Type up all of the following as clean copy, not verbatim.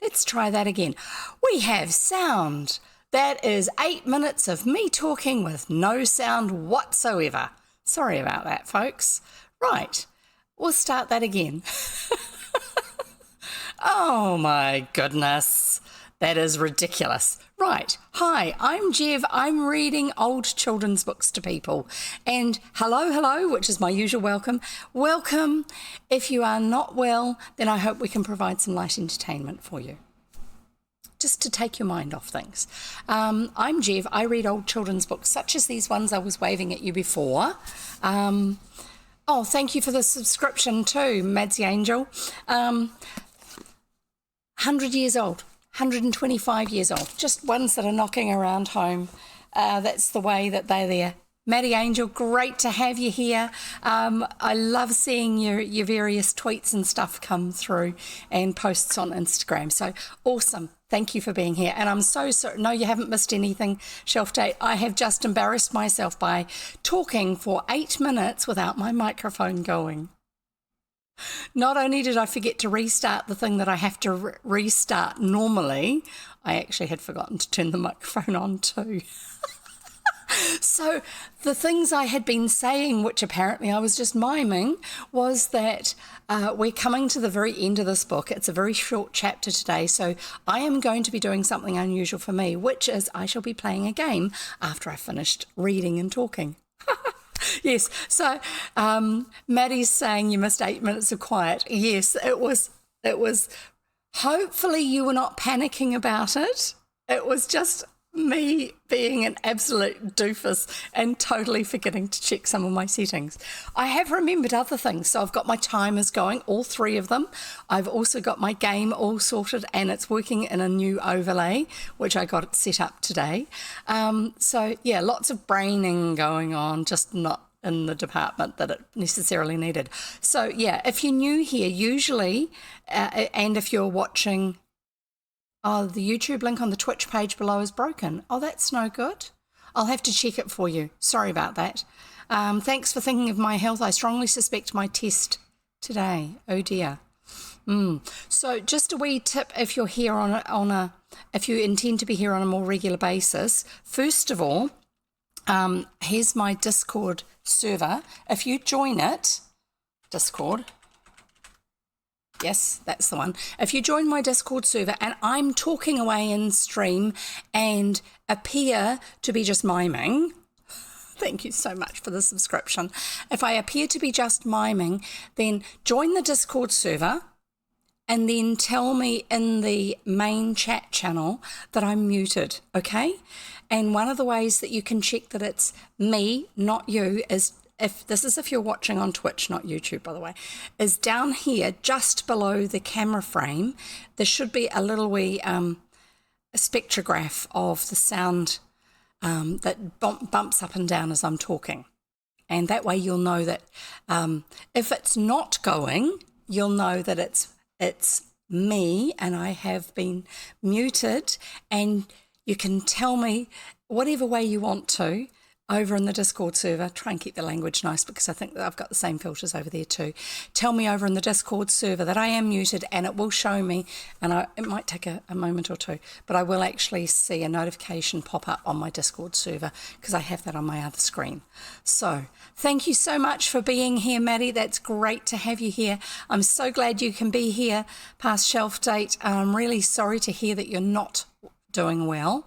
Let's try that again. We have sound. That is 8 minutes of me talking with no sound whatsoever. Sorry about that, folks. Right, we'll start that again. Oh my goodness, that is ridiculous. Right, hi, I'm Jev. I'm reading old children's books to people. And hello, which is my usual welcome. Welcome. If you are not well, then I hope we can provide some light entertainment for you, just to take your mind off things. I'm Jev. I read old children's books, such as these ones I was waving at you before. Oh, thank you for the subscription too, Madsy Angel. 100 years old, 125 years old, just ones that are knocking around home. That's the way that they're there. Maddie Angel, great to have you here. I love seeing your various tweets and stuff come through and posts on Instagram. So awesome. Thank you for being here. And I'm so sorry. No, you haven't missed anything, Shelf Date. I have just embarrassed myself by talking for 8 minutes without my microphone going. Not only did I forget to restart the thing that I have to restart normally, I actually had forgotten to turn the microphone on too. So the things I had been saying, which apparently I was just miming, was that we're coming to the very end of this book. It's a very short chapter today, so I am going to be doing something unusual for me, which is I shall be playing a game after I finished reading and talking. Yes, so Maddie's saying you missed 8 minutes of quiet. Yes, it was. Hopefully you were not panicking about it. It was just me being an absolute doofus and totally forgetting to check some of my settings. I have remembered other things, so I've got my timers going, all 3 of them. I've also got my game all sorted and it's working in a new overlay, which I got it set up today. So yeah, lots of braining going on, just not in the department that it necessarily needed. So yeah, if you're new here, usually, and if you're watching, oh, the YouTube link on the Twitch page below is broken. Oh, that's no good. I'll have to check it for you. Sorry about that. Thanks for thinking of my health. I strongly suspect my test today. Oh dear. So just a wee tip if you're here if you intend to be here on a more regular basis. First of all, here's my Discord server. If you join it, Discord, yes, that's the one. If you join my Discord server and I'm talking away in stream and appear to be just miming, thank you so much for the subscription. If I appear to be just miming, then join the Discord server and then tell me in the main chat channel that I'm muted, okay? And one of the ways that you can check that it's me, not you, is if you're watching on Twitch, not YouTube, by the way, is down here, just below the camera frame, there should be a little wee spectrograph of the sound that bumps up and down as I'm talking. And that way you'll know that if it's not going, you'll know that it's me and I have been muted, and you can tell me whatever way you want to over in the Discord server. Try and keep the language nice because I think that I've got the same filters over there too. Tell me over in the Discord server that I am muted and it will show me, and it might take a moment or two, but I will actually see a notification pop up on my Discord server because I have that on my other screen. So thank you so much for being here, Maddie. That's great to have you here. I'm so glad you can be here past shelf date. I'm really sorry to hear that you're not doing well.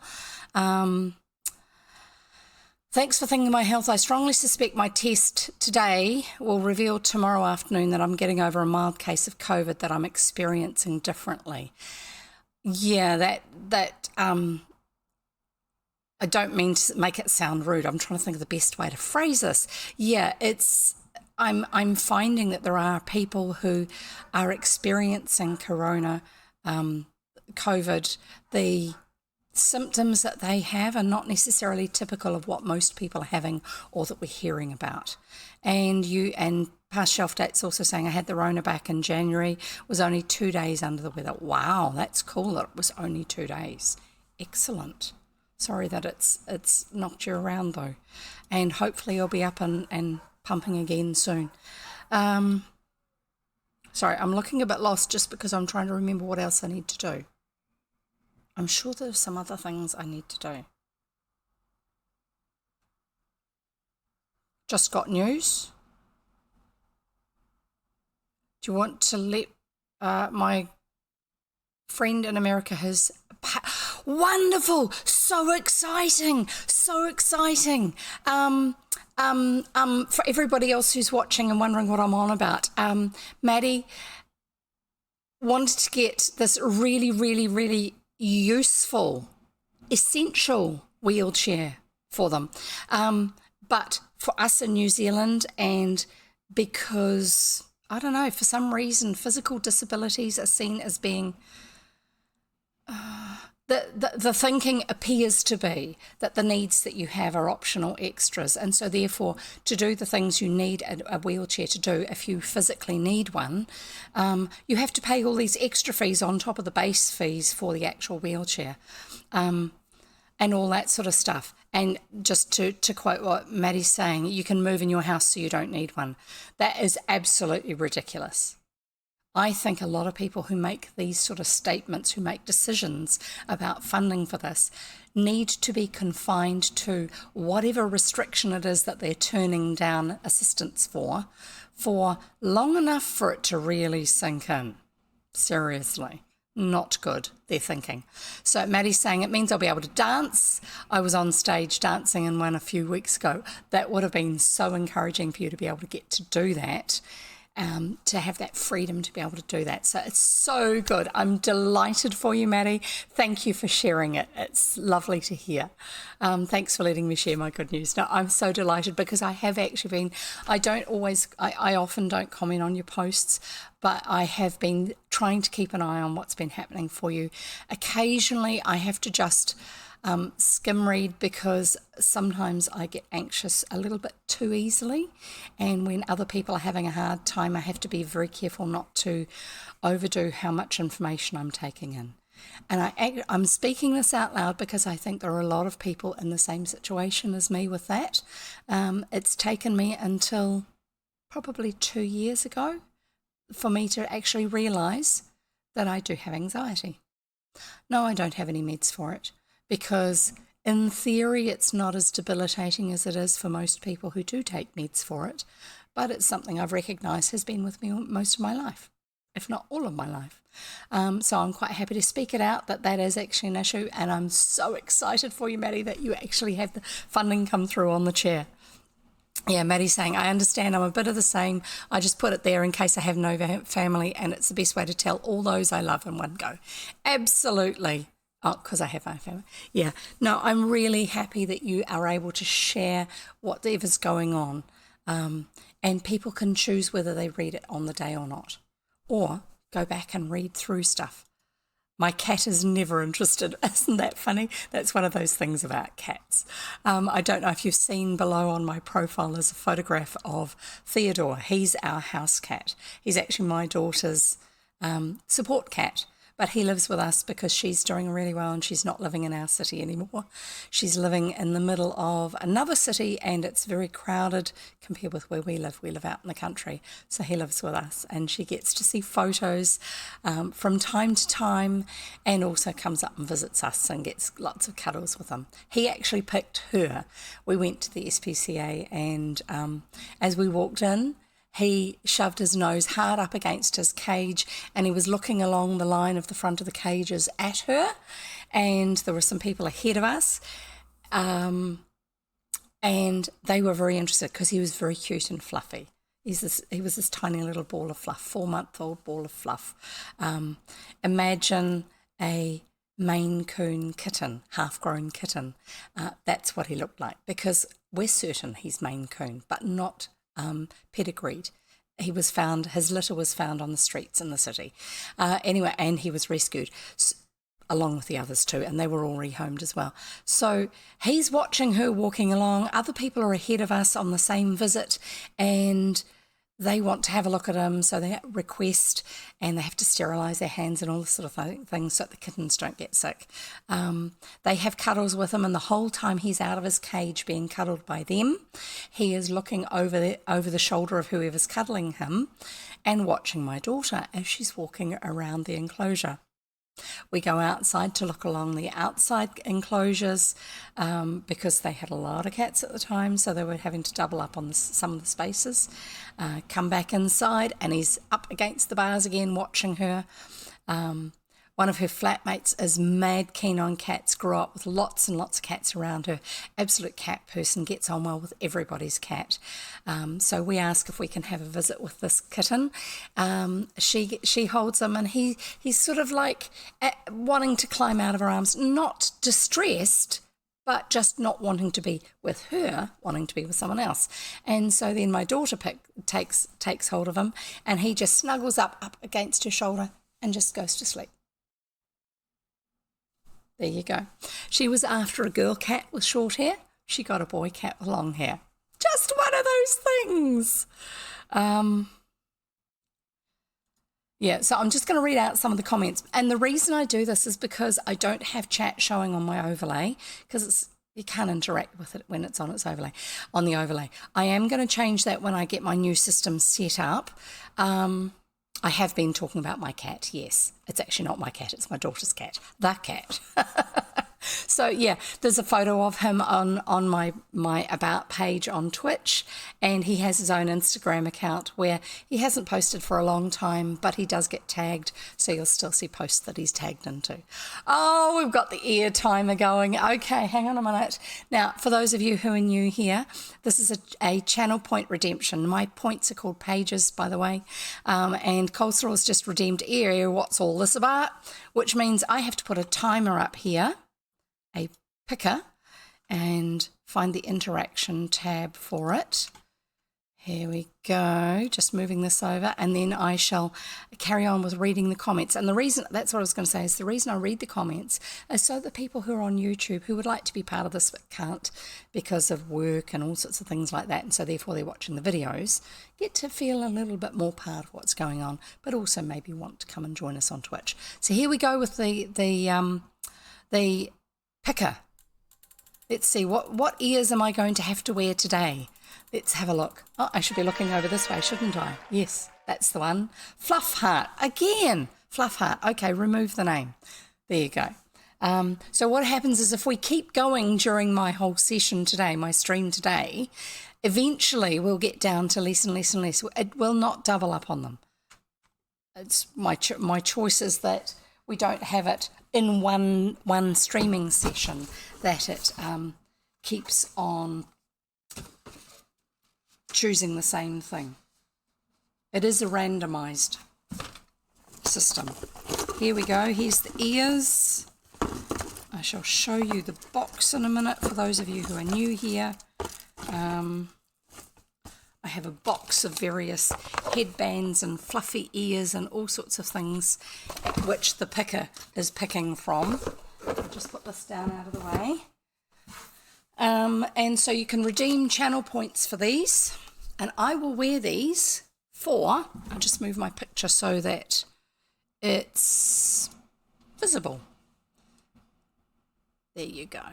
Thanks for thinking of my health. I strongly suspect my test today will reveal tomorrow afternoon that I'm getting over a mild case of COVID that I'm experiencing differently. Yeah, that I don't mean to make it sound rude. I'm trying to think of the best way to phrase this. Yeah, I'm finding that there are people who are experiencing COVID. The symptoms that they have are not necessarily typical of what most people are having or that we're hearing about. And past shelf date's also saying I had the Rona back in January, was only 2 days under the weather. Wow, that's cool that it was only 2 days. Excellent. Sorry that it's knocked you around though. And hopefully you'll be up and pumping again soon. Sorry, I'm looking a bit lost just because I'm trying to remember what else I need to do. I'm sure there's some other things I need to do. Just got news. Do you want to let my friend in America has wonderful, so exciting, so exciting. For everybody else who's watching and wondering what I'm on about, Maddie wanted to get this really, really, really useful, essential wheelchair for them. But for us in New Zealand, and because, I don't know, for some reason, physical disabilities are seen as being the thinking appears to be that the needs that you have are optional extras, and so therefore to do the things you need a wheelchair to do, if you physically need one, you have to pay all these extra fees on top of the base fees for the actual wheelchair, and all that sort of stuff. And just to quote what Maddie's saying, you can move in your house so you don't need one. That is absolutely ridiculous. I think a lot of people who make these sort of statements, who make decisions about funding for this, need to be confined to whatever restriction it is that they're turning down assistance for long enough for it to really sink in. Seriously, not good, they're thinking. So Maddie's saying it means I'll be able to dance. I was on stage dancing in one a few weeks ago. That would have been so encouraging for you to be able to get to do that. To have that freedom to be able to do that. So it's so good. I'm delighted for you, Maddie. Thank you for sharing it. It's lovely to hear. Thanks for letting me share my good news. No, I'm so delighted because I have actually been, I often don't comment on your posts, but I have been trying to keep an eye on what's been happening for you. Occasionally I have to just skim read because sometimes I get anxious a little bit too easily, and when other people are having a hard time I have to be very careful not to overdo how much information I'm taking in. And I'm speaking this out loud because I think there are a lot of people in the same situation as me with that. It's taken me until probably 2 years ago for me to actually realise that I do have anxiety. No, I don't have any meds for it, because in theory it's not as debilitating as it is for most people who do take meds for it, but it's something I've recognised has been with me most of my life, if not all of my life. So I'm quite happy to speak it out that is actually an issue, and I'm so excited for you, Maddie, that you actually have the funding come through on the chair. Yeah, Maddie's saying, I understand, I'm a bit of the same. I just put it there in case I have no family, and it's the best way to tell all those I love in one go. Absolutely. Oh, because I have my family. Yeah. No, I'm really happy that you are able to share whatever's going on. And people can choose whether they read it on the day or not, or go back and read through stuff. My cat is never interested. Isn't that funny? That's one of those things about cats. I don't know if you've seen below on my profile, there's a photograph of Theodore. He's our house cat. He's actually my daughter's support cat. But he lives with us because she's doing really well and she's not living in our city anymore. She's living in the middle of another city, and it's very crowded compared with where we live. We live out in the country. So he lives with us, and she gets to see photos from time to time, and also comes up and visits us and gets lots of cuddles with him. He actually picked her. We went to the SPCA, and as we walked in, he shoved his nose hard up against his cage, and he was looking along the line of the front of the cages at her, and there were some people ahead of us, and they were very interested because he was very cute and fluffy. He was this tiny little ball of fluff, 4-month-old ball of fluff. Imagine a Maine Coon kitten, half-grown kitten. That's what he looked like, because we're certain he's Maine Coon, but not pedigreed. His litter was found on the streets in the city. Anyway, and he was rescued along with the others too, and they were all rehomed as well. So he's watching her walking along. Other people are ahead of us on the same visit, and they want to have a look at him, so they request, and they have to sterilise their hands and all this sort of things so that the kittens don't get sick. They have cuddles with him, and the whole time he's out of his cage being cuddled by them, he is looking over the shoulder of whoever's cuddling him and watching my daughter as she's walking around the enclosure. we go outside to look along the outside enclosures because they had a lot of cats at the time, so they were having to double up on some of the spaces. Come back inside, and he's up against the bars again watching her. One of her flatmates is mad keen on cats, grew up with lots and lots of cats around her. Absolute cat person, gets on well with everybody's cat. So we ask if we can have a visit with this kitten. She holds him, and he's sort of like wanting to climb out of her arms, not distressed, but just not wanting to be with her, wanting to be with someone else. And so then my daughter takes hold of him, and he just snuggles up against her shoulder and just goes to sleep. There you go. She was after a girl cat with short hair. She got a boy cat with long hair. Just one of those things. Yeah, so I'm just going to read out some of the comments. And the reason I do this is because I don't have chat showing on my overlay, because you can't interact with it when it's on its overlay, on the overlay. I am going to change that when I get my new system set up. I have been talking about my cat, yes. It's actually not my cat, it's my daughter's cat, the cat. So yeah, there's a photo of him on my About page on Twitch, and he has his own Instagram account where he hasn't posted for a long time, but he does get tagged, so you'll still see posts that he's tagged into. Oh, we've got the ear timer going. Okay, hang on a minute. Now, for those of you who are new here, this is a channel point redemption. My points are called pages, by the way, and Coleslaw has just redeemed ear. What's all this about? Which means I have to put a timer up here, a picker, and find the interaction tab for it. Here we go, just moving this over, and then I shall carry on with reading the comments. And the reason, that's what I was going to say, is the reason I read the comments is so that people who are on YouTube who would like to be part of this but can't because of work and all sorts of things like that, and so therefore they're watching the videos, get to feel a little bit more part of what's going on, but also maybe want to come and join us on Twitch. So here we go with the picker. Let's see, what ears am I going to have to wear today? Let's have a look. Oh, I should be looking over this way, shouldn't I? Yes, that's the one. Fluff Heart, again. Fluff Heart. Okay, remove the name. There you go. So what happens is if we keep going during my whole session today, my stream today, eventually we'll get down to less and less and less. It will not double up on them. It's my choice is that we don't have it in one streaming session, that it keeps on choosing the same thing. It is a randomized system. Here we go. Here's the ears. I shall show you the box in a minute for those of you who are new here. I have a box of various headbands and fluffy ears and all sorts of things which the picker is picking from. I'll just put this down out of the way. And so you can redeem channel points for these, and I will wear these for, I'll just move my picture so that it's visible. There you go.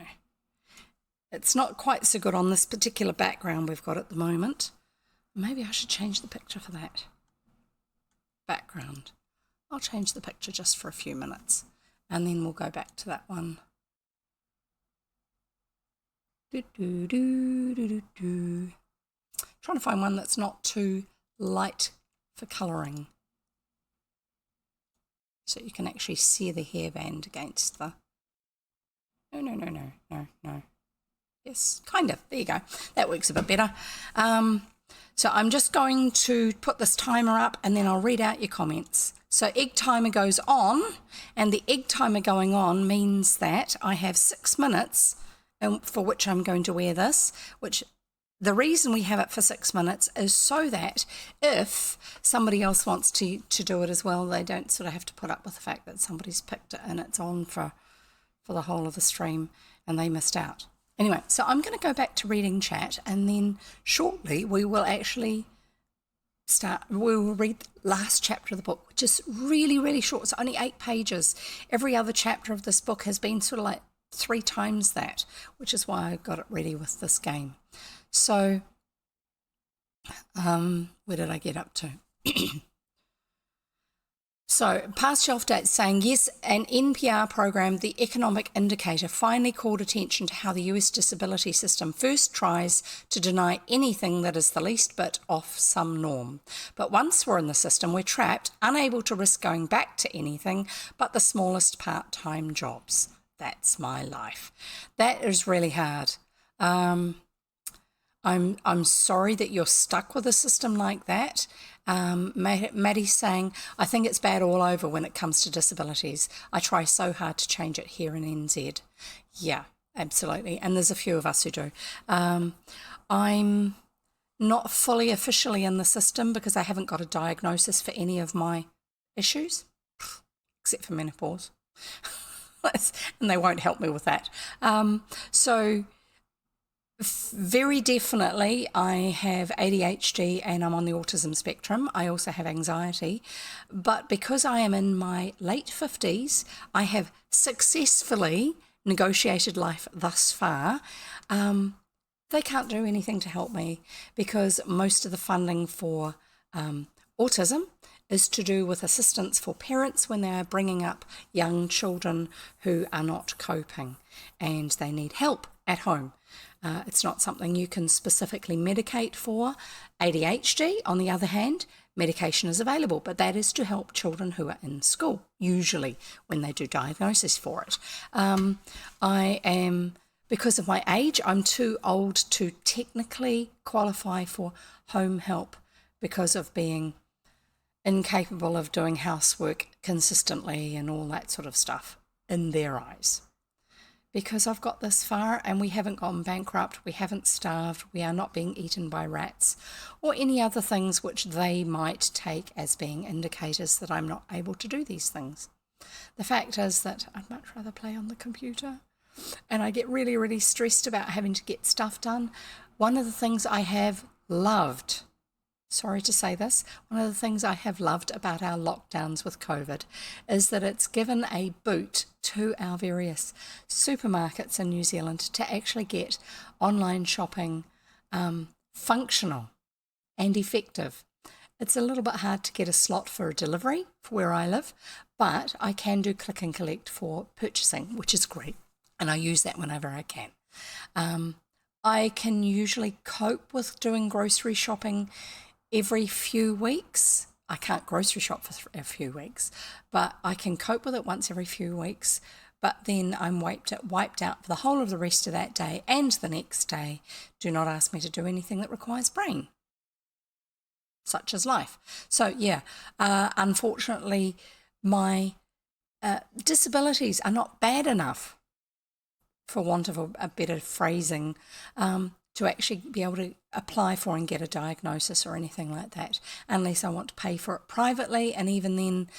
It's not quite so good on this particular background we've got at the moment. Maybe I should change the picture for that background. I'll change the picture just for a few minutes, and then we'll go back to that one. Trying to find one that's not too light for colouring, so you can actually see the hairband against the... No. Yes, kind of. There you go. That works a bit better. So I'm just going to put this timer up, and then I'll read out your comments. So egg timer goes on, and the egg timer going on means that I have 6 minutes for which I'm going to wear this, which the reason we have it for 6 minutes is so that if somebody else wants to do it as well, they don't sort of have to put up with the fact that somebody's picked it and it's on for the whole of the stream and they missed out. Anyway, so I'm going to go back to reading chat, and then shortly we will actually we will read the last chapter of the book, which is really, really short. It's only 8 pages. Every other chapter of this book has been sort of like 3 times that, which is why I got it ready with this game. So, where did I get up to? So, past shelf date saying, yes, an NPR program, The Economic Indicator, finally called attention to how the US disability system first tries to deny anything that is the least bit off some norm. But once we're in the system, we're trapped, unable to risk going back to anything but the smallest part-time jobs. That's my life. That is really hard. I'm sorry that you're stuck with a system like that. Maddie's saying, I think it's bad all over when it comes to disabilities. I try so hard to change it here in NZ. Yeah, absolutely. And there's a few of us who do. I'm not fully officially in the system because I haven't got a diagnosis for any of my issues, except for menopause. And they won't help me with that. So very definitely I have ADHD and I'm on the autism spectrum. I also have anxiety, but because I am in my late 50s, I have successfully negotiated life thus far. They can't do anything to help me because most of the funding for autism is to do with assistance for parents when they are bringing up young children who are not coping and they need help at home. It's not something you can specifically medicate for. ADHD, on the other hand, medication is available, but that is to help children who are in school, usually when they do diagnosis for it. Because of my age, I'm too old to technically qualify for home help because of being incapable of doing housework consistently and all that sort of stuff in their eyes. Because I've got this far and we haven't gone bankrupt, we haven't starved, we are not being eaten by rats or any other things which they might take as being indicators that I'm not able to do these things. The fact is that I'd much rather play on the computer and I get really, really stressed about having to get stuff done. One of the things I have loved, sorry to say this, one of the things I have loved about our lockdowns with COVID is that it's given a boot to our various supermarkets in New Zealand to actually get online shopping functional and effective. It's a little bit hard to get a slot for a delivery for where I live, but I can do click and collect for purchasing, which is great, and I use that whenever I can. I can usually cope with doing grocery shopping every few weeks. I can't grocery shop for a few weeks, but I can cope with it once every few weeks. But then I'm wiped out for the whole of the rest of that day and the next day. Do not ask me to do anything that requires brain, such as life. So yeah, unfortunately, my disabilities are not bad enough, for want of a better phrasing, to actually be able to apply for and get a diagnosis or anything like that, unless I want to pay for it privately. And even then,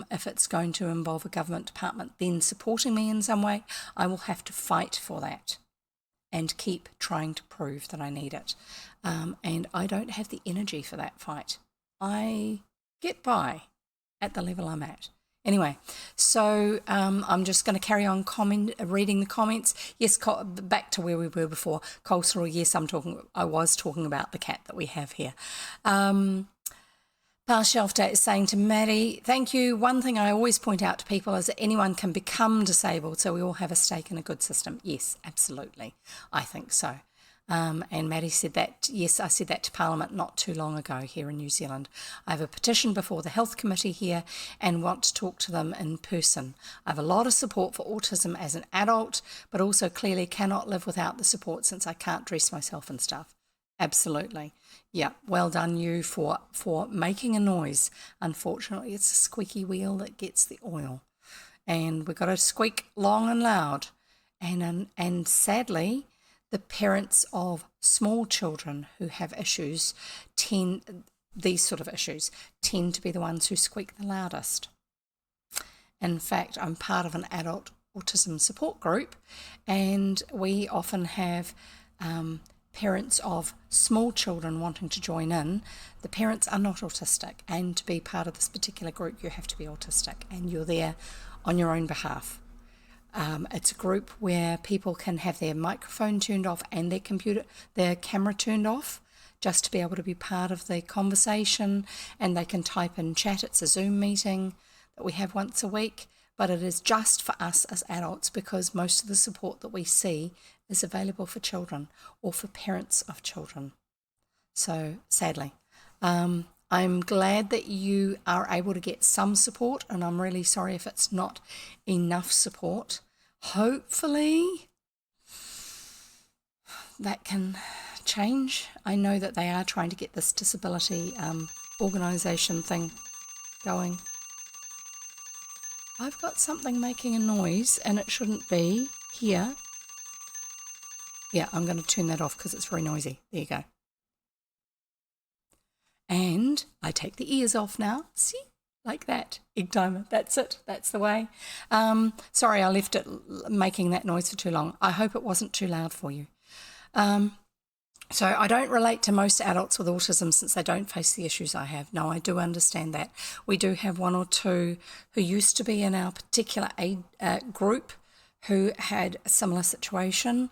if it's going to involve a government department then supporting me in some way, I will have to fight for that and keep trying to prove that I need it. And I don't have the energy for that fight. I get by at the level I'm at. Anyway, so I'm just going to carry on reading the comments. Yes, back to where we were before. Coleslaw, yes, I was talking about the cat that we have here. Past Shelf Date is saying to Maddie, thank you. One thing I always point out to people is that anyone can become disabled, so we all have a stake in a good system. Yes, absolutely. I think so. And Maddie said that, yes, I said that to Parliament not too long ago here in New Zealand. I have a petition before the Health Committee here and want to talk to them in person. I have a lot of support for autism as an adult, but also clearly cannot live without the support since I can't dress myself and stuff. Absolutely. Yeah, well done you for making a noise. Unfortunately, it's a squeaky wheel that gets the oil. And we've got to squeak long and loud. And sadly, the parents of small children who have issues these sort of issues tend to be the ones who squeak the loudest. In fact, I'm part of an adult autism support group, and we often have parents of small children wanting to join in. The parents are not autistic, and to be part of this particular group, you have to be autistic, and you're there on your own behalf. It's a group where people can have their microphone turned off and their camera turned off just to be able to be part of the conversation, and they can type in chat. It's a Zoom meeting that we have once a week, but it is just for us as adults because most of the support that we see is available for children or for parents of children. So sadly, I'm glad that you are able to get some support, and I'm really sorry if it's not enough support. Hopefully that can change. I know that they are trying to get this disability organisation thing going. I've got something making a noise and it shouldn't be here. Yeah, I'm going to turn that off because it's very noisy. There you go. And I take the ears off now. See? Like that. Egg timer. That's it. That's the way. Sorry, I left it making that noise for too long. I hope it wasn't too loud for you. So I don't relate to most adults with autism since they don't face the issues I have. No, I do understand that. We do have one or two who used to be in our particular group who had a similar situation.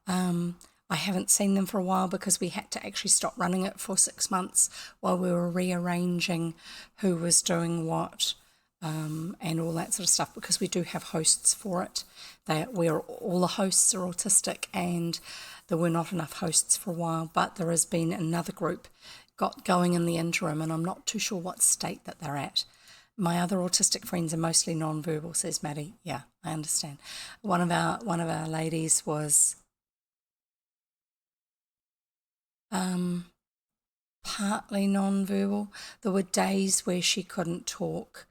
I haven't seen them for a while because we had to actually stop running it for 6 months while we were rearranging who was doing what and all that sort of stuff, because we do have hosts for it. All the hosts are autistic, and there were not enough hosts for a while, but there has been another group got going in the interim, and I'm not too sure what state that they're at. My other autistic friends are mostly non-verbal, says Maddie. Yeah, I understand. One of our ladies was partly non-verbal. There were days where she couldn't talk,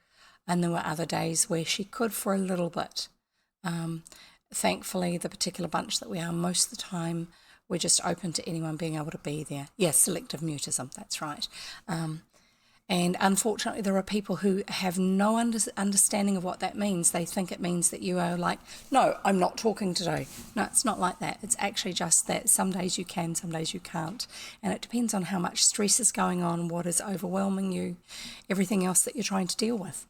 and there were other days where she could for a little bit. Thankfully, the particular bunch that we are most of the time, we're just open to anyone being able to be there. Yes, selective mutism, that's right. And unfortunately, there are people who have no understanding of what that means. They think it means that you are like, no, I'm not talking today. No, it's not like that. It's actually just that some days you can, some days you can't. And it depends on how much stress is going on, what is overwhelming you, everything else that you're trying to deal with.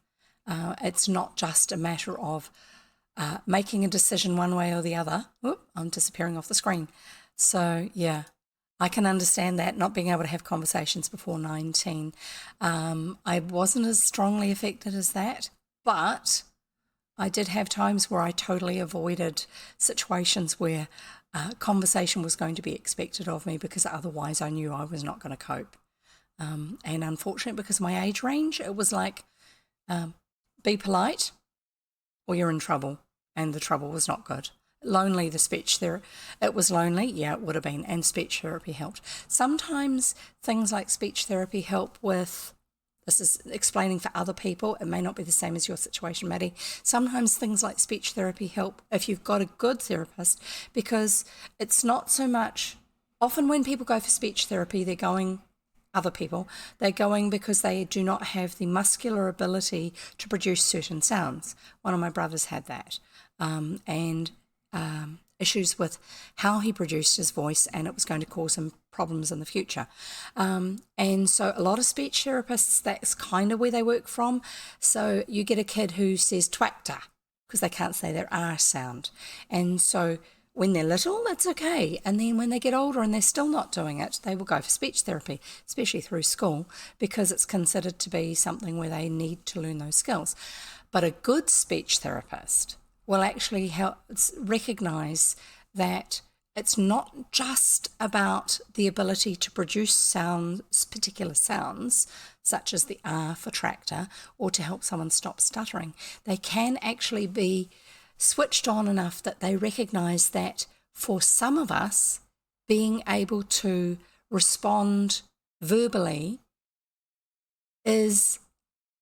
It's not just a matter of making a decision one way or the other. Oop, I'm disappearing off the screen. So, yeah. I can understand that, not being able to have conversations before 19. I wasn't as strongly affected as that, but I did have times where I totally avoided situations where conversation was going to be expected of me because otherwise I knew I was not going to cope. And unfortunately, because of my age range, it was like, be polite or you're in trouble, and the trouble was not good. Lonely, the speech therapy, it was lonely, yeah, it would have been, and speech therapy helped. Sometimes things like speech therapy help with, this is explaining for other people, it may not be the same as your situation, Maddie. Sometimes things like speech therapy help if you've got a good therapist, because it's not so much, often when people go for speech therapy, they're going because they do not have the muscular ability to produce certain sounds. One of my brothers had that, and issues with how he produced his voice, and it was going to cause him problems in the future. And so a lot of speech therapists, that's kind of where they work from. So you get a kid who says twacta because they can't say their R sound. And so when they're little, that's okay. And then when they get older and they're still not doing it, they will go for speech therapy, especially through school, because it's considered to be something where they need to learn those skills. But a good speech therapist will actually help recognise that it's not just about the ability to produce sounds, particular sounds, such as the R for tractor, or to help someone stop stuttering. They can actually be switched on enough that they recognise that for some of us, being able to respond verbally is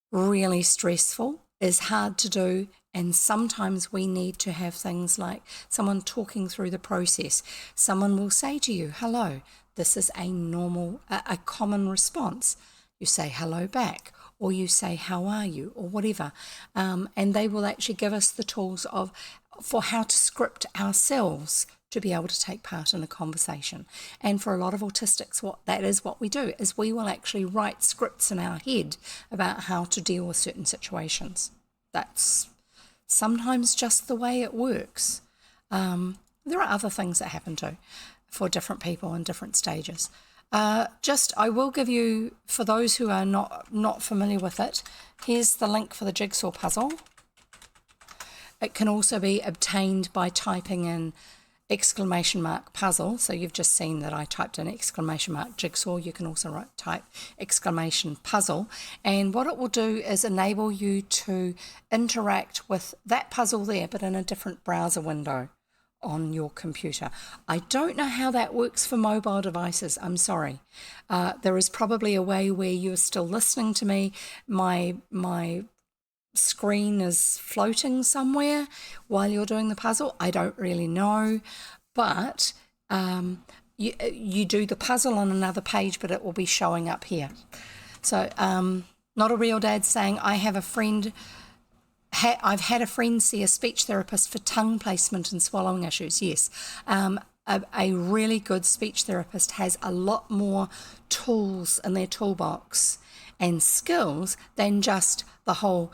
really stressful, is hard to do, and sometimes we need to have things like someone talking through the process. Someone will say to you, hello. This is a common response. You say hello back, or you say how are you, or whatever. And they will actually give us the tools for how to script ourselves to be able to take part in a conversation. And for a lot of autistics, what we do is we will actually write scripts in our head about how to deal with certain situations. That's sometimes just the way it works. There are other things that happen too for different people in different stages. I will give you, for those who are not familiar with it, here's the link for the jigsaw puzzle. It can also be obtained by typing in !puzzle. So you've just seen that I typed in !jigsaw. You can also type !puzzle. And what it will do is enable you to interact with that puzzle there, but in a different browser window on your computer. I don't know how that works for mobile devices. I'm sorry. There is probably a way where you're still listening to me. My screen is floating somewhere while you're doing the puzzle. I don't really know, but you do the puzzle on another page, but it will be showing up here. So Not a Real Dad saying, I have a friend, I've had a friend see a speech therapist for tongue placement and swallowing issues. Yes, a really good speech therapist has a lot more tools in their toolbox and skills than just the whole,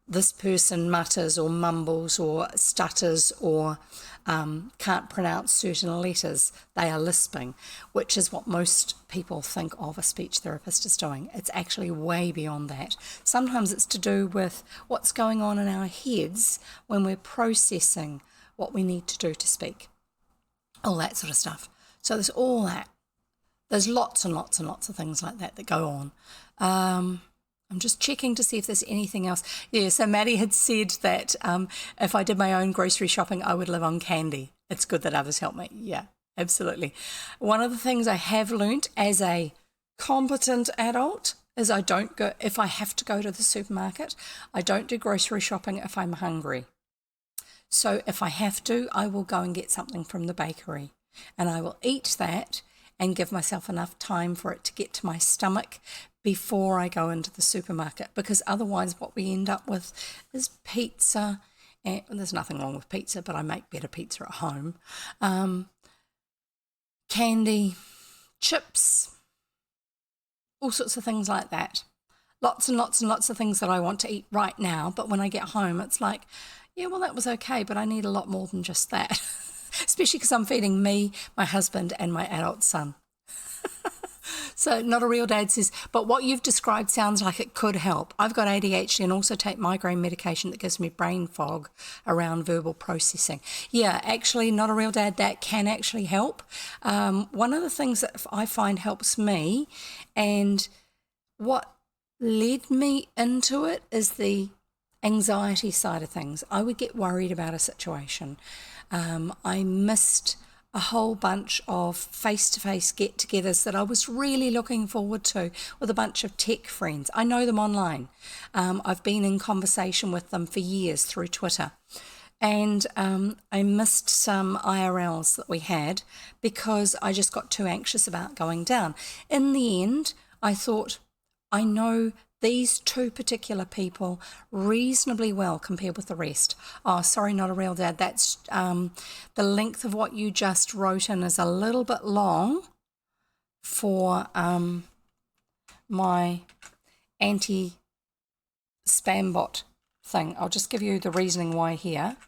this person mutters or mumbles or stutters or can't pronounce certain letters. They are lisping, which is what most people think of a speech therapist as doing. It's actually way beyond that. Sometimes it's to do with what's going on in our heads when we're processing what we need to do to speak. All that sort of stuff. So there's all that. There's lots and lots and lots of things like that that go on. I'm just checking to see if there's anything else. Yeah, so Maddie had said that if I did my own grocery shopping, I would live on candy. It's good that others help me. Yeah, absolutely. One of the things I have learnt as a competent adult is I don't go, if I have to go to the supermarket, I don't do grocery shopping if I'm hungry. So if I have to, I will go and get something from the bakery and I will eat that and give myself enough time for it to get to my stomach before I go into the supermarket, because otherwise what we end up with is pizza, and there's nothing wrong with pizza, but I make better pizza at home, candy, chips, all sorts of things like that. Lots and lots and lots of things that I want to eat right now, but when I get home it's like, yeah, well, that was okay, but I need a lot more than just that. Especially because I'm feeding me, my husband, and my adult son. So Not a Real Dad says, but what you've described sounds like it could help. I've got ADHD and also take migraine medication that gives me brain fog around verbal processing. Yeah, actually, Not a Real Dad, that can actually help. One of the things that I find helps me, and what led me into it, is the anxiety side of things. I would get worried about a situation. I missed a whole bunch of face-to-face get-togethers that I was really looking forward to with a bunch of tech friends. I know them online. I've been in conversation with them for years through Twitter. And I missed some IRLs that we had because I just got too anxious about going down. In the end, I thought, I know these two particular people reasonably well compared with the rest. Oh, sorry, Not a Real Dad. That's the length of what you just wrote in is a little bit long for my anti-spam bot thing. I'll just give you the reasoning why here.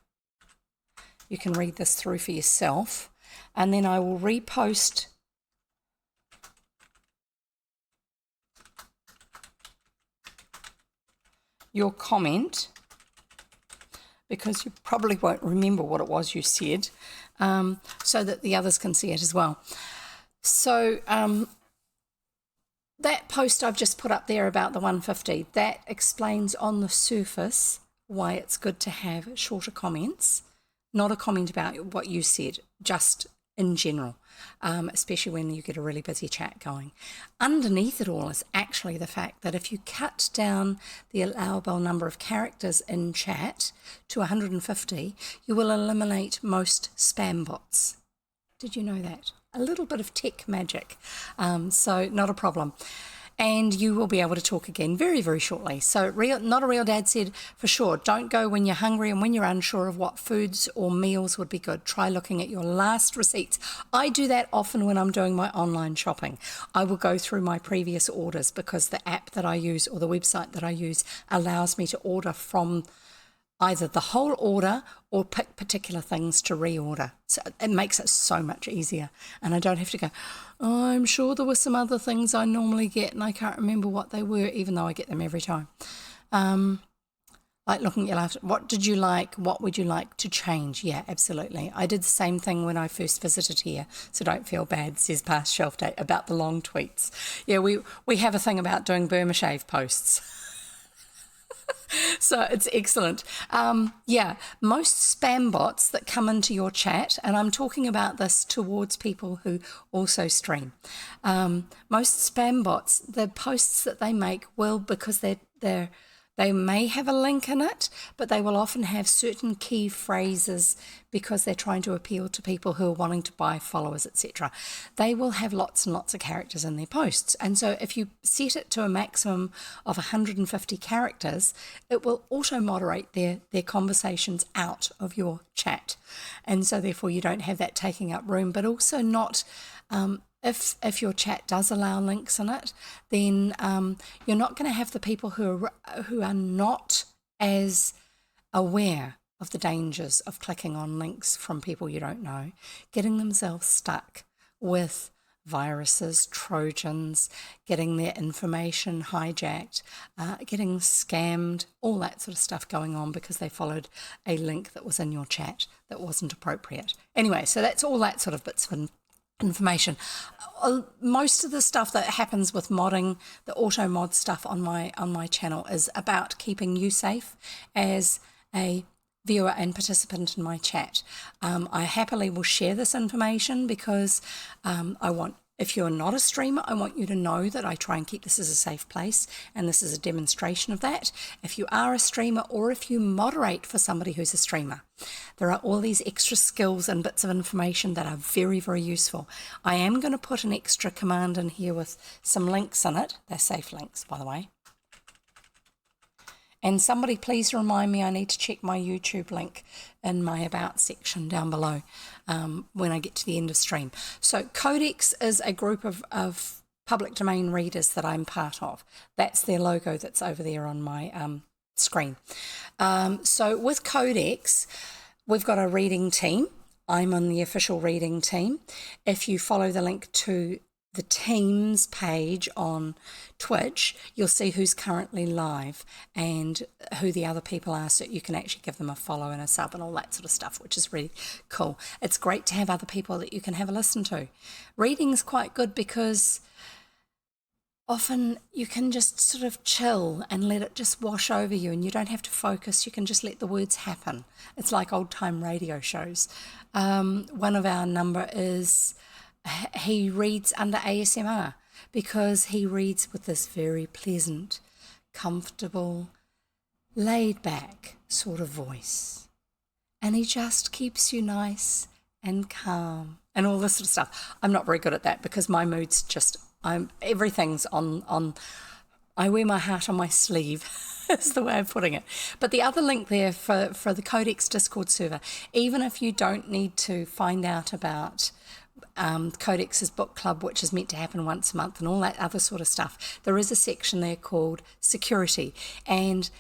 You can read this through for yourself, and then I will repost your comment, because you probably won't remember what it was you said, so that the others can see it as well. So that post I've just put up there about the 150, that explains on the surface why it's good to have shorter comments, not a comment about what you said, just in general, especially when you get a really busy chat going. Underneath it all is actually the fact that if you cut down the allowable number of characters in chat to 150, you will eliminate most spam bots. Did you know that? A little bit of tech magic, so not a problem. And you will be able to talk again very, very shortly. So Not a Real Dad said, for sure, don't go when you're hungry and when you're unsure of what foods or meals would be good. Try looking at your last receipts. I do that often when I'm doing my online shopping. I will go through my previous orders because the app that I use or the website that I use allows me to order from either the whole order or pick particular things to reorder. So it makes it so much easier. And I don't have to go, oh, I'm sure there were some other things I normally get and I can't remember what they were, even though I get them every time. Like looking at your life, what did you like? What would you like to change? Yeah, absolutely. I did the same thing when I first visited here, so don't feel bad, says Past Shelf Date, about the long tweets. Yeah, we have a thing about doing Burma Shave posts. So it's excellent. Yeah, most spam bots that come into your chat, and I'm talking about this towards people who also stream. Most spam bots, the posts that they make will, because they may have a link in it, but they will often have certain key phrases because they're trying to appeal to people who are wanting to buy followers, etc. They will have lots and lots of characters in their posts. And so if you set it to a maximum of 150 characters, it will auto-moderate their conversations out of your chat. And so therefore you don't have that taking up room, but also not... If your chat does allow links in it, then you're not going to have the people who are not as aware of the dangers of clicking on links from people you don't know, getting themselves stuck with viruses, Trojans, getting their information hijacked, getting scammed, all that sort of stuff going on because they followed a link that was in your chat that wasn't appropriate. Anyway, so that's all that sort of bits of information. Most of the stuff that happens with modding, the auto mod stuff on my channel, is about keeping you safe as a viewer and participant in my chat. I happily will share this information because I want, if you're not a streamer, I want you to know that I try and keep this as a safe place, and this is a demonstration of that. If you are a streamer, or if you moderate for somebody who's a streamer, there are all these extra skills and bits of information that are very, very useful. I am going to put an extra command in here with some links in it. They're safe links, by the way. And somebody please remind me I need to check my YouTube link in my About section down below when I get to the end of stream. So Codex is a group of public domain readers that I'm part of. That's their logo that's over there on my screen. So with Codex, we've got a reading team. I'm on the official reading team. If you follow the link to the teams page on Twitch, you'll see who's currently live and who the other people are, so you can actually give them a follow and a sub and all that sort of stuff, which is really cool. It's great to have other people that you can have a listen to. Reading's quite good because often you can just sort of chill and let it just wash over you, and you don't have to focus. You can just let the words happen. It's like old time radio shows. One of our number is he reads under ASMR because he reads with this very pleasant, comfortable, laid back sort of voice, and he just keeps you nice and calm and all this sort of stuff. I'm not very good at that because my mood's just, everything's on I wear my heart on my sleeve is the way of putting it. But the other link there for the Codex Discord server, even if you don't need to find out about Codex's book club, which is meant to happen once a month and all that other sort of stuff, there is a section there called security, and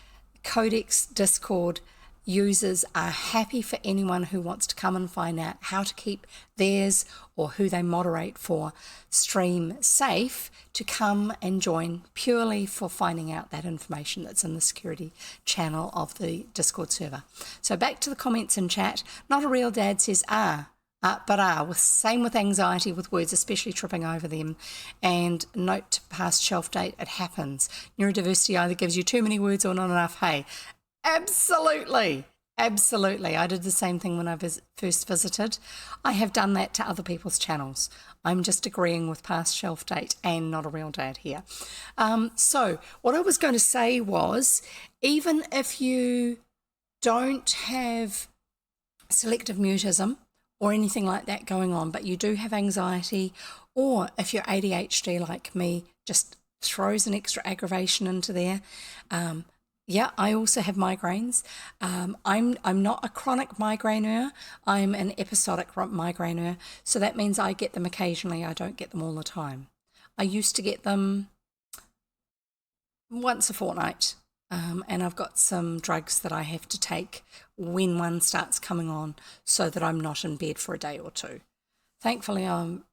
Codex Discord users are happy for anyone who wants to come and find out how to keep theirs or who they moderate for stream safe to come and join purely for finding out that information that's in the security channel of the Discord server. So back to the comments in chat. Not a Real Dad says but same with anxiety with words, especially tripping over them. And note to Past Shelf Date, it happens. Neurodiversity either gives you too many words or not enough. Hey, absolutely. I did the same thing when I first visited. I have done that to other people's channels. I'm just agreeing with Past Shelf Date and Not a Real Dad here. So what I was going to say was, even if you don't have selective mutism or anything like that going on, but you do have anxiety, or if you're ADHD like me, just throws an extra aggravation into there. Yeah, I also have migraines. I'm not a chronic migraineur. I'm an episodic migraineur. So that means I get them occasionally. I don't get them all the time. I used to get them once a fortnight. and I've got some drugs that I have to take when one starts coming on so that I'm not in bed for a day or two. Thankfully,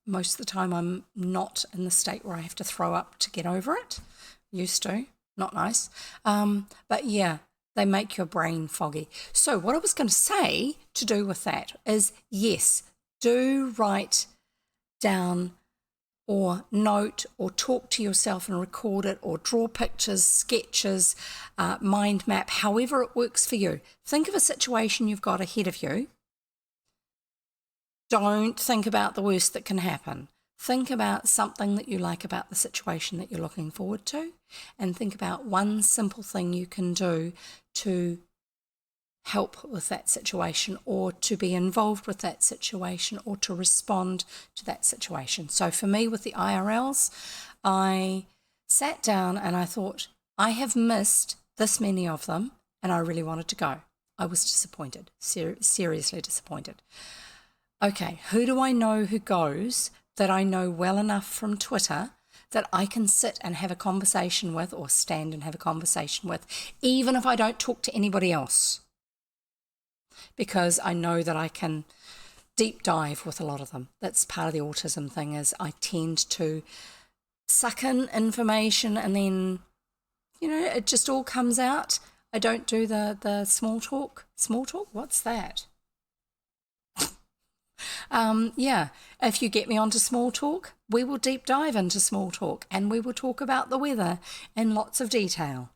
most of the time I'm not in the state where I have to throw up to get over it. Used to, not nice. But yeah, they make your brain foggy. So what I was going to say to do with that is, yes, do write down or note or talk to yourself and record it, or draw pictures, sketches, mind map, however it works for you. Think of a situation you've got ahead of you. Don't think about the worst that can happen. Think about something that you like about the situation that you're looking forward to, and think about one simple thing you can do to help with that situation, or to be involved with that situation, or to respond to that situation. So for me, with the IRLs, I sat down and I thought, I have missed this many of them and I really wanted to go. I was disappointed, seriously disappointed. Okay, who do I know who goes that I know well enough from Twitter that I can sit and have a conversation with, or stand and have a conversation with, even if I don't talk to anybody else? Because I know that I can deep dive with a lot of them. That's part of the autism thing, is I tend to suck in information and then, it just all comes out. I don't do the small talk. Small talk? What's that? Yeah, if you get me onto small talk, we will deep dive into small talk, and we will talk about the weather in lots of detail,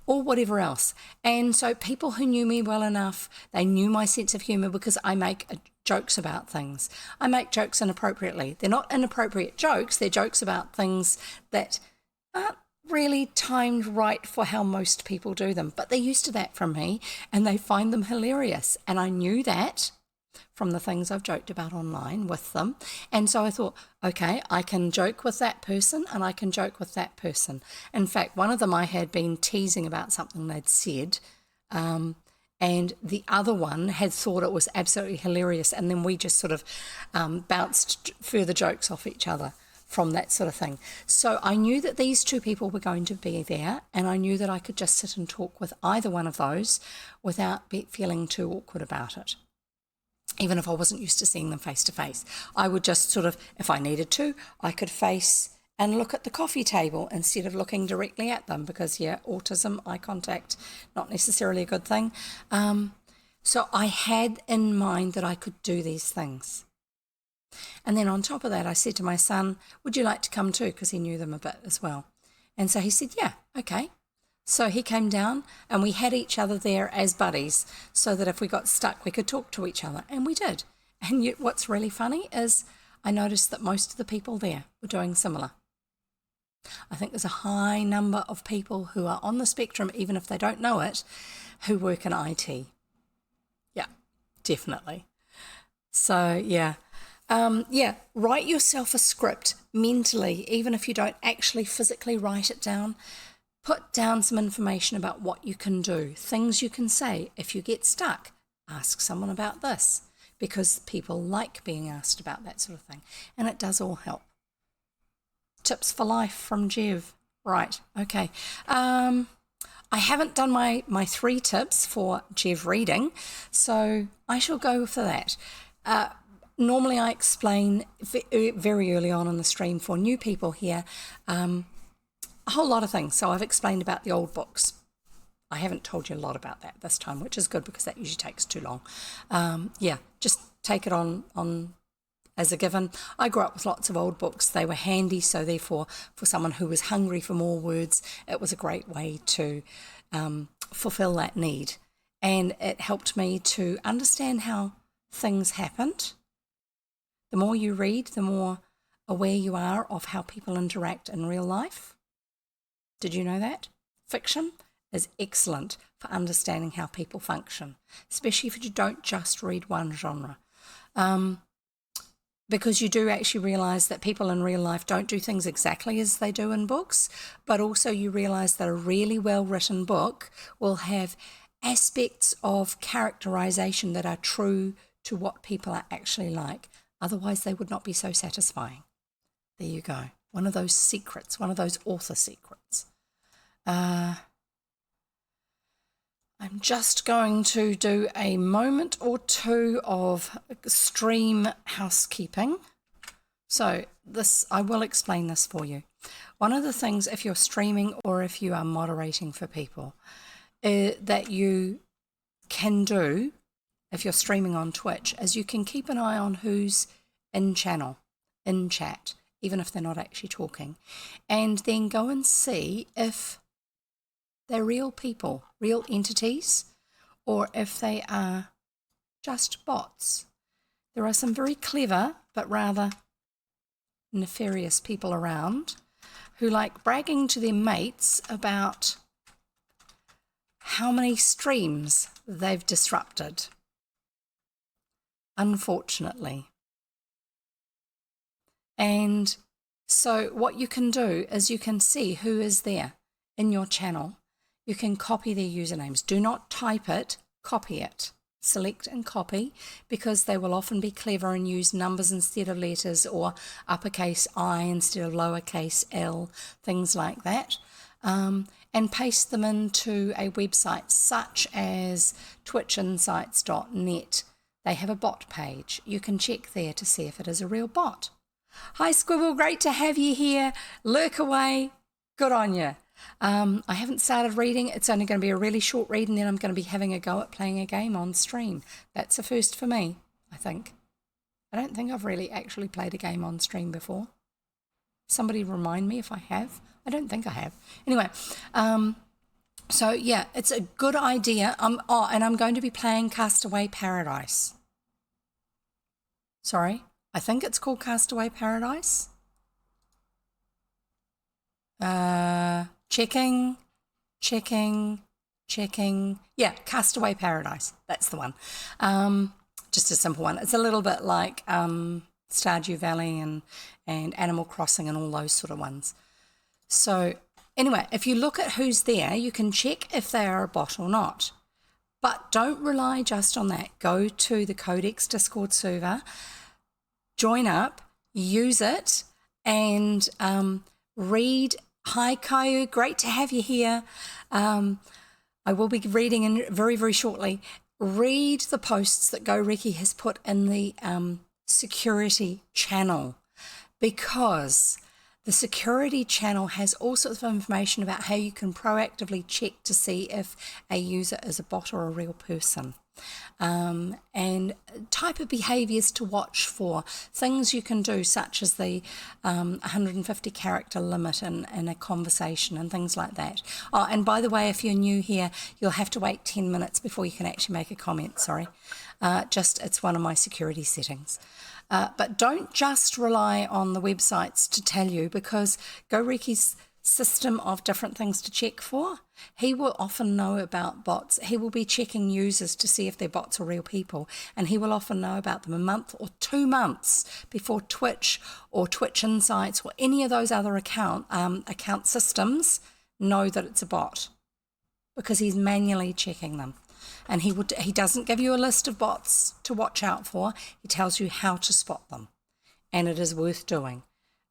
or whatever else. And so people who knew me well enough, they knew my sense of humour, because I make jokes about things. I make jokes inappropriately. They're not inappropriate jokes, they're jokes about things that aren't really timed right for how most people do them. But they're used to that from me, and they find them hilarious. And I knew that from the things I've joked about online with them. And so I thought, okay, I can joke with that person and I can joke with that person. In fact, one of them, I had been teasing about something they'd said, and the other one had thought it was absolutely hilarious. And then we just sort of bounced further jokes off each other from that sort of thing. So I knew that these two people were going to be there, and I knew that I could just sit and talk with either one of those without feeling too awkward about it. Even if I wasn't used to seeing them face to face, I would just sort of, if I needed to, I could face and look at the coffee table instead of looking directly at them, because autism, eye contact, not necessarily a good thing. So I had in mind that I could do these things. And then on top of that, I said to my son, would you like to come too? Because he knew them a bit as well. And so he said, yeah, okay. So he came down, and we had each other there as buddies, so that if we got stuck, we could talk to each other, and we did. And yet what's really funny is I noticed that most of the people there were doing similar. I think there's a high number of people who are on the spectrum, even if they don't know it, who work in IT. Yeah, definitely. So write yourself a script mentally, even if you don't actually physically write it down. Put down some information about what you can do, things you can say. If you get stuck, ask someone about this, because people like being asked about that sort of thing, and it does all help. Tips for life from Jev. Right, okay. I haven't done my 3 tips for Jev reading, so I shall go for that. Normally I explain very early on in the stream for new people here a whole lot of things. So I've explained about the old books. I haven't told you a lot about that this time, which is good, because that usually takes too long. Just take it on as a given. I grew up with lots of old books. They were handy, so therefore for someone who was hungry for more words, it was a great way to fulfill that need. And it helped me to understand how things happened. The more you read, the more aware you are of how people interact in real life. Did you know that? Fiction is excellent for understanding how people function, especially if you don't just read one genre. Because you do actually realise that people in real life don't do things exactly as they do in books, but also you realise that a really well-written book will have aspects of characterisation that are true to what people are actually like. Otherwise, they would not be so satisfying. There you go. One of those secrets, one of those author secrets. I'm just going to do a moment or two of stream housekeeping. So this, I will explain this for you. One of the things, if you're streaming or if you are moderating for people, that you can do if you're streaming on Twitch is you can keep an eye on who's in channel, in chat, even if they're not actually talking, and then go and see if they're real people, real entities, or if they are just bots. There are some very clever but rather nefarious people around who like bragging to their mates about how many streams they've disrupted, unfortunately. And so what you can do is you can see who is there in your channel. You can copy their usernames. Do not type it, copy it. Select and copy, because they will often be clever and use numbers instead of letters, or uppercase I instead of lowercase l, things like that. And paste them into a website such as twitchinsights.net. They have a bot page. You can check there to see if it is a real bot. Hi Squibble, great to have you here. Lurk away, good on you. I haven't started reading. It's only going to be a really short read, and then I'm going to be having a go at playing a game on stream. That's a first for me, I think. I don't think I've really actually played a game on stream before. Somebody remind me if I have. I don't think I have. Anyway, so yeah, it's a good idea. And I'm going to be playing Castaway Paradise. Sorry, I think it's called Castaway Paradise. Checking. Yeah, Castaway Paradise. That's the one. Just a simple one. It's a little bit like Stardew Valley and Animal Crossing and all those sort of ones. So anyway, if you look at who's there, you can check if they are a bot or not. But don't rely just on that. Go to the Codex Discord server, join up, use it, and read. Hi Caillou, great to have you here. I will be reading in very, very shortly. Read the posts that GoReki has put in the security channel, because the security channel has all sorts of information about how you can proactively check to see if a user is a bot or a real person. And type of behaviours to watch for, things you can do such as the 150 character limit in a conversation and things like that. Oh, and by the way, if you're new here, you'll have to wait 10 minutes before you can actually make a comment, sorry. It's one of my security settings. But don't just rely on the websites to tell you, because GoReki's system of different things to check for, he will often know about bots. He will be checking users to see if they're bots or real people, and he will often know about them a month or 2 months before Twitch or Twitch Insights or any of those other account systems know that it's a bot, because he's manually checking them. And he doesn't give you a list of bots to watch out for. He tells you how to spot them, and it is worth doing.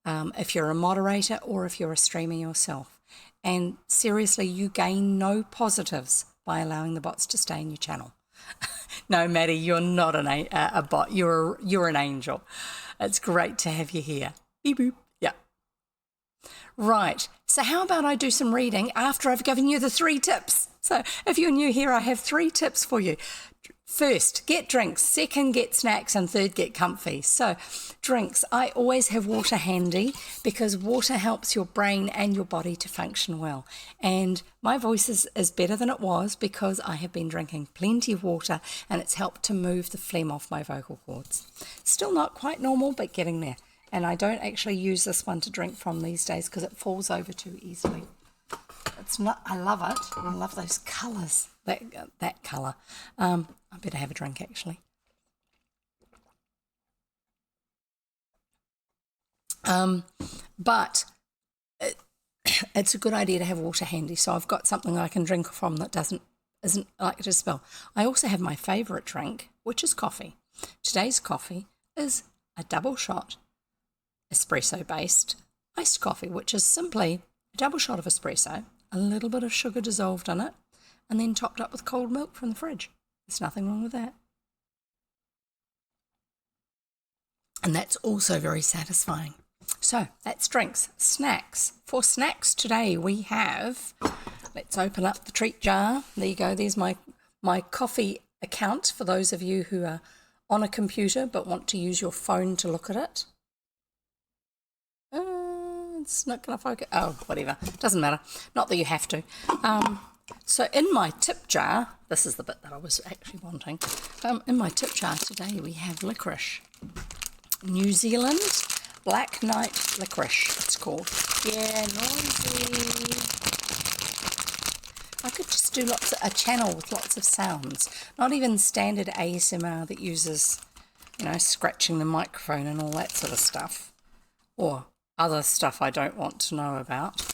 If you're a moderator or if you're a streamer yourself. And seriously, you gain no positives by allowing the bots to stay in your channel. No, Maddie, you're not a bot. You're an angel. It's great to have you here. Beep boop. Yeah. Right. So how about I do some reading after I've given you the 3 tips? So if you're new here, I have 3 tips for you. First, get drinks. Second, get snacks. And third, get comfy. So drinks, I always have water handy, because water helps your brain and your body to function well. And my voice is better than it was because I have been drinking plenty of water, and it's helped to move the phlegm off my vocal cords. Still not quite normal, but getting there. And I don't actually use this one to drink from these days because it falls over too easily. It's not. I love it. I love those colours. That colour. I better have a drink actually. But it's a good idea to have water handy. So I've got something I can drink from that isn't like to spill. I also have my favourite drink, which is coffee. Today's coffee is a double shot espresso based iced coffee, which is simply a double shot of espresso, a little bit of sugar dissolved in it, and then topped up with cold milk from the fridge. There's nothing wrong with that. And that's also very satisfying. So that's drinks. Snacks. For snacks today we have, let's open up the treat jar. There you go. There's my coffee account for those of you who are on a computer but want to use your phone to look at it. It's not going to focus. Oh, whatever. Doesn't matter. Not that you have to. So in my tip jar, this is the bit that I was actually wanting. In my tip jar today we have licorice. New Zealand Black Knight licorice, it's called. Yeah, noisy. I could just do a channel with lots of sounds. Not even standard ASMR that uses, scratching the microphone and all that sort of stuff. Or other stuff I don't want to know about.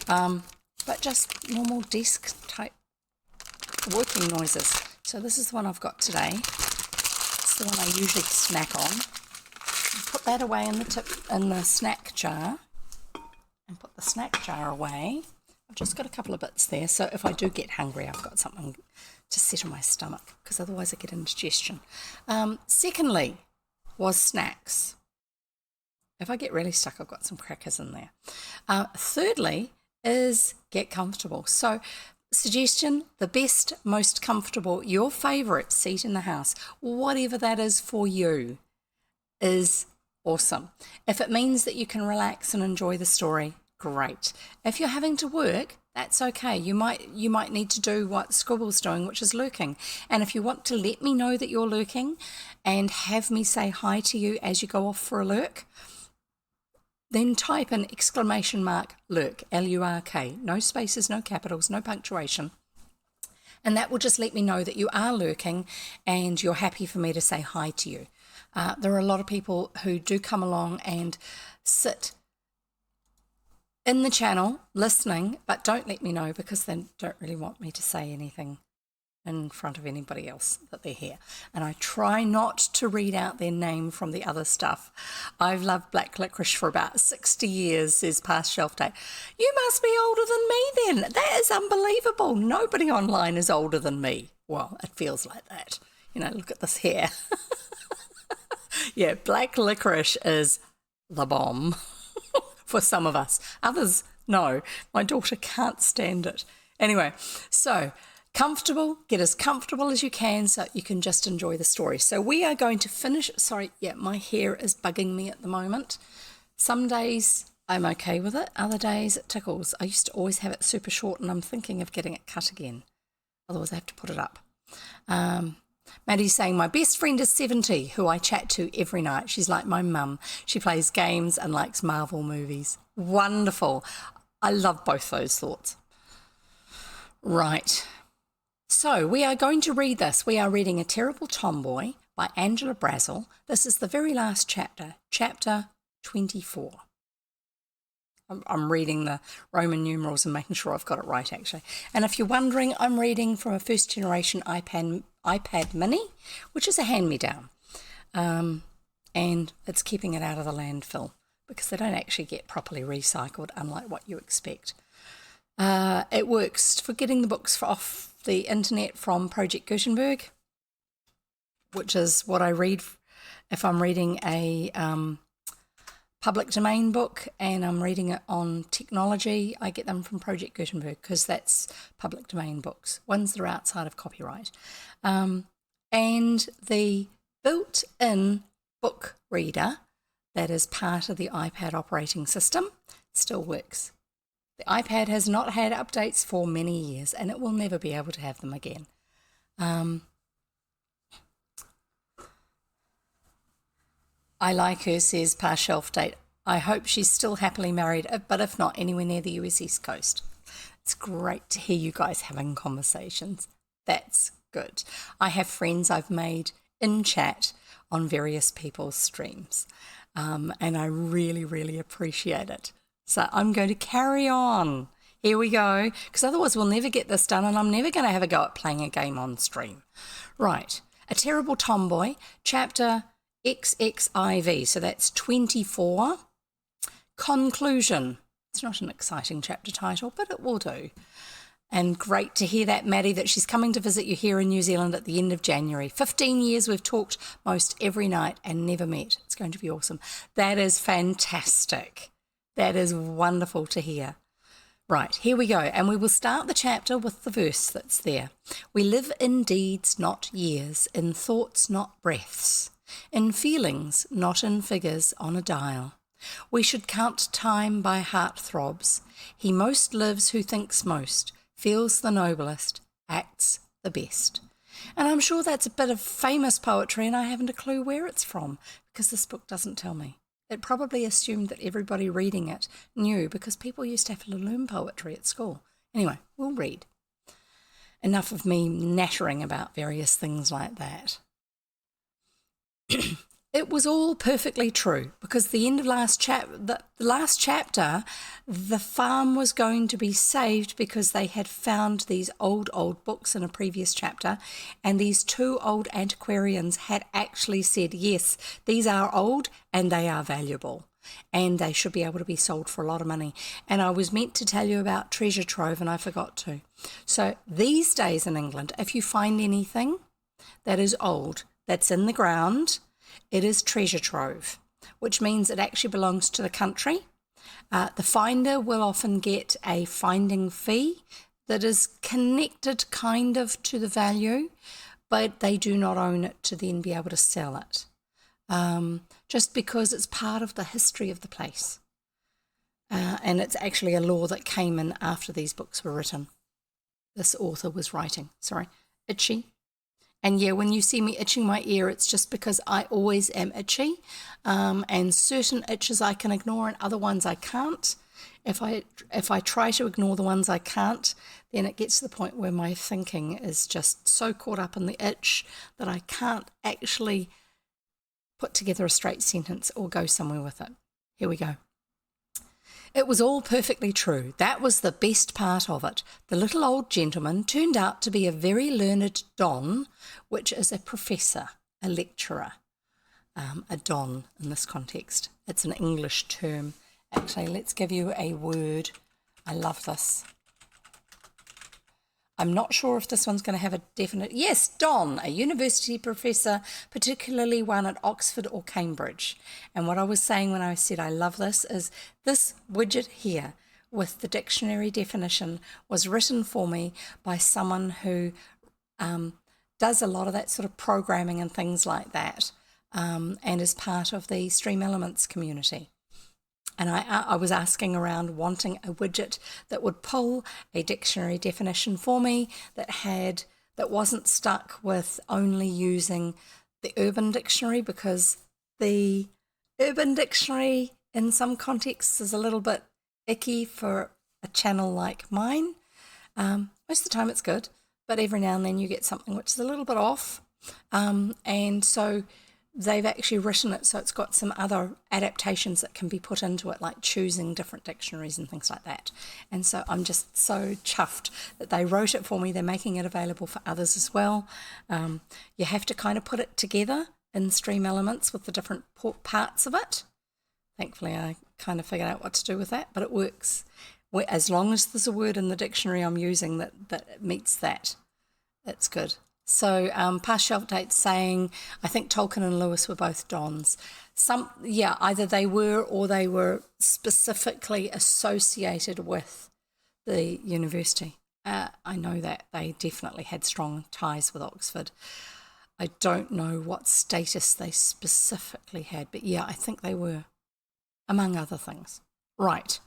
But just normal desk type working noises. So this is the one I've got today. It's the one I usually snack on. Put that away in the snack jar, and put the snack jar away. I've just got a couple of bits there, so if I do get hungry, I've got something to settle my stomach, because otherwise I get indigestion. Secondly was snacks. If I get really stuck, I've got some crackers in there. Thirdly is get comfortable. So suggestion, the best, most comfortable, your favourite seat in the house, whatever that is for you, is awesome. If it means that you can relax and enjoy the story, great. If you're having to work, that's okay. You might need to do what Scribble's doing, which is lurking. And if you want to let me know that you're lurking and have me say hi to you as you go off for a lurk, then type in !lurk, L-U-R-K, no spaces, no capitals, no punctuation. And that will just let me know that you are lurking and you're happy for me to say hi to you. There are a lot of people who do come along and sit in the channel listening, but don't let me know because they don't really want me to say anything in front of anybody else that they're here. And I try not to read out their name from the other stuff. I've loved black licorice for about 60 years, says past shelf date. You must be older than me then. That is unbelievable. Nobody online is older than me. Well, it feels like that. Look at this hair. Yeah, black licorice is the bomb for some of us. Others, no. My daughter can't stand it. Anyway, so comfortable, get as comfortable as you can so you can just enjoy the story. So we are going to finish. Sorry, yeah, my hair is bugging me at the moment. Some days I'm okay with it. Other days it tickles. I used to always have it super short and I'm thinking of getting it cut again. Otherwise I have to put it up. Maddie's saying, my best friend is 70, who I chat to every night. She's like my mum. She plays games and likes Marvel movies. Wonderful. I love both those thoughts. Right. So we are going to read this. We are reading A Terrible Tomboy by Angela Brazel. This is the very last chapter, chapter 24. I'm reading the Roman numerals and making sure I've got it right, actually. And if you're wondering, I'm reading from a first generation iPad mini, which is a hand-me-down. And it's keeping it out of the landfill because they don't actually get properly recycled, unlike what you expect. It works for getting the books off the internet from Project Gutenberg, which is what I read if I'm reading a public domain book and I'm reading it on technology. I get them from Project Gutenberg because that's public domain books, ones that are outside of copyright. And the built-in book reader that is part of the iPad operating system still works. The iPad has not had updates for many years and it will never be able to have them again. I like her, says past shelf date. I hope she's still happily married, but if not, anywhere near the US East Coast. It's great to hear you guys having conversations. That's good. I have friends I've made in chat on various people's streams, and I really, really appreciate it. So I'm going to carry on. Here we go, because otherwise we'll never get this done and I'm never going to have a go at playing a game on stream. Right, A Terrible Tomboy, chapter XXIV, so that's 24. Conclusion. It's not an exciting chapter title, but it will do. And great to hear that, Maddie, that she's coming to visit you here in New Zealand at the end of January. 15 years we've talked most every night and never met. It's going to be awesome. That is fantastic. That is wonderful to hear. Right, here we go. And we will start the chapter with the verse that's there. We live in deeds, not years, in thoughts, not breaths, in feelings, not in figures on a dial. We should count time by heart throbs. He most lives who thinks most, feels the noblest, acts the best. And I'm sure that's a bit of famous poetry and I haven't a clue where it's from because this book doesn't tell me. It probably assumed that everybody reading it knew because people used to have to learn poetry at school. Anyway, we'll read. Enough of me nattering about various things like that. It was all perfectly true because the end of the last chapter, the farm was going to be saved because they had found these old books in a previous chapter, and these two old antiquarians had actually said, yes, these are old and they are valuable and they should be able to be sold for a lot of money. And I was meant to tell you about treasure trove and I forgot to. So these days in England, if you find anything that is old, that's in the ground, it is treasure trove, which means it actually belongs to the country. The finder will often get a finding fee that is connected kind of to the value, but they do not own it to then be able to sell it, just because it's part of the history of the place. And it's actually a law that came in after these books were written. This author was writing, itchy. And yeah, when you see me itching my ear, it's just because I always am itchy. And certain itches I can ignore and other ones I can't. If I try to ignore the ones I can't, then it gets to the point where my thinking is just so caught up in the itch that I can't actually put together a straight sentence or go somewhere with it. Here we go. It was all perfectly true. That was the best part of it. The little old gentleman turned out to be a very learned don, which is a professor, a lecturer, a don in this context. It's an English term. Actually, let's give you a word. I love this. I'm not sure if this one's going to have a definite... Yes, Don, a university professor, particularly one at Oxford or Cambridge. And what I was saying when I said I love this is this widget here with the dictionary definition was written for me by someone who does a lot of that sort of programming and things like that, and is part of the Stream Elements community. And I was asking around wanting a widget that would pull a dictionary definition for me that wasn't stuck with only using the Urban Dictionary, because the Urban Dictionary in some contexts is a little bit icky for a channel like mine. Most of the time it's good, but every now and then you get something which is a little bit off. And so they've actually written it so it's got some other adaptations that can be put into it, like choosing different dictionaries and things like that. And so I'm just so chuffed that they wrote it for me. They're making it available for others as well. You have to kind of put it together in Stream Elements with the different parts of it. Thankfully, I kind of figured out what to do with that, but it works. As long as there's a word in the dictionary I'm using that meets that, it's good. So past shelf dates saying, I think Tolkien and Lewis were both dons. Either they were or they were specifically associated with the university. I know that they definitely had strong ties with Oxford. I don't know what status they specifically had, but yeah, I think they were, among other things. Right.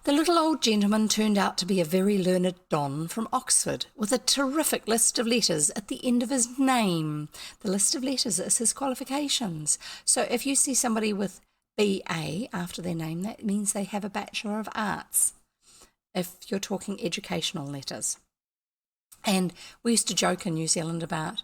The little old gentleman turned out to be a very learned don from Oxford, with a terrific list of letters at the end of his name. The list of letters is his qualifications. So if you see somebody with BA after their name, that means they have a Bachelor of Arts, if you're talking educational letters. And we used to joke in New Zealand about,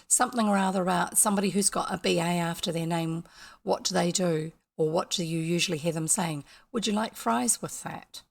something or other about somebody who's got a BA after their name, what do they do? Or what do you usually hear them saying? Would you like fries with that?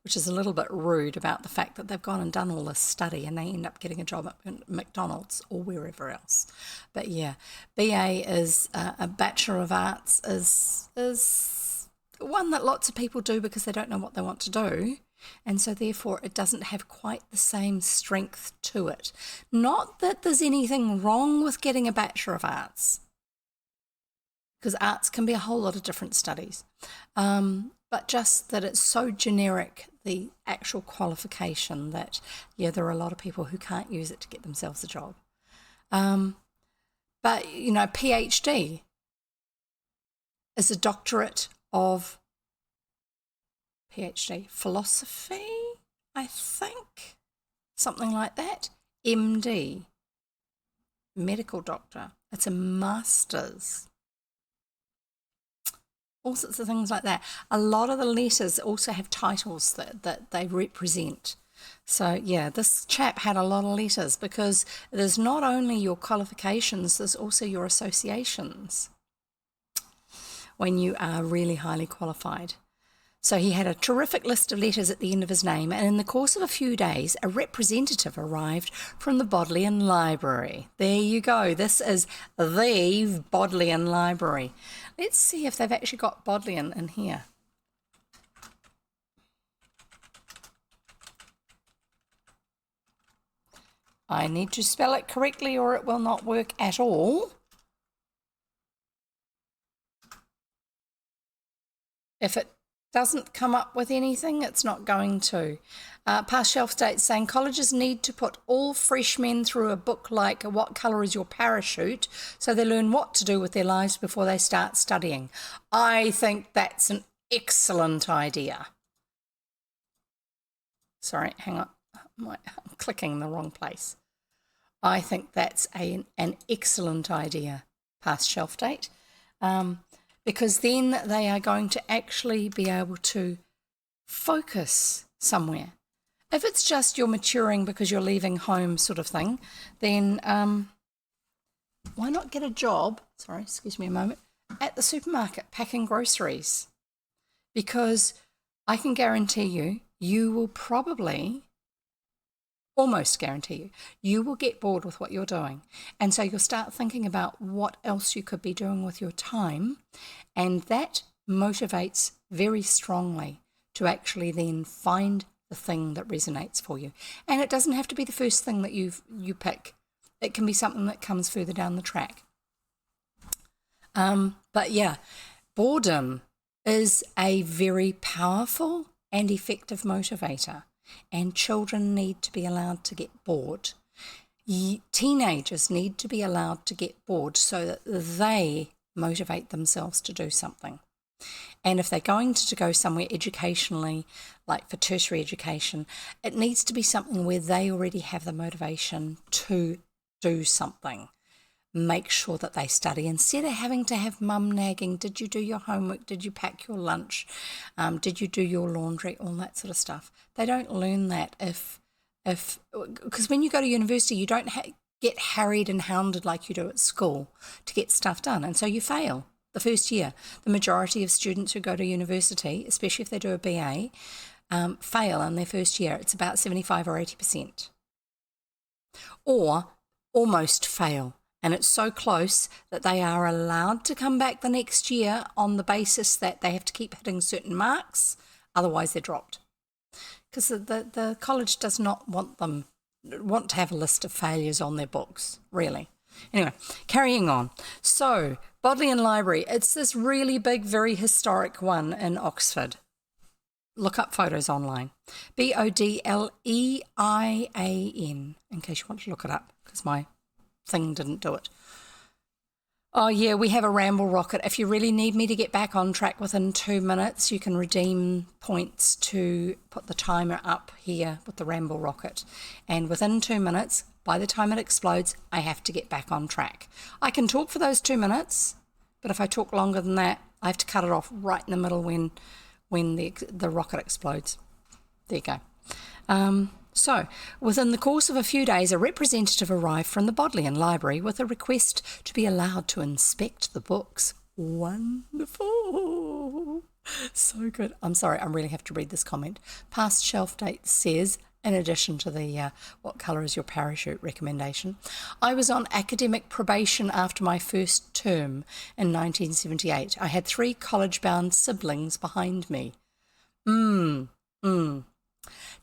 which is a little bit rude about the fact that they've gone and done all this study and they end up getting a job at McDonald's or wherever else. But yeah, BA is a Bachelor of Arts is one that lots of people do because they don't know what they want to do. And so therefore it doesn't have quite the same strength to it. Not that there's anything wrong with getting a Bachelor of Arts, because arts can be a whole lot of different studies. But just that it's so generic, the actual qualification, that, yeah, there are a lot of people who can't use it to get themselves a job. But, you know, PhD is a doctorate of PhD philosophy, I think, something like that. MD, medical doctor. It's a master's. All sorts of things like that. A lot of the letters also have titles that they represent. So yeah, this chap had a lot of letters because there's not only your qualifications, there's also your associations when you are really highly qualified. So he had a terrific list of letters at the end of his name, and in the course of a few days, a representative arrived from the Bodleian Library. There you go. This is the Bodleian Library. Let's see if they've actually got Bodleian in here. I need to spell it correctly or it will not work at all. If it doesn't come up with anything, it's not going to. Past shelf dates saying colleges need to put all freshmen through a book like What Colour is Your Parachute, so they learn what to do with their lives before they start studying. I think that's an excellent idea. Sorry, hang on. I'm clicking in the wrong place. I think that's an excellent idea, past shelf date. Because then they are going to actually be able to focus somewhere. If it's just you're maturing because you're leaving home sort of thing, then why not get a job, sorry, excuse me a moment, at the supermarket packing groceries? Because I can guarantee you, you will probably, almost guarantee you, you will get bored with what you're doing. And so you'll start thinking about what else you could be doing with your time. And that motivates very strongly to actually then find the thing that resonates for you. And it doesn't have to be the first thing that you pick. It can be something that comes further down the track. But yeah, boredom is a very powerful and effective motivator. And children need to be allowed to get bored. Teenagers need to be allowed to get bored so that they motivate themselves to do something. And if they're going to go somewhere educationally, like for tertiary education, it needs to be something where they already have the motivation to do something. Make sure that they study instead of having to have mum nagging. Did you do your homework? Did you pack your lunch? Did you do your laundry? All that sort of stuff. They don't learn that because when you go to university, you don't get harried and hounded like you do at school to get stuff done. And so you fail the first year. The majority of students who go to university, especially if they do a BA, fail in their first year. It's about 75 or 80%. Or almost fail. And it's so close that they are allowed to come back the next year on the basis that they have to keep hitting certain marks, otherwise they're dropped. Because the college does not want to have a list of failures on their books, really. Anyway, carrying on. So, Bodleian Library, it's this really big, very historic one in Oxford. Look up photos online. Bodleian, in case you want to look it up, because my thing didn't do it. Oh yeah, we have a ramble rocket. If you really need me to get back on track within 2 minutes, you can redeem points to put the timer up here with the ramble rocket. And within 2 minutes, by the time it explodes, I have to get back on track. I can talk for those 2 minutes, but if I talk longer than that, I have to cut it off right in the middle when the rocket explodes. There you go. So, within the course of a few days, a representative arrived from the Bodleian Library with a request to be allowed to inspect the books. Wonderful! So good. I'm sorry, I really have to read this comment. Past shelf date says, in addition to the what colour is your parachute recommendation, I was on academic probation after my first term in 1978. I had 3 college-bound siblings behind me.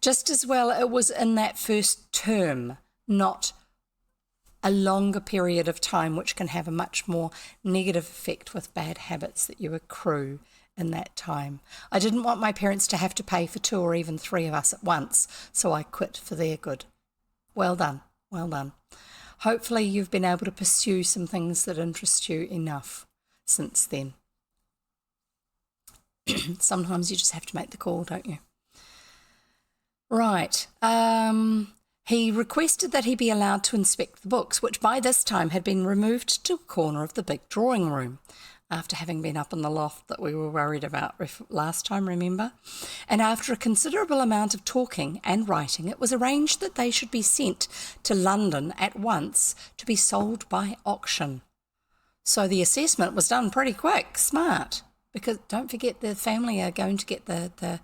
Just as well it was in that first term, not a longer period of time, which can have a much more negative effect with bad habits that you accrue in that time. I didn't want my parents to have to pay for 2 or even 3 of us at once, so I quit for their good. Well done, well done. Hopefully you've been able to pursue some things that interest you enough since then. Sometimes you just have to make the call, don't you? Right. He requested that he be allowed to inspect the books, which by this time had been removed to a corner of the big drawing room, after having been up in the loft that we were worried about last time, remember? And after a considerable amount of talking and writing, it was arranged that they should be sent to London at once to be sold by auction. So the assessment was done pretty quick, smart, because don't forget the family are going to get the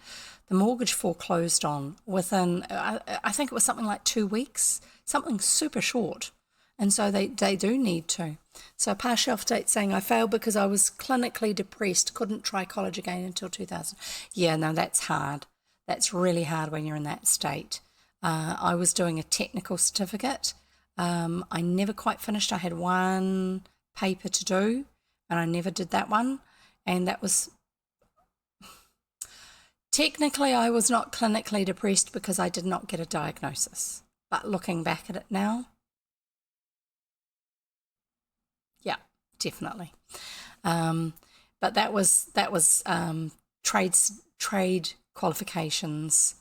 mortgage foreclosed on within, I think it was something like 2 weeks, something super short. And so they do need to. So past shelf date saying, I failed because I was clinically depressed, couldn't try college again until 2000. Yeah, no, that's hard. That's really hard when you're in that state. I was doing a technical certificate. I never quite finished. I had 1 paper to do, and I never did that one. And that was... Technically, I was not clinically depressed because I did not get a diagnosis. But looking back at it now, yeah, definitely. But that was trade qualifications.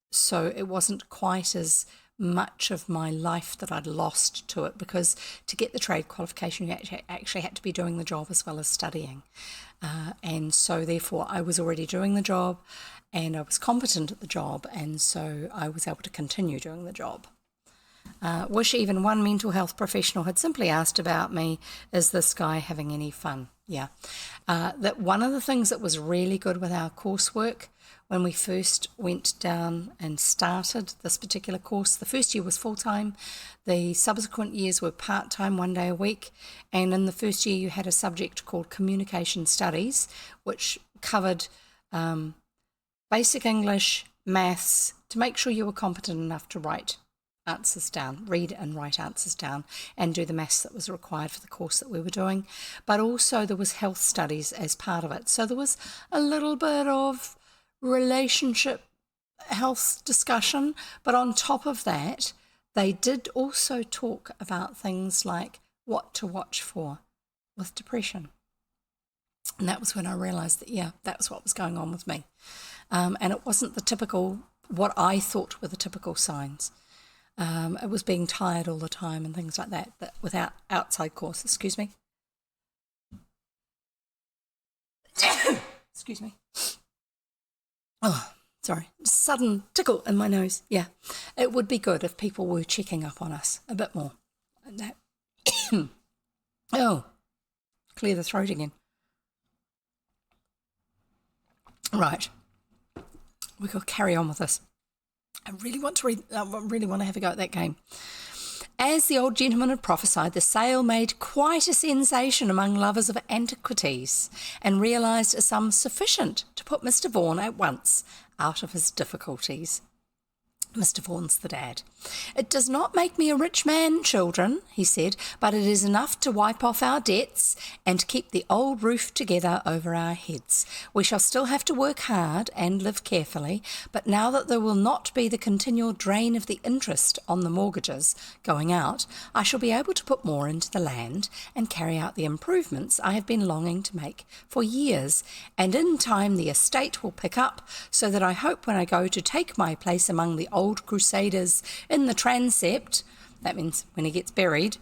So it wasn't quite as much of my life that I'd lost to it, because to get the trade qualification you actually had to be doing the job as well as studying. And so therefore I was already doing the job and I was competent at the job, and so I was able to continue doing the job. Wish even one mental health professional had simply asked about me, is this guy having any fun? Yeah. That one of the things that was really good with our coursework when we first went down and started this particular course, the first year was full-time, the subsequent years were part-time, 1 day a week, and in the first year you had a subject called Communication Studies, which covered basic English, maths, to make sure you were competent enough to write answers down, read and write answers down, and do the maths that was required for the course that we were doing. But also there was health studies as part of it. So there was a little bit of relationship health discussion, but on top of that, they did also talk about things like what to watch for with depression. And that was when I realised that, yeah, that was what was going on with me. And it wasn't the typical, what I thought were the typical signs. It was being tired all the time and things like that, but without outside cause. Excuse me. Excuse me. Oh, sorry. Sudden tickle in my nose. Yeah. It would be good if people were checking up on us a bit more. And that. Oh, clear the throat again. Right. We could carry on with this. I really want to have a go at that game. As the old gentleman had prophesied, the sale made quite a sensation among lovers of antiquities, and realised a sum sufficient to put Mr. Vaughan at once out of his difficulties. Mr. Vaughan's the dad. It does not make me a rich man, children, he said, but it is enough to wipe off our debts and keep the old roof together over our heads. We shall still have to work hard and live carefully, but now that there will not be the continual drain of the interest on the mortgages going out, I shall be able to put more into the land and carry out the improvements I have been longing to make for years, and in time the estate will pick up, so that I hope when I go to take my place among the old crusaders in the transept, that means when he gets buried,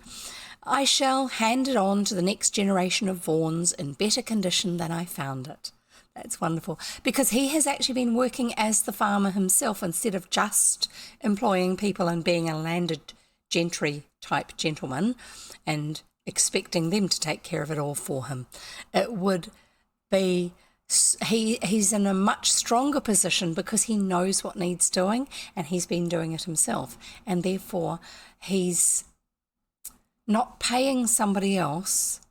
I shall hand it on to the next generation of Vaughans in better condition than I found it. That's wonderful, because he has actually been working as the farmer himself instead of just employing people and being a landed gentry type gentleman and expecting them to take care of it all for him. It would be He's in a much stronger position because he knows what needs doing and he's been doing it himself. And therefore, he's not paying somebody else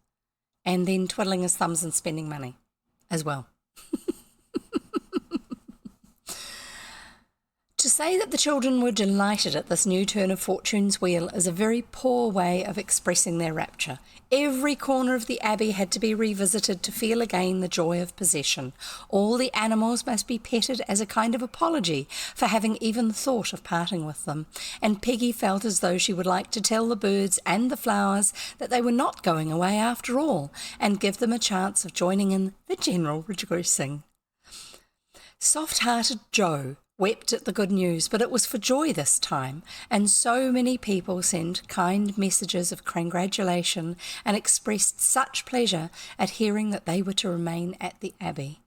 and then twiddling his thumbs and spending money as well. To say that the children were delighted at this new turn of fortune's wheel is a very poor way of expressing their rapture. Every corner of the abbey had to be revisited to feel again the joy of possession. All the animals must be petted as a kind of apology for having even thought of parting with them, and Peggy felt as though she would like to tell the birds and the flowers that they were not going away after all, and give them a chance of joining in the general rejoicing. Soft-hearted Joe wept at the good news, but it was for joy this time, and so many people sent kind messages of congratulation and expressed such pleasure at hearing that they were to remain at the Abbey,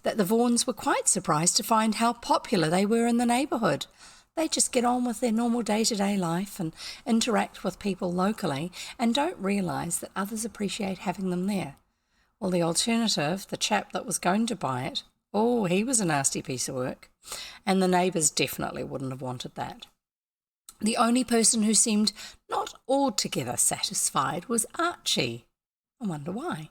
that the Vaughans were quite surprised to find how popular they were in the neighbourhood. They just get on with their normal day-to-day life and interact with people locally and don't realise that others appreciate having them there. Well, the alternative, the chap that was going to buy it, oh, he was a nasty piece of work, and the neighbours definitely wouldn't have wanted that. The only person who seemed not altogether satisfied was Archie. I wonder why,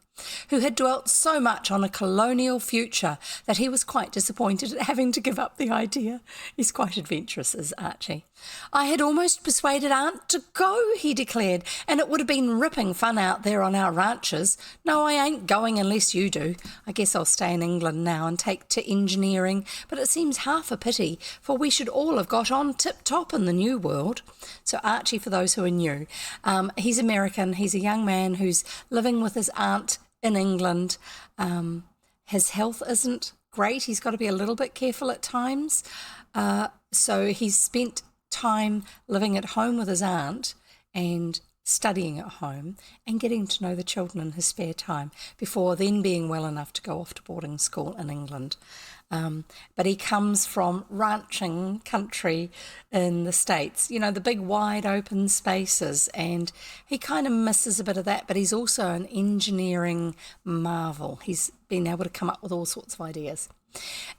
who had dwelt so much on a colonial future that he was quite disappointed at having to give up the idea. He's quite adventurous, is Archie. I had almost persuaded Aunt to go, he declared, and it would have been ripping fun out there on our ranches. No, I ain't going unless you do. I guess I'll stay in England now and take to engineering, but it seems half a pity, for we should all have got on tip-top in the new world. So Archie, for those who are new, he's American. He's a young man who's living with his aunt in England. His health isn't great. He's got to be a little bit careful at times. So he's spent time living at home with his aunt and studying at home and getting to know the children in his spare time before then being well enough to go off to boarding school in England. But he comes from ranching country in the States, you know, the big wide open spaces, and he kind of misses a bit of that, but he's also an engineering marvel. He's been able to come up with all sorts of ideas.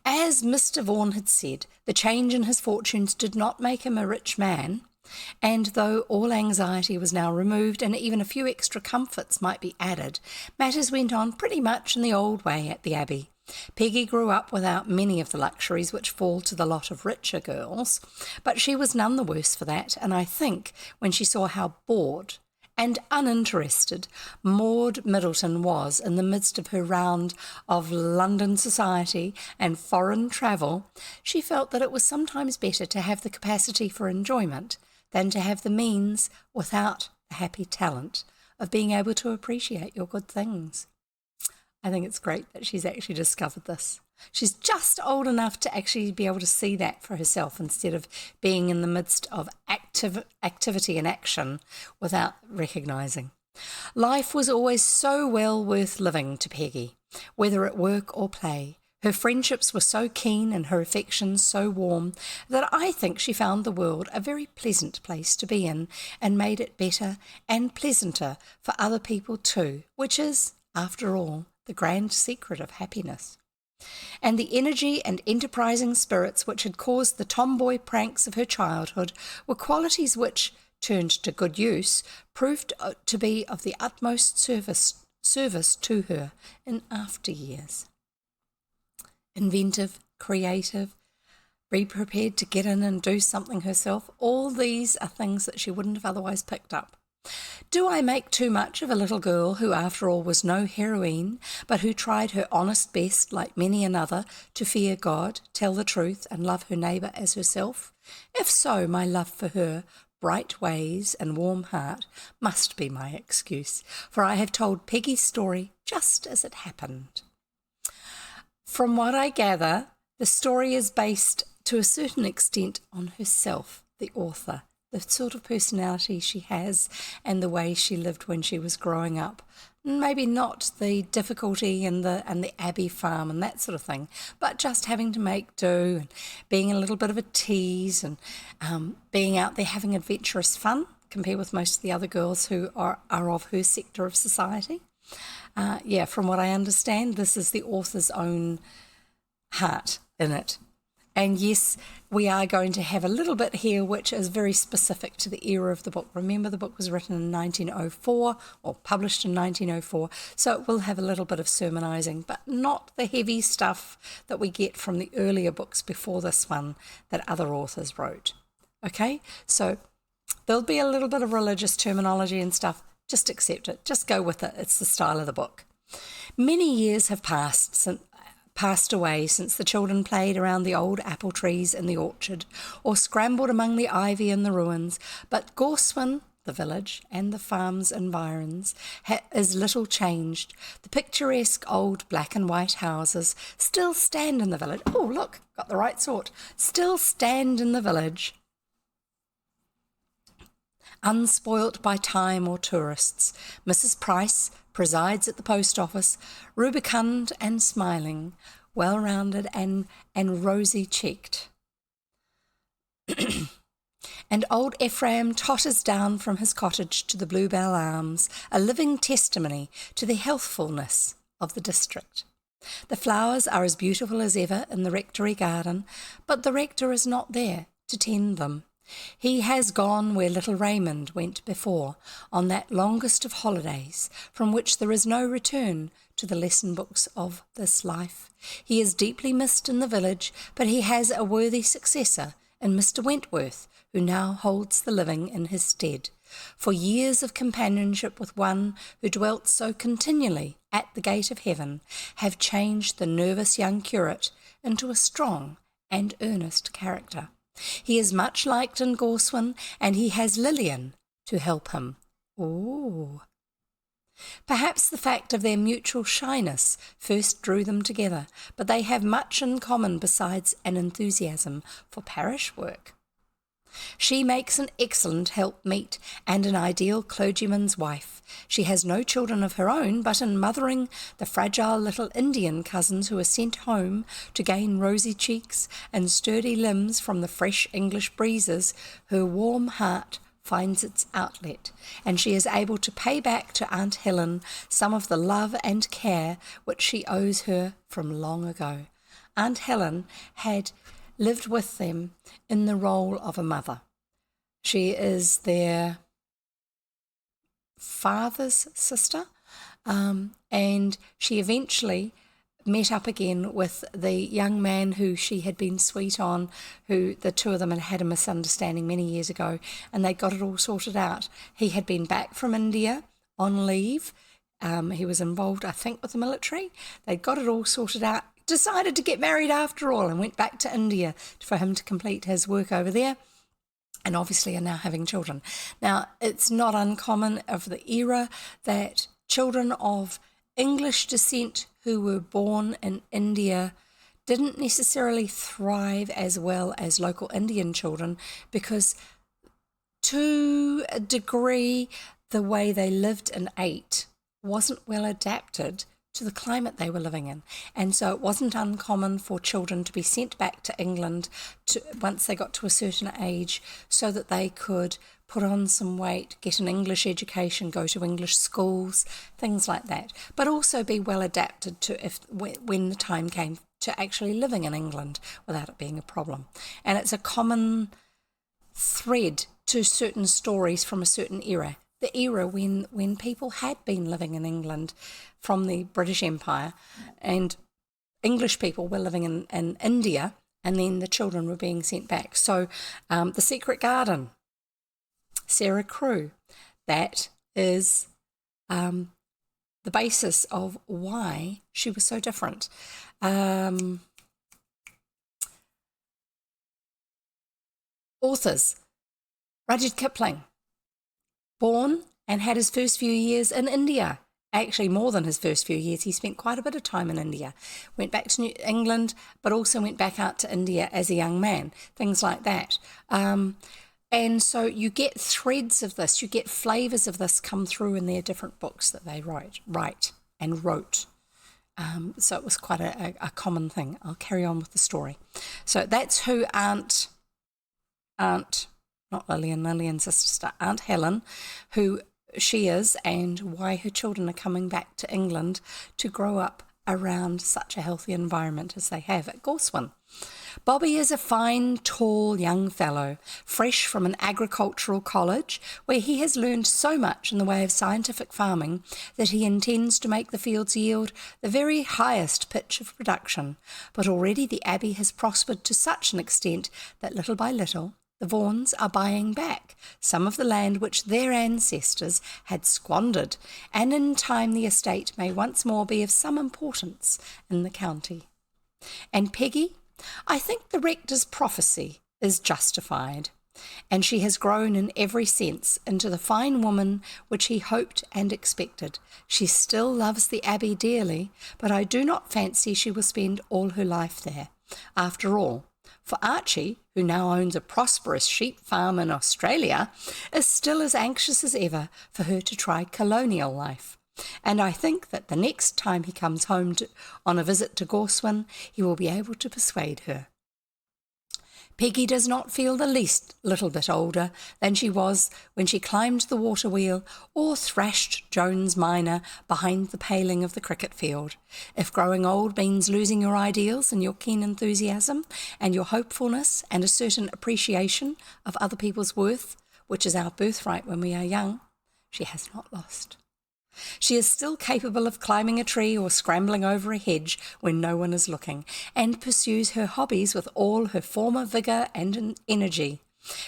As Mr. Vaughan had said, the change in his fortunes did not make him a rich man, and though all anxiety was now removed and even a few extra comforts might be added, matters went on pretty much in the old way at the Abbey. Peggy grew up without many of the luxuries which fall to the lot of richer girls, but she was none the worse for that, and I think when she saw how bored and uninterested Maud Middleton was in the midst of her round of London society and foreign travel, she felt that it was sometimes better to have the capacity for enjoyment than to have the means without the happy talent of being able to appreciate your good things. I think it's great that she's actually discovered this. She's just old enough to actually be able to see that for herself instead of being in the midst of activity and action without recognising. Life was always so well worth living to Peggy, whether at work or play. Her friendships were so keen and her affections so warm that I think she found the world a very pleasant place to be in and made it better and pleasanter for other people too, which is, after all, the grand secret of happiness. And the energy and enterprising spirits which had caused the tomboy pranks of her childhood were qualities which, turned to good use, proved to be of the utmost service to her in after years. Inventive, creative, be prepared to get in and do something herself, all these are things that she wouldn't have otherwise picked up. Do I make too much of a little girl who after all was no heroine, but who tried her honest best, like many another, to fear God, tell the truth, and love her neighbour as herself? If so, my love for her, bright ways and warm heart must be my excuse, for I have told Peggy's story just as it happened. From what I gather, the story is based to a certain extent on herself, the author, the sort of personality she has and the way she lived when she was growing up. Maybe not the difficulty and the Abbey farm and that sort of thing, but just having to make do and being a little bit of a tease and being out there having adventurous fun compared with most of the other girls who are of her sector of society. From what I understand, this is the author's own heart in it. And yes, we are going to have a little bit here which is very specific to the era of the book. Remember, the book was written in 1904 or published in 1904, so it will have a little bit of sermonising, but not the heavy stuff that we get from the earlier books before this one that other authors wrote. Okay, so there'll be a little bit of religious terminology and stuff. Just accept it. Just go with it. It's the style of the book. Many years have passed away since the children played around the old apple trees in the orchard or scrambled among the ivy in the ruins, but Gorswin, the village, and the farm's environs is little changed. The picturesque old black and white houses still stand in the village. Oh, look, got the right sort. Still stand in the village, unspoilt by time or tourists. Mrs. Price presides at the post office, rubicund and smiling, well-rounded and rosy-cheeked. And old Ephraim totters down from his cottage to the Bluebell Arms, a living testimony to the healthfulness of the district. The flowers are as beautiful as ever in the rectory garden, but the rector is not there to tend them. He has gone where little Raymond went before, on that longest of holidays, from which there is no return to the lesson books of this life. He is deeply missed in the village, but he has a worthy successor in Mr. Wentworth, who now holds the living in his stead. For years of companionship with one who dwelt so continually at the gate of heaven have changed the nervous young curate into a strong and earnest character. He is much liked in Gorswin, and he has Lillian to help him. Ooh. Perhaps the fact of their mutual shyness first drew them together, but they have much in common besides an enthusiasm for parish work. She makes an excellent helpmeet and an ideal clergyman's wife. She has no children of her own, but in mothering the fragile little Indian cousins who are sent home to gain rosy cheeks and sturdy limbs from the fresh English breezes, her warm heart finds its outlet, and she is able to pay back to Aunt Helen some of the love and care which she owes her from long ago. Aunt Helen had lived with them in the role of a mother. She is their father's sister, and she eventually met up again with the young man who she had been sweet on, who the two of them had a misunderstanding many years ago, and they got it all sorted out. He had been back from India on leave. He was involved, I think, with the military. They got it all sorted out, decided to get married after all, and went back to India for him to complete his work over there, and obviously are now having children. Now, it's not uncommon of the era that children of English descent who were born in India didn't necessarily thrive as well as local Indian children, because to a degree the way they lived and ate wasn't well adapted to the climate they were living in. And so it wasn't uncommon for children to be sent back to England once they got to a certain age, so that they could put on some weight, get an English education, go to English schools, things like that, but also be well adapted to when the time came to actually living in England without it being a problem. And it's a common thread to certain stories from a certain era. The era when people had been living in England from the British Empire, and English people were living in India, and then the children were being sent back. So The Secret Garden, Sarah Crewe, that is the basis of why she was so different. Authors, Rudyard Kipling, born and had his first few years in India. Actually, more than his first few years. He spent quite a bit of time in India. Went back to England, but also went back out to India as a young man. Things like that. And so you get threads of this, you get flavours of this come through in their different books that they write and wrote. So it was quite a common thing. I'll carry on with the story. So that's who not Lillian's sister, Aunt Helen, who she is and why her children are coming back to England to grow up around such a healthy environment as they have at Gorswin. Bobby is a fine, tall young fellow, fresh from an agricultural college where he has learned so much in the way of scientific farming that he intends to make the fields yield the very highest pitch of production. But already the Abbey has prospered to such an extent that little by little the Vaughans are buying back some of the land which their ancestors had squandered, and in time the estate may once more be of some importance in the county. And Peggy, I think the rector's prophecy is justified, and she has grown in every sense into the fine woman which he hoped and expected. She still loves the Abbey dearly, but I do not fancy she will spend all her life there. After all, for Archie, who now owns a prosperous sheep farm in Australia, is still as anxious as ever for her to try colonial life. And I think that the next time he comes home on a visit to Gorswin, he will be able to persuade her. Peggy does not feel the least little bit older than she was when she climbed the water wheel or thrashed Jones Minor behind the paling of the cricket field. If growing old means losing your ideals and your keen enthusiasm and your hopefulness and a certain appreciation of other people's worth, which is our birthright when we are young, she has not lost. She is still capable of climbing a tree or scrambling over a hedge when no one is looking, and pursues her hobbies with all her former vigour and energy.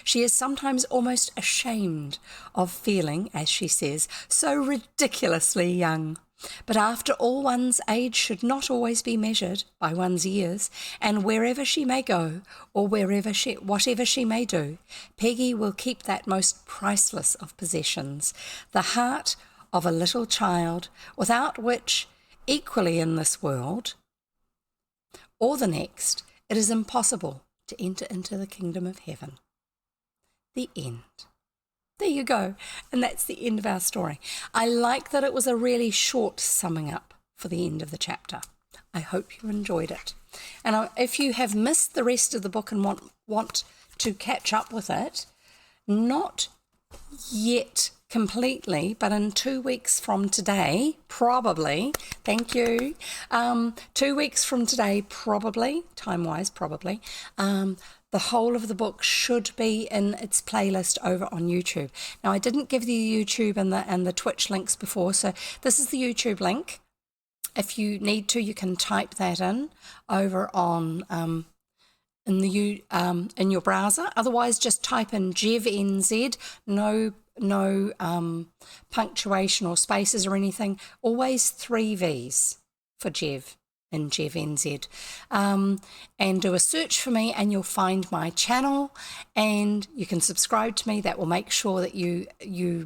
She is sometimes almost ashamed of feeling, as she says, so ridiculously young. But after all, one's age should not always be measured by one's years, and wherever she may go, or whatever she may do, Peggy will keep that most priceless of possessions, the heart of a little child, without which, equally in this world or the next, it is impossible to enter into the kingdom of heaven. The end. There you go. And that's the end of our story. I like that it was a really short summing up for the end of the chapter. I hope you enjoyed it. And if you have missed the rest of the book and want to catch up with it, not yet completely, but in 2 weeks from today, probably, thank you, 2 weeks from today, probably, time-wise, probably, the whole of the book should be in its playlist over on YouTube. Now, I didn't give the YouTube and the Twitch links before, so this is the YouTube link. If you need to, you can type that in over on in your browser. Otherwise, just type in jevvv, no punctuation or spaces or anything. Always 3 V's for Jev in jevvv. And do a search for me and you'll find my channel, and you can subscribe to me. That will make sure that you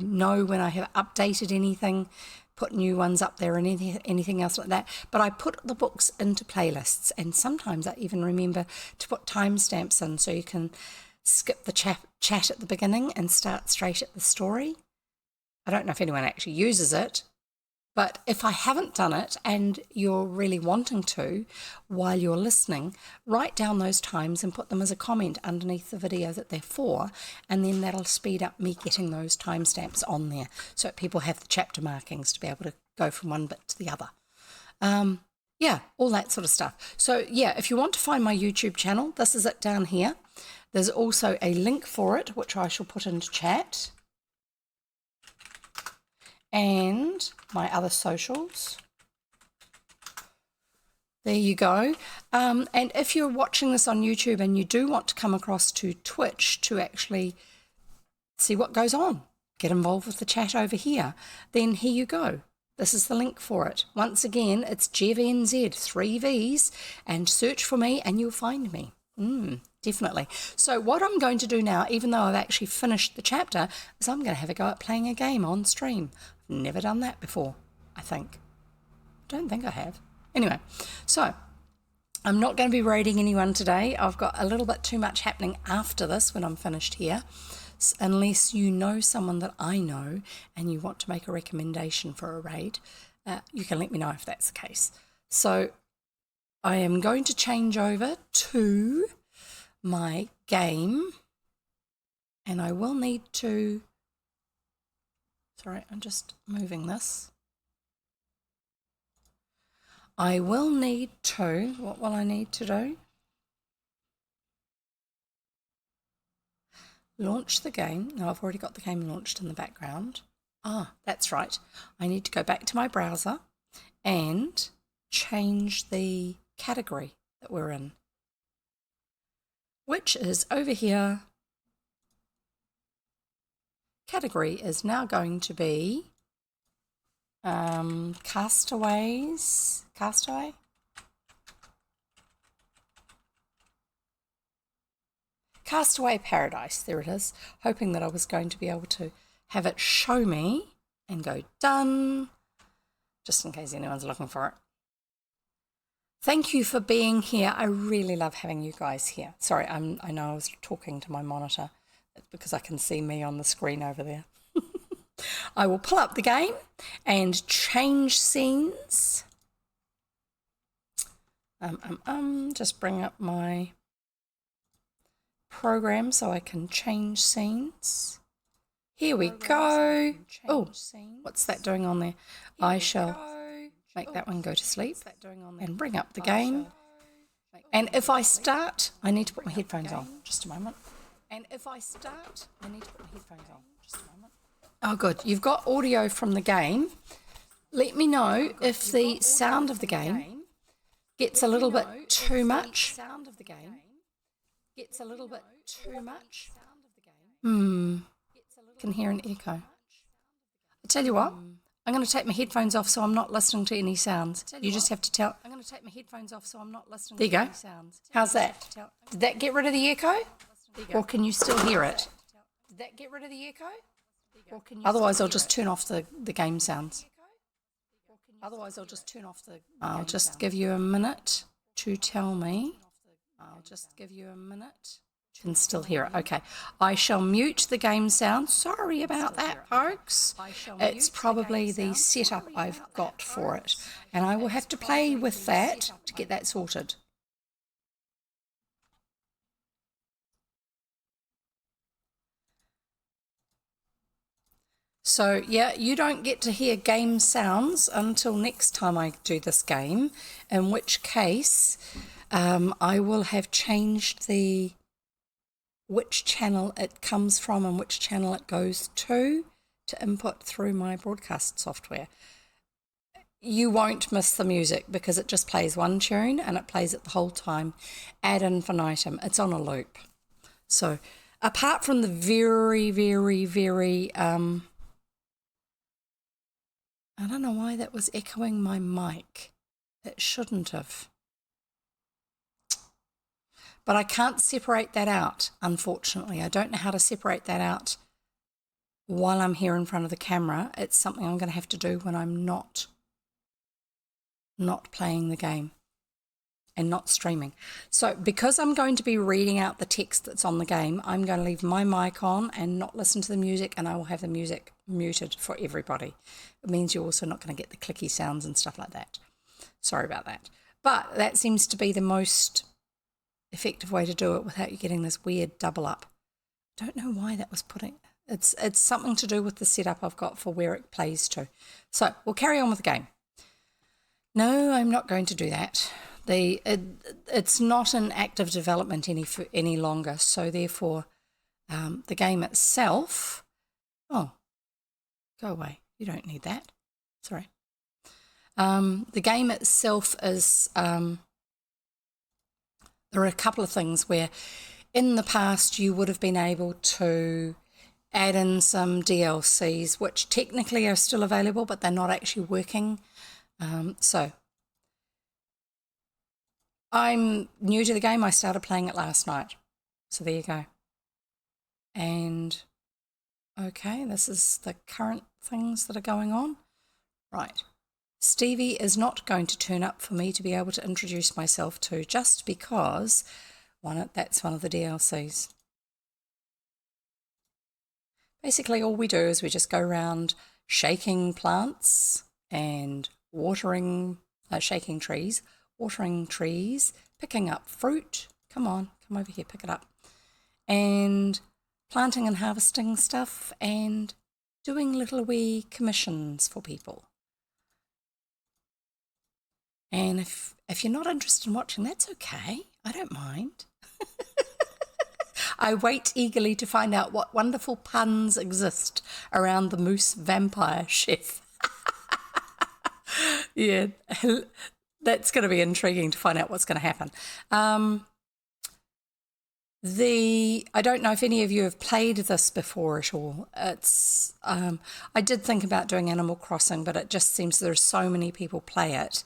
know when I have updated anything, put new ones up there and anything else like that. But I put the books into playlists, and sometimes I even remember to put timestamps in so you can skip the chat at the beginning and start straight at the story. I don't know if anyone actually uses it, but if I haven't done it and you're really wanting to while you're listening, write down those times and put them as a comment underneath the video that they're for, and then that'll speed up me getting those timestamps on there so people have the chapter markings to be able to go from one bit to the other. Yeah, all that sort of stuff. So yeah, if you want to find my YouTube channel, this is it down here. There's also a link for it, which I shall put into chat. And my other socials. There you go. And if you're watching this on YouTube and you do want to come across to Twitch to actually see what goes on, get involved with the chat over here, then here you go. This is the link for it. Once again, it's jevvv, 3 V's, and search for me and you'll find me. Definitely. So what I'm going to do now, even though I've actually finished the chapter, is I'm going to have a go at playing a game on stream. I've never done that before, I think. Don't think I have. Anyway, so I'm not going to be raiding anyone today. I've got a little bit too much happening after this when I'm finished here. Unless you know someone that I know and you want to make a recommendation for a raid, you can let me know if that's the case. So I am going to change over to my game, and I will need to Sorry, I'm just moving this. I will need to, what will I need to do? Launch the game. Now I've already got the game launched in the background. Ah, that's right. I need to go back to my browser and change the category that we're in, which is over here. Category is now going to be Castaways. Castaway? Castaway Paradise, there it is. Hoping that I was going to be able to have it show me and go done, just in case anyone's looking for it. Thank you for being here. I really love having you guys here. Sorry, I know I was talking to my monitor. It's because I can see me on the screen over there. I will pull up the game and change scenes. Just bring up my program so I can change scenes. Here we go. Oh, what's that doing on there? I shall make that one go to sleep and bring up the game. And if I start, I need to put my headphones on. Just a moment. And if I start, I need to put my headphones on. Just a moment. Oh, good. You've got audio from the game. Let me know if the sound of the game gets a little bit too much. Gets a little bit too much. Can hear an echo. I tell you what, I'm going to take my headphones off so I'm not listening to any sounds. You just have to tell. I'm going to take my headphones off so I'm not listening to any sounds. How's that? Did that get rid of the echo? Or can you still hear it? Did that get rid of the echo? Otherwise, I'll just turn off the game sounds. Otherwise, I'll just turn off the. I'll just give you a minute to tell me. I'll just give you a minute. You can still hear it. Okay. I shall mute the game sound. Sorry about that, folks. It's probably the setup I've got for it. And I will have to play with that to get that sorted. So, yeah, you don't get to hear game sounds until next time I do this game, in which case I will have changed which channel it comes from and which channel it goes to input through my broadcast software. You won't miss the music because it just plays one tune and it plays it the whole time ad infinitum. It's on a loop. So, apart from the very, very, very... I don't know why that was echoing my mic. It shouldn't have. But I can't separate that out, unfortunately. I don't know how to separate that out while I'm here in front of the camera. It's something I'm going to have to do when I'm not playing the game and not streaming. So because I'm going to be reading out the text that's on the game, I'm going to leave my mic on and not listen to the music, and I will have the music muted for everybody. It means you're also not going to get the clicky sounds and stuff like that. Sorry about that. But that seems to be the most effective way to do it without you getting this weird double up. Don't know why that was putting... It's something to do with the setup I've got for where it plays to. So we'll carry on with the game. No, I'm not going to do that. It's not in active development any longer, so therefore the game itself... Oh, go away. You don't need that. Sorry. The game itself is... there are a couple of things where in the past you would have been able to add in some DLCs, which technically are still available, but they're not actually working. So I'm new to the game. I started playing it last night. So there you go. And okay, this is the current things that are going on. Right. Stevie is not going to turn up for me to be able to introduce myself to, just because that's one of the DLCs. Basically, all we do is we just go around shaking plants and watering, shaking trees, watering trees, picking up fruit. Come on, come over here, pick it up. And planting and harvesting stuff and doing little wee commissions for people. And if you're not interested in watching, that's okay. I don't mind. I wait eagerly to find out what wonderful puns exist around the moose vampire chef. Yeah, that's going to be intriguing to find out what's going to happen. I don't know if any of you have played this before at all. It's I did think about doing Animal Crossing, but it just seems there's so many people play it,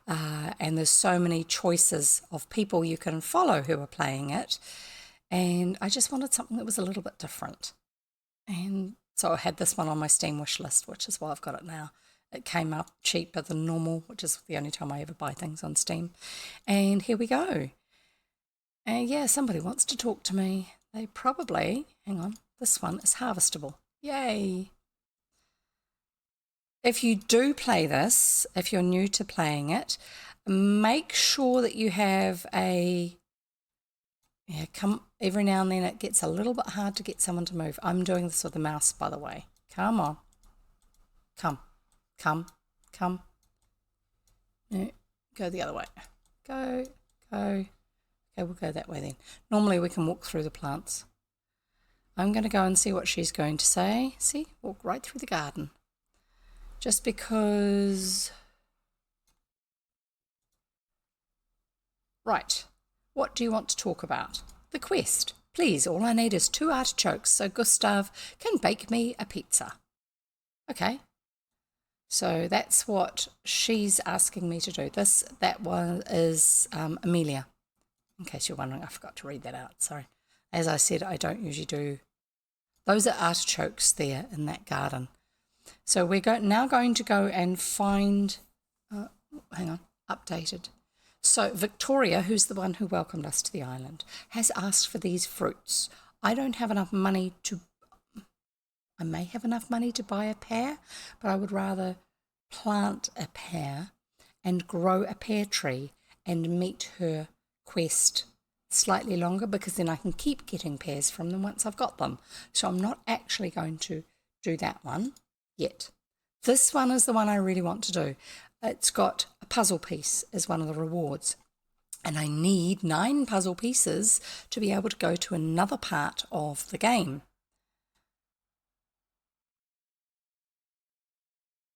and there's so many choices of people you can follow who are playing it, and I just wanted something that was a little bit different. And so I had this one on my Steam wish list, which is why I've got it now. It came up cheaper than normal, which is the only time I ever buy things on Steam. And here we go. And yeah, somebody wants to talk to me. They probably, hang on, this one is harvestable. Yay. If you do play this, if you're new to playing it, make sure that you have come every now and then it gets a little bit hard to get someone to move. I'm doing this with the mouse, by the way. Come on. Come. No, go the other way. Go. Okay, we'll go that way then. Normally we can walk through the plants. I'm going to go and see what she's going to say. See, walk right through the garden. Just because... Right, what do you want to talk about? The quest. Please, all I need is 2 artichokes so Gustav can bake me a pizza. Okay. So that's what she's asking me to do. That one is Amelia. In case you're wondering, I forgot to read that out. Sorry. As I said, I don't usually do. Those are artichokes there in that garden. So we're now going to go and find. Hang on, updated. So Victoria, who's the one who welcomed us to the island, has asked for these fruits. I don't have enough money to. I may have enough money to buy a pear, but I would rather plant a pear and grow a pear tree and meet her quest slightly longer, because then I can keep getting pears from them once I've got them. So I'm not actually going to do that one yet. This one is the one I really want to do. It's got a puzzle piece as one of the rewards. And I need 9 puzzle pieces to be able to go to another part of the game.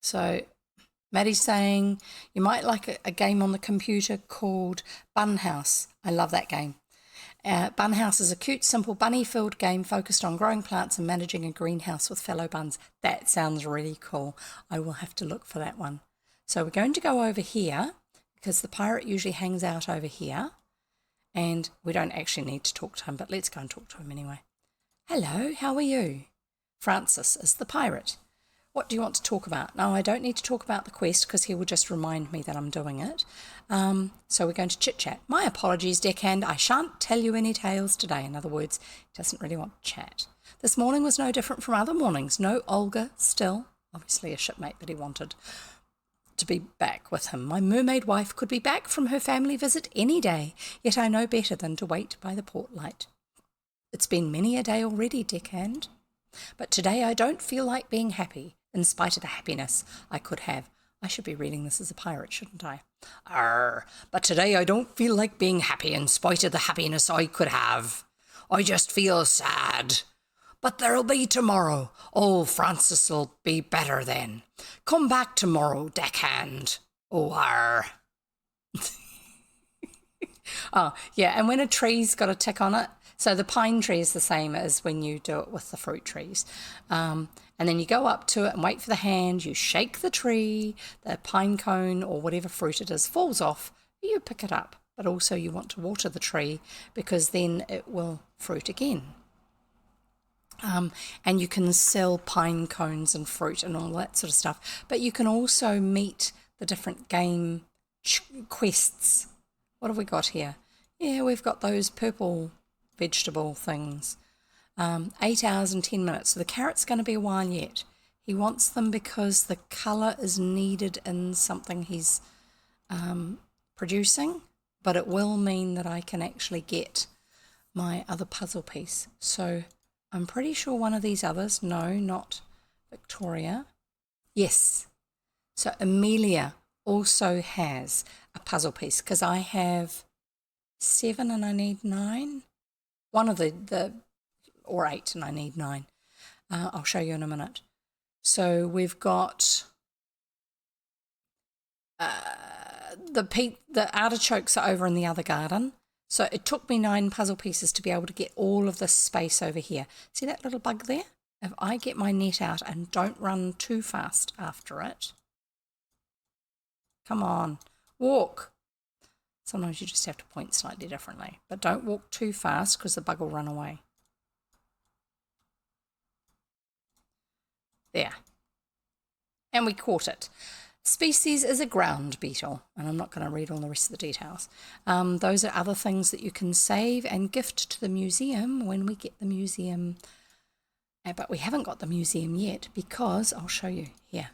So Maddie's saying you might like a game on the computer called Bun House. I love that game. Bun House is a cute, simple, bunny-filled game focused on growing plants and managing a greenhouse with fellow buns. That sounds really cool. I will have to look for that one. So we're going to go over here because the pirate usually hangs out over here. And we don't actually need to talk to him, but let's go and talk to him anyway. Hello, how are you? Francis is the pirate. What do you want to talk about? No, I don't need to talk about the quest because he will just remind me that I'm doing it. So we're going to chit-chat. My apologies, deckhand. I shan't tell you any tales today. In other words, he doesn't really want to chat. This morning was no different from other mornings. No Olga still. Obviously a shipmate that he wanted to be back with him. My mermaid wife could be back from her family visit any day, yet I know better than to wait by the port light. It's been many a day already, deckhand. But today I don't feel like being happy, in spite of the happiness I could have. I should be reading this as a pirate, shouldn't I? But today I don't feel like being happy in spite of the happiness I could have. I just feel sad. But there'll be tomorrow. Oh, Francis'll be better then. Come back tomorrow, deckhand. Oh, Oh, yeah, and when a tree's got a tick on it, so the pine tree is the same as when you do it with the fruit trees. And then you go up to it and wait for the hand, you shake the tree, the pine cone or whatever fruit it is falls off, you pick it up. But also you want to water the tree because then it will fruit again. And you can sell pine cones and fruit and all that sort of stuff. But you can also meet the different game quests. What have we got here? Yeah, we've got those purple vegetable things. 8 hours and 10 minutes. So the carrot's going to be a while yet. He wants them because the colour is needed in something he's producing. But it will mean that I can actually get my other puzzle piece. So I'm pretty sure one of these others, no, not Victoria. Yes. So Amelia also has a puzzle piece because I have 7 and I need 9. One of or 8 and I need 9. I'll show you in a minute. So we've got the artichokes are over in the other garden. So it took me 9 puzzle pieces to be able to get all of this space over here. See that little bug there? If I get my net out and don't run too fast after it, come on, walk. Sometimes you just have to point slightly differently, but don't walk too fast because the bug will run away. There. And we caught it. Species is a ground beetle, and I'm not going to read all the rest of the details. Those are other things that you can save and gift to the museum when we get the museum. But we haven't got the museum yet because I'll show you here.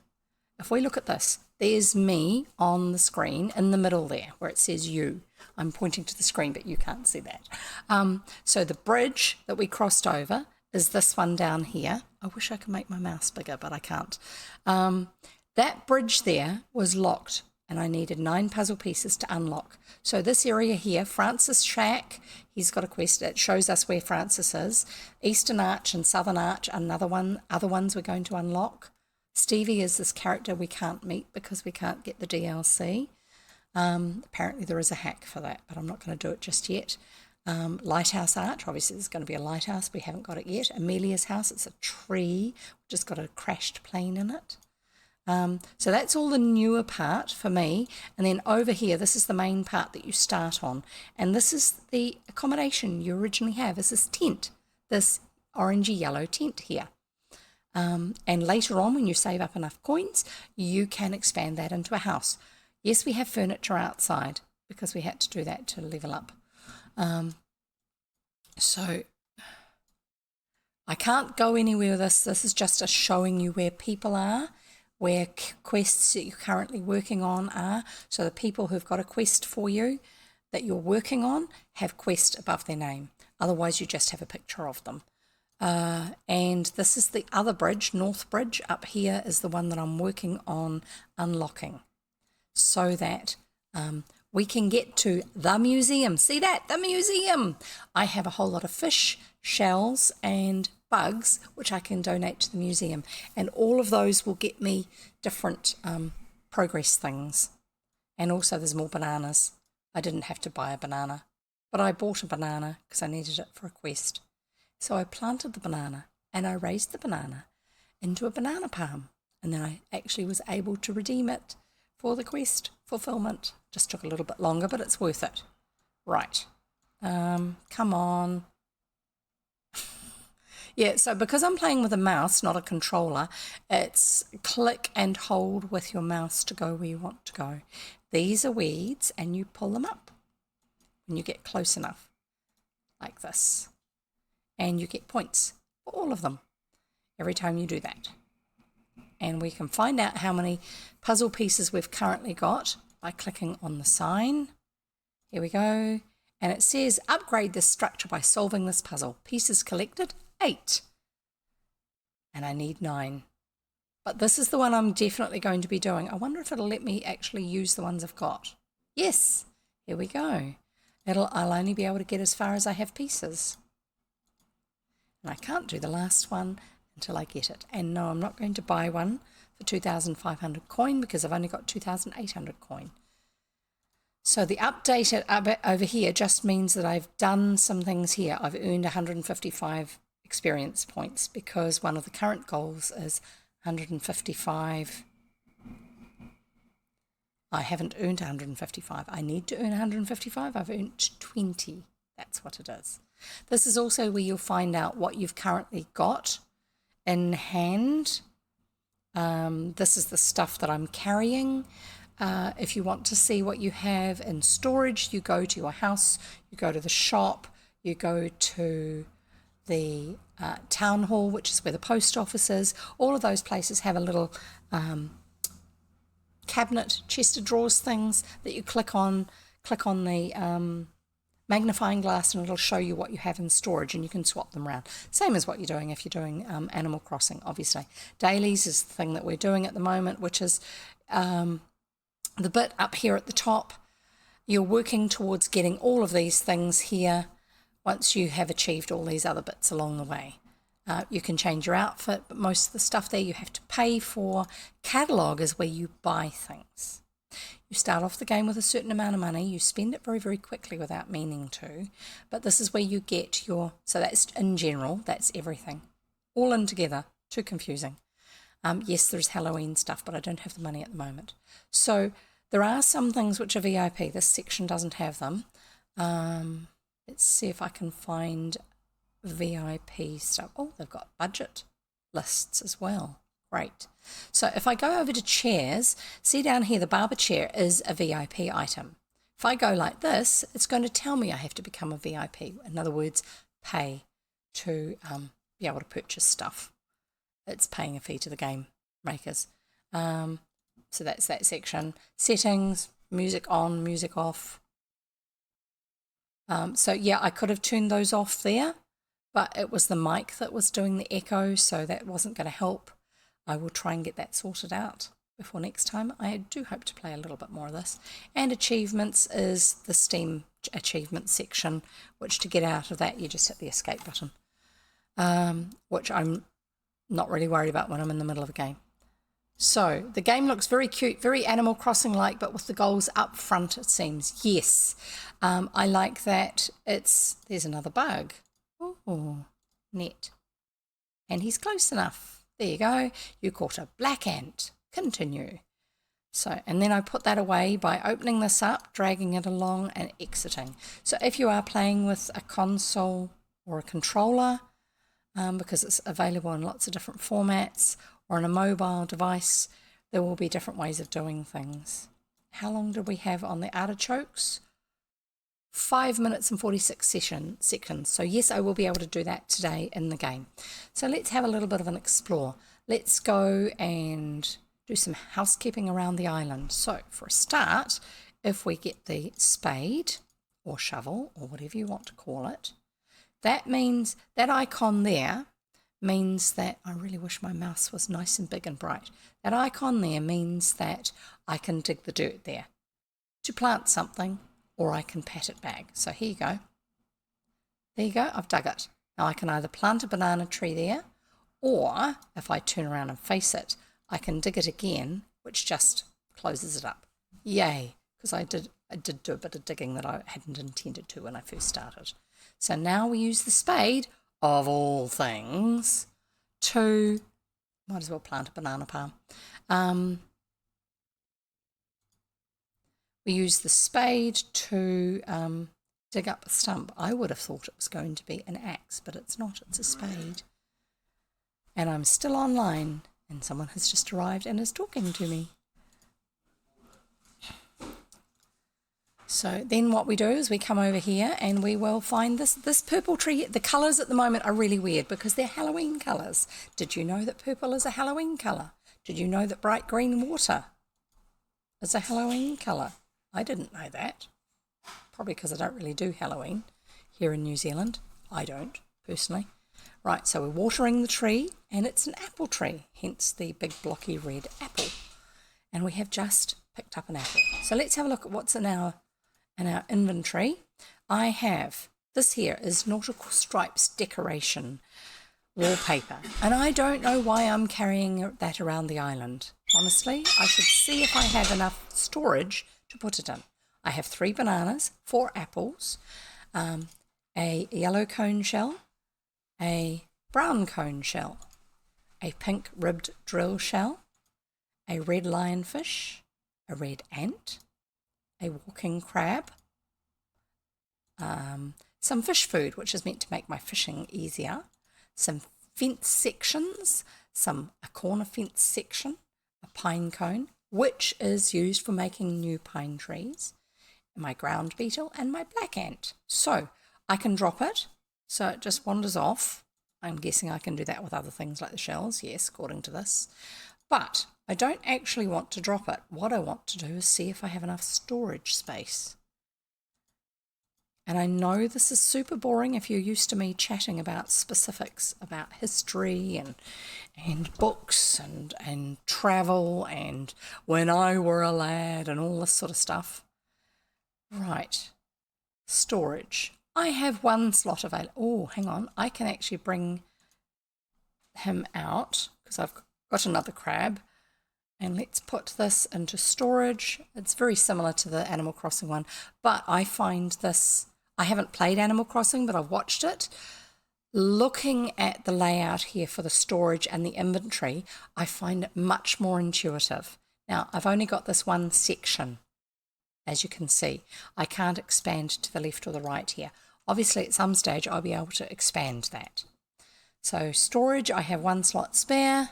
If we look at this, there's me on the screen in the middle there where it says you. I'm pointing to the screen, but you can't see that. So the bridge that we crossed over is this one down here. I wish I could make my mouse bigger, but I can't. That bridge there was locked and I needed 9 puzzle pieces to unlock. So this area here, Francis Shack, he's got a quest. It shows us where Francis is. Eastern Arch and Southern Arch, other ones we're going to unlock. Stevie is this character we can't meet because we can't get the DLC. Apparently there is a hack for that, but I'm not going to do it just yet. Lighthouse Arch, obviously there's going to be a lighthouse, we haven't got it yet. Amelia's house, it's a tree, which has got a crashed plane in it. So that's all the newer part for me. And then over here, this is the main part that you start on. And this is the accommodation you originally have, is this tent, this orangey yellow tent here. And later on, when you save up enough coins, you can expand that into a house. Yes, we have furniture outside because we had to do that to level up. So I can't go anywhere with this. This is just a showing you where people are, where quests that you're currently working on are. So the people who've got a quest for you that you're working on have quest above their name. Otherwise, you just have a picture of them. And this is the other bridge, North Bridge. Up here is the one that I'm working on unlocking so that we can get to the museum. See that? The museum. I have a whole lot of fish, shells, and bugs, which I can donate to the museum. And all of those will get me different progress things. And also there's more bananas. I didn't have to buy a banana, but I bought a banana because I needed it for a quest. So I planted the banana and I raised the banana into a banana palm. And then I actually was able to redeem it for the quest fulfillment. Just took a little bit longer, but it's worth it. Right. Come on. Yeah, so because I'm playing with a mouse, not a controller, it's click and hold with your mouse to go where you want to go. These are weeds and you pull them up when you get close enough, like this. And you get points for all of them every time you do that. And we can find out how many puzzle pieces we've currently got by clicking on the sign. Here we go. And it says upgrade this structure by solving this puzzle. Pieces collected, 8. And I need 9. But this is the one I'm definitely going to be doing. I wonder if it'll let me actually use the ones I've got. Yes, here we go. I'll only be able to get as far as I have pieces. And I can't do the last one until I get it. And no, I'm not going to buy one for 2,500 coin because I've only got 2,800 coin. So the update over here just means that I've done some things here. I've earned 155 experience points because one of the current goals is 155. I haven't earned 155. I need to earn 155. I've earned 20. That's what it is. This is also where you'll find out what you've currently got in hand. This is the stuff that I'm carrying. If you want to see what you have in storage, you go to your house, you go to the shop, you go to the town hall, which is where the post office is. All of those places have a little cabinet, chest of drawers things that you click on the magnifying glass, and it'll show you what you have in storage, and you can swap them around. Same as what you're doing if you're doing Animal Crossing, obviously. Dailies is the thing that we're doing at the moment, which is the bit up here at the top. You're working towards getting all of these things here once you have achieved all these other bits along the way. You can change your outfit, but most of the stuff there you have to pay for. Catalogue is where you buy things. You start off the game with a certain amount of money. You spend it very, very quickly without meaning to. But this is where you get your... So that's in general, that's everything. All in together. Too confusing. Yes, there's Halloween stuff, but I don't have the money at the moment. So there are some things which are VIP. This section doesn't have them. Let's see if I can find VIP stuff. Oh, they've got budget lists as well. Great. So if I go over to chairs, see down here the barber chair is a VIP item. If I go like this, it's going to tell me I have to become a VIP. In other words, pay to be able to purchase stuff. It's paying a fee to the game makers. So that's that section. Settings, music on, music off. So yeah, I could have turned those off there, but it was the mic that was doing the echo, so that wasn't going to help. I will try and get that sorted out before next time. I do hope to play a little bit more of this. And achievements is the Steam achievement section, which to get out of that, you just hit the escape button, which I'm not really worried about when I'm in the middle of a game. So the game looks very cute, very Animal Crossing-like, but with the goals up front, it seems. Yes, I like that. There's another bug. Oh, net. And he's close enough. There you go. You caught a black ant. Continue. So, and then I put that away by opening this up, dragging it along and exiting. So if you are playing with a console or a controller, because it's available in lots of different formats, or on a mobile device, there will be different ways of doing things. How long did we have on the artichokes? 5 minutes and 46 seconds. So yes, I will be able to do that today in the game. So let's have a little bit of an explore. Let's go and do some housekeeping around the island. So for a start, if we get the spade or shovel or whatever you want to call it, that means that icon there means that I really wish my mouse was nice and big and bright. That icon there means that I can dig the dirt there to plant something, or I can pat it back. So here you go. There you go, I've dug it. Now I can either plant a banana tree there, or if I turn around and face it, I can dig it again, which just closes it up. Yay, because I did do a bit of digging that I hadn't intended to when I first started. So now we use the spade, of all things, to, might as well plant a banana palm. We use the spade to dig up a stump. I would have thought it was going to be an axe, but it's not, it's a spade. And I'm still online, and someone has just arrived and is talking to me. So then what we do is we come over here and we will find this purple tree. The colours at the moment are really weird because they're Halloween colours. Did you know that purple is a Halloween colour? Did you know that bright green water is a Halloween colour? I didn't know that. Probably because I don't really do Halloween here in New Zealand. I don't, personally. Right, so we're watering the tree and it's an apple tree, hence the big blocky red apple. And we have just picked up an apple. So let's have a look at what's in our inventory. I have, this here is Nautical Stripes decoration wallpaper, and I don't know why I'm carrying that around the island. Honestly, I should see if I have enough storage to put it in. I have 3 bananas, 4 apples, a yellow cone shell, a brown cone shell, a pink ribbed drill shell, a red lionfish, a red ant, a walking crab, some fish food, which is meant to make my fishing easier, some fence sections, a corner fence section, a pine cone, which is used for making new pine trees, my ground beetle, and my black ant. So I can drop it, so it just wanders off. I'm guessing I can do that with other things like the shells, yes, according to this. But I don't actually want to drop it. What I want to do is see if I have enough storage space. And I know this is super boring if you're used to me chatting about specifics about history and books and travel and when I were a lad and all this sort of stuff. Right. Storage. I have one slot available. Oh, hang on. I can actually bring him out because I've got another crab. And let's put this into storage. It's very similar to the Animal Crossing one, but I find this, I haven't played Animal Crossing, but I've watched it. Looking at the layout here for the storage and the inventory, I find it much more intuitive. Now, I've only got this one section, as you can see. I can't expand to the left or the right here. Obviously, at some stage, I'll be able to expand that. So storage, I have one slot spare.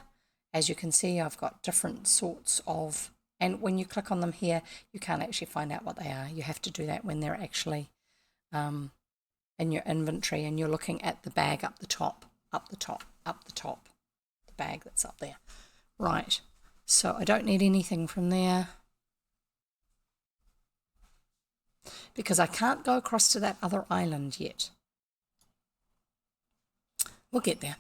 As you can see, I've got different sorts of, and when you click on them here, you can't actually find out what they are. You have to do that when they're actually in your inventory and you're looking at the bag up the top, the bag that's up there. Right, so I don't need anything from there because I can't go across to that other island yet. We'll get there.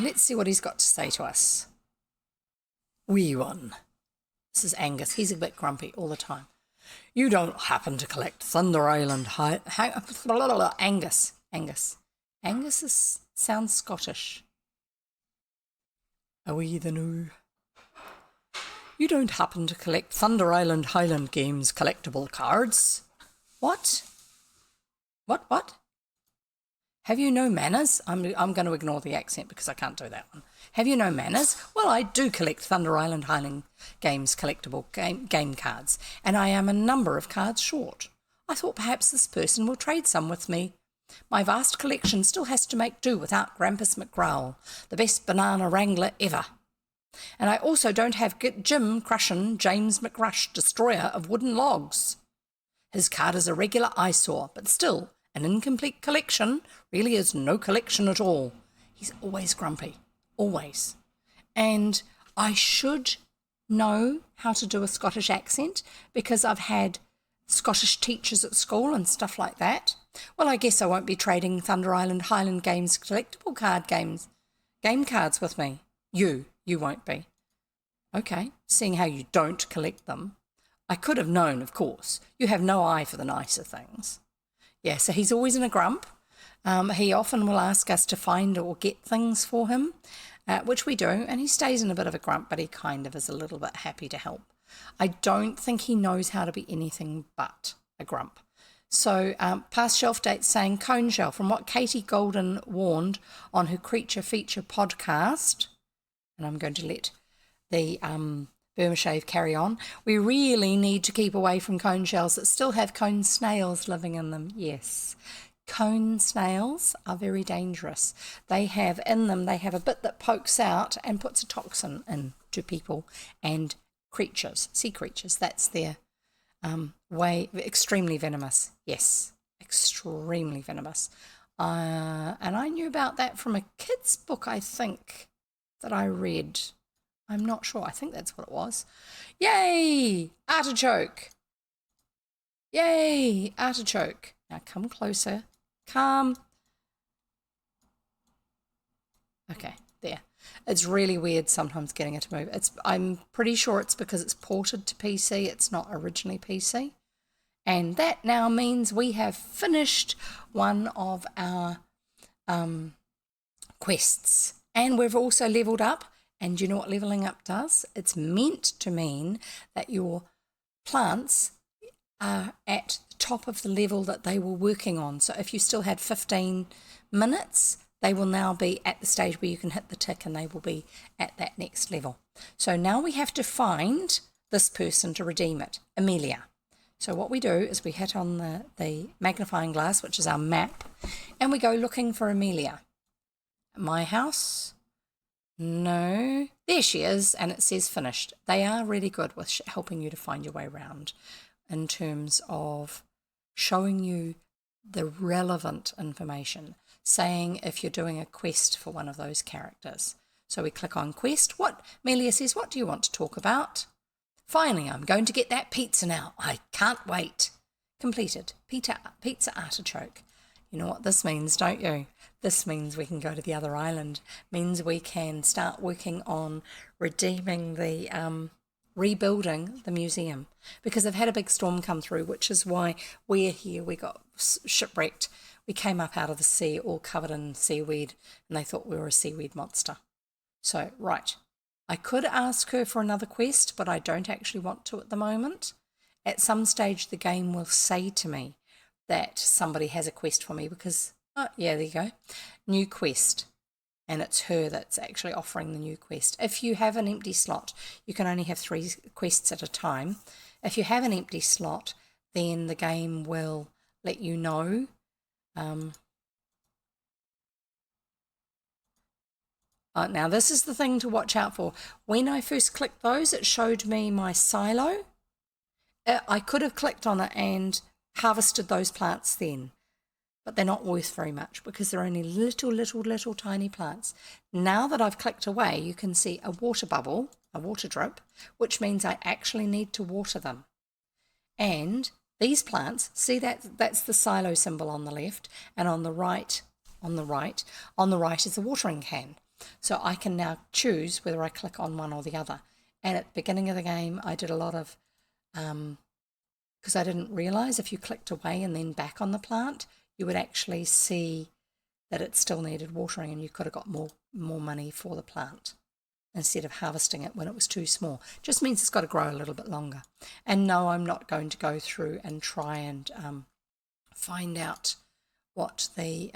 Let's see what he's got to say to us. Wee one. This is Angus. He's a bit grumpy all the time. You don't happen to collect Thunder Island Angus. Angus sounds Scottish. A wee the new. You don't happen to collect Thunder Island Highland Games collectible cards? What? What? Have you no manners? I'm going to ignore the accent because I can't do that one. Have you no manners? Well, I do collect Thunder Island Highland Games collectible game cards, and I am a number of cards short. I thought perhaps this person will trade some with me. My vast collection still has to make do without Grampus McGrowl, the best banana wrangler ever. And I also don't have Jim Crushin' James McRush, destroyer of wooden logs. His card is a regular eyesore, but still, an incomplete collection really is no collection at all. He's always grumpy, always. And I should know how to do a Scottish accent because I've had Scottish teachers at school and stuff like that. Well, I guess I won't be trading Thunder Island Highland Games collectible game cards with me. You won't be. Okay, seeing how you don't collect them. I could have known, of course. You have no eye for the nicer things. Yeah, so he's always in a grump. He often will ask us to find or get things for him, which we do, and he stays in a bit of a grump, but he kind of is a little bit happy to help. I don't think he knows how to be anything but a grump. So past shelf date saying cone shell, from what Katie Golden warned on her Creature Feature podcast, and I'm going to let the Burma Shave carry on. We really need to keep away from cone shells that still have cone snails living in them. Yes, cone snails are very dangerous. They have in them, they have a bit that pokes out and puts a toxin into people and creatures, sea creatures. That's their way, extremely venomous. Yes, extremely venomous. And I knew about that from a kid's book, I think, that I read. I'm not sure. I think that's what it was. Yay! Artichoke. Yay! Artichoke. Now come closer. Come. Okay, there. It's really weird sometimes getting it to move. I'm pretty sure it's because it's ported to PC. It's not originally PC. And that now means we have finished one of our quests. And we've also leveled up. And you know what leveling up does? It's meant to mean that your plants are at the top of the level that they were working on. So if you still had 15 minutes, they will now be at the stage where you can hit the tick and they will be at that next level. So now we have to find this person to redeem it, Amelia. So what we do is we hit on the magnifying glass, which is our map, and we go looking for Amelia. My house. No, there she is, and it says finished. They are really good with helping you to find your way around in terms of showing you the relevant information, saying if you're doing a quest for one of those characters. So we click on quest. Amelia says, what do you want to talk about? Finally, I'm going to get that pizza now. I can't wait. completed. Pizza artichoke. You know what this means, don't you? This means we can go to the other island. Means we can start working on redeeming the rebuilding the museum, because they've had a big storm come through, which is why we're here. We got shipwrecked. We came up out of the sea all covered in seaweed, and they thought we were a seaweed monster. So, right, I could ask her for another quest, but I don't actually want to at the moment. At some stage, the game will say to me that somebody has a quest for me, because, oh, yeah, there you go, new quest. And it's her that's actually offering the new quest. If you have an empty slot, you can only have 3 quests at a time. If you have an empty slot, then the game will let you know. Now, this is the thing to watch out for. When I first clicked those, it showed me my silo. I could have clicked on it and harvested those plants then, but they're not worth very much because they're only little tiny plants. Now that I've clicked away, you can see a water bubble, a water drip, which means I actually need to water them. And these plants, see that's the silo symbol on the left, and on the right is the watering can. So I can now choose whether I click on one or the other. And at the beginning of the game, I did a lot of, because I didn't realize if you clicked away and then back on the plant, you would actually see that it still needed watering, and you could have got more money for the plant instead of harvesting it when it was too small. Just means it's got to grow a little bit longer. And no, I'm not going to go through and try and find out what the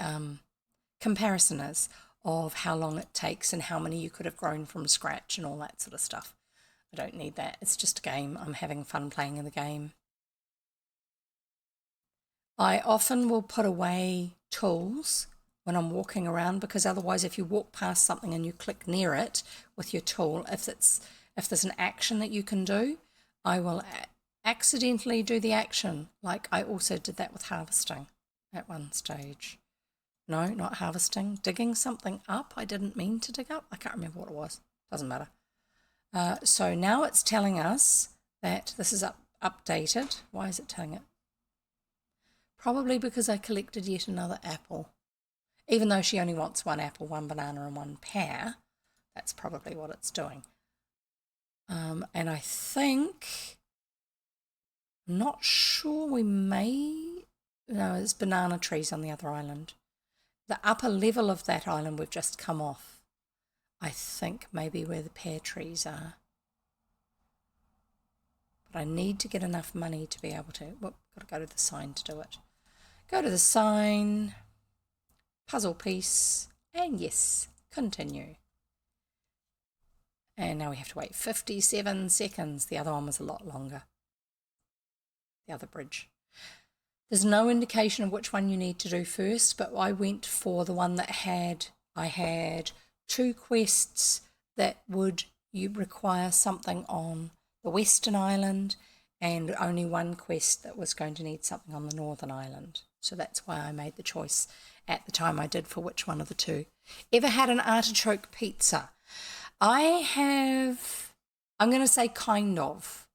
comparison is of how long it takes and how many you could have grown from scratch and all that sort of stuff. I don't need that. It's just a game. I'm having fun playing in the game. I often will put away tools when I'm walking around, because otherwise if you walk past something and you click near it with your tool, if there's an action that you can do, I will accidentally do the action. Like I also did that with harvesting at one stage. No, not harvesting, digging something up. I didn't mean to dig up. I can't remember what it was. Doesn't matter. So now it's telling us that this is updated. Why is it telling it? Probably because I collected yet another apple. Even though she only wants 1 apple, 1 banana and 1 pear, that's probably what it's doing. And I think, I'm not sure, no, there's banana trees on the other island. The upper level of that island we've just come off, I think maybe where the pear trees are. But I need to get enough money to be able to, got to go to the sign to do it. Go to the sign, puzzle piece, and yes, continue. And now we have to wait 57 seconds. The other one was a lot longer, the other bridge. There's no indication of which one you need to do first, but I went for the one that I had 2 quests that you require something on the Western Island, and only 1 quest that was going to need something on the Northern Island. So that's why I made the choice at the time I did for which one of the 2. Ever had an artichoke pizza? I have, I'm going to say kind of.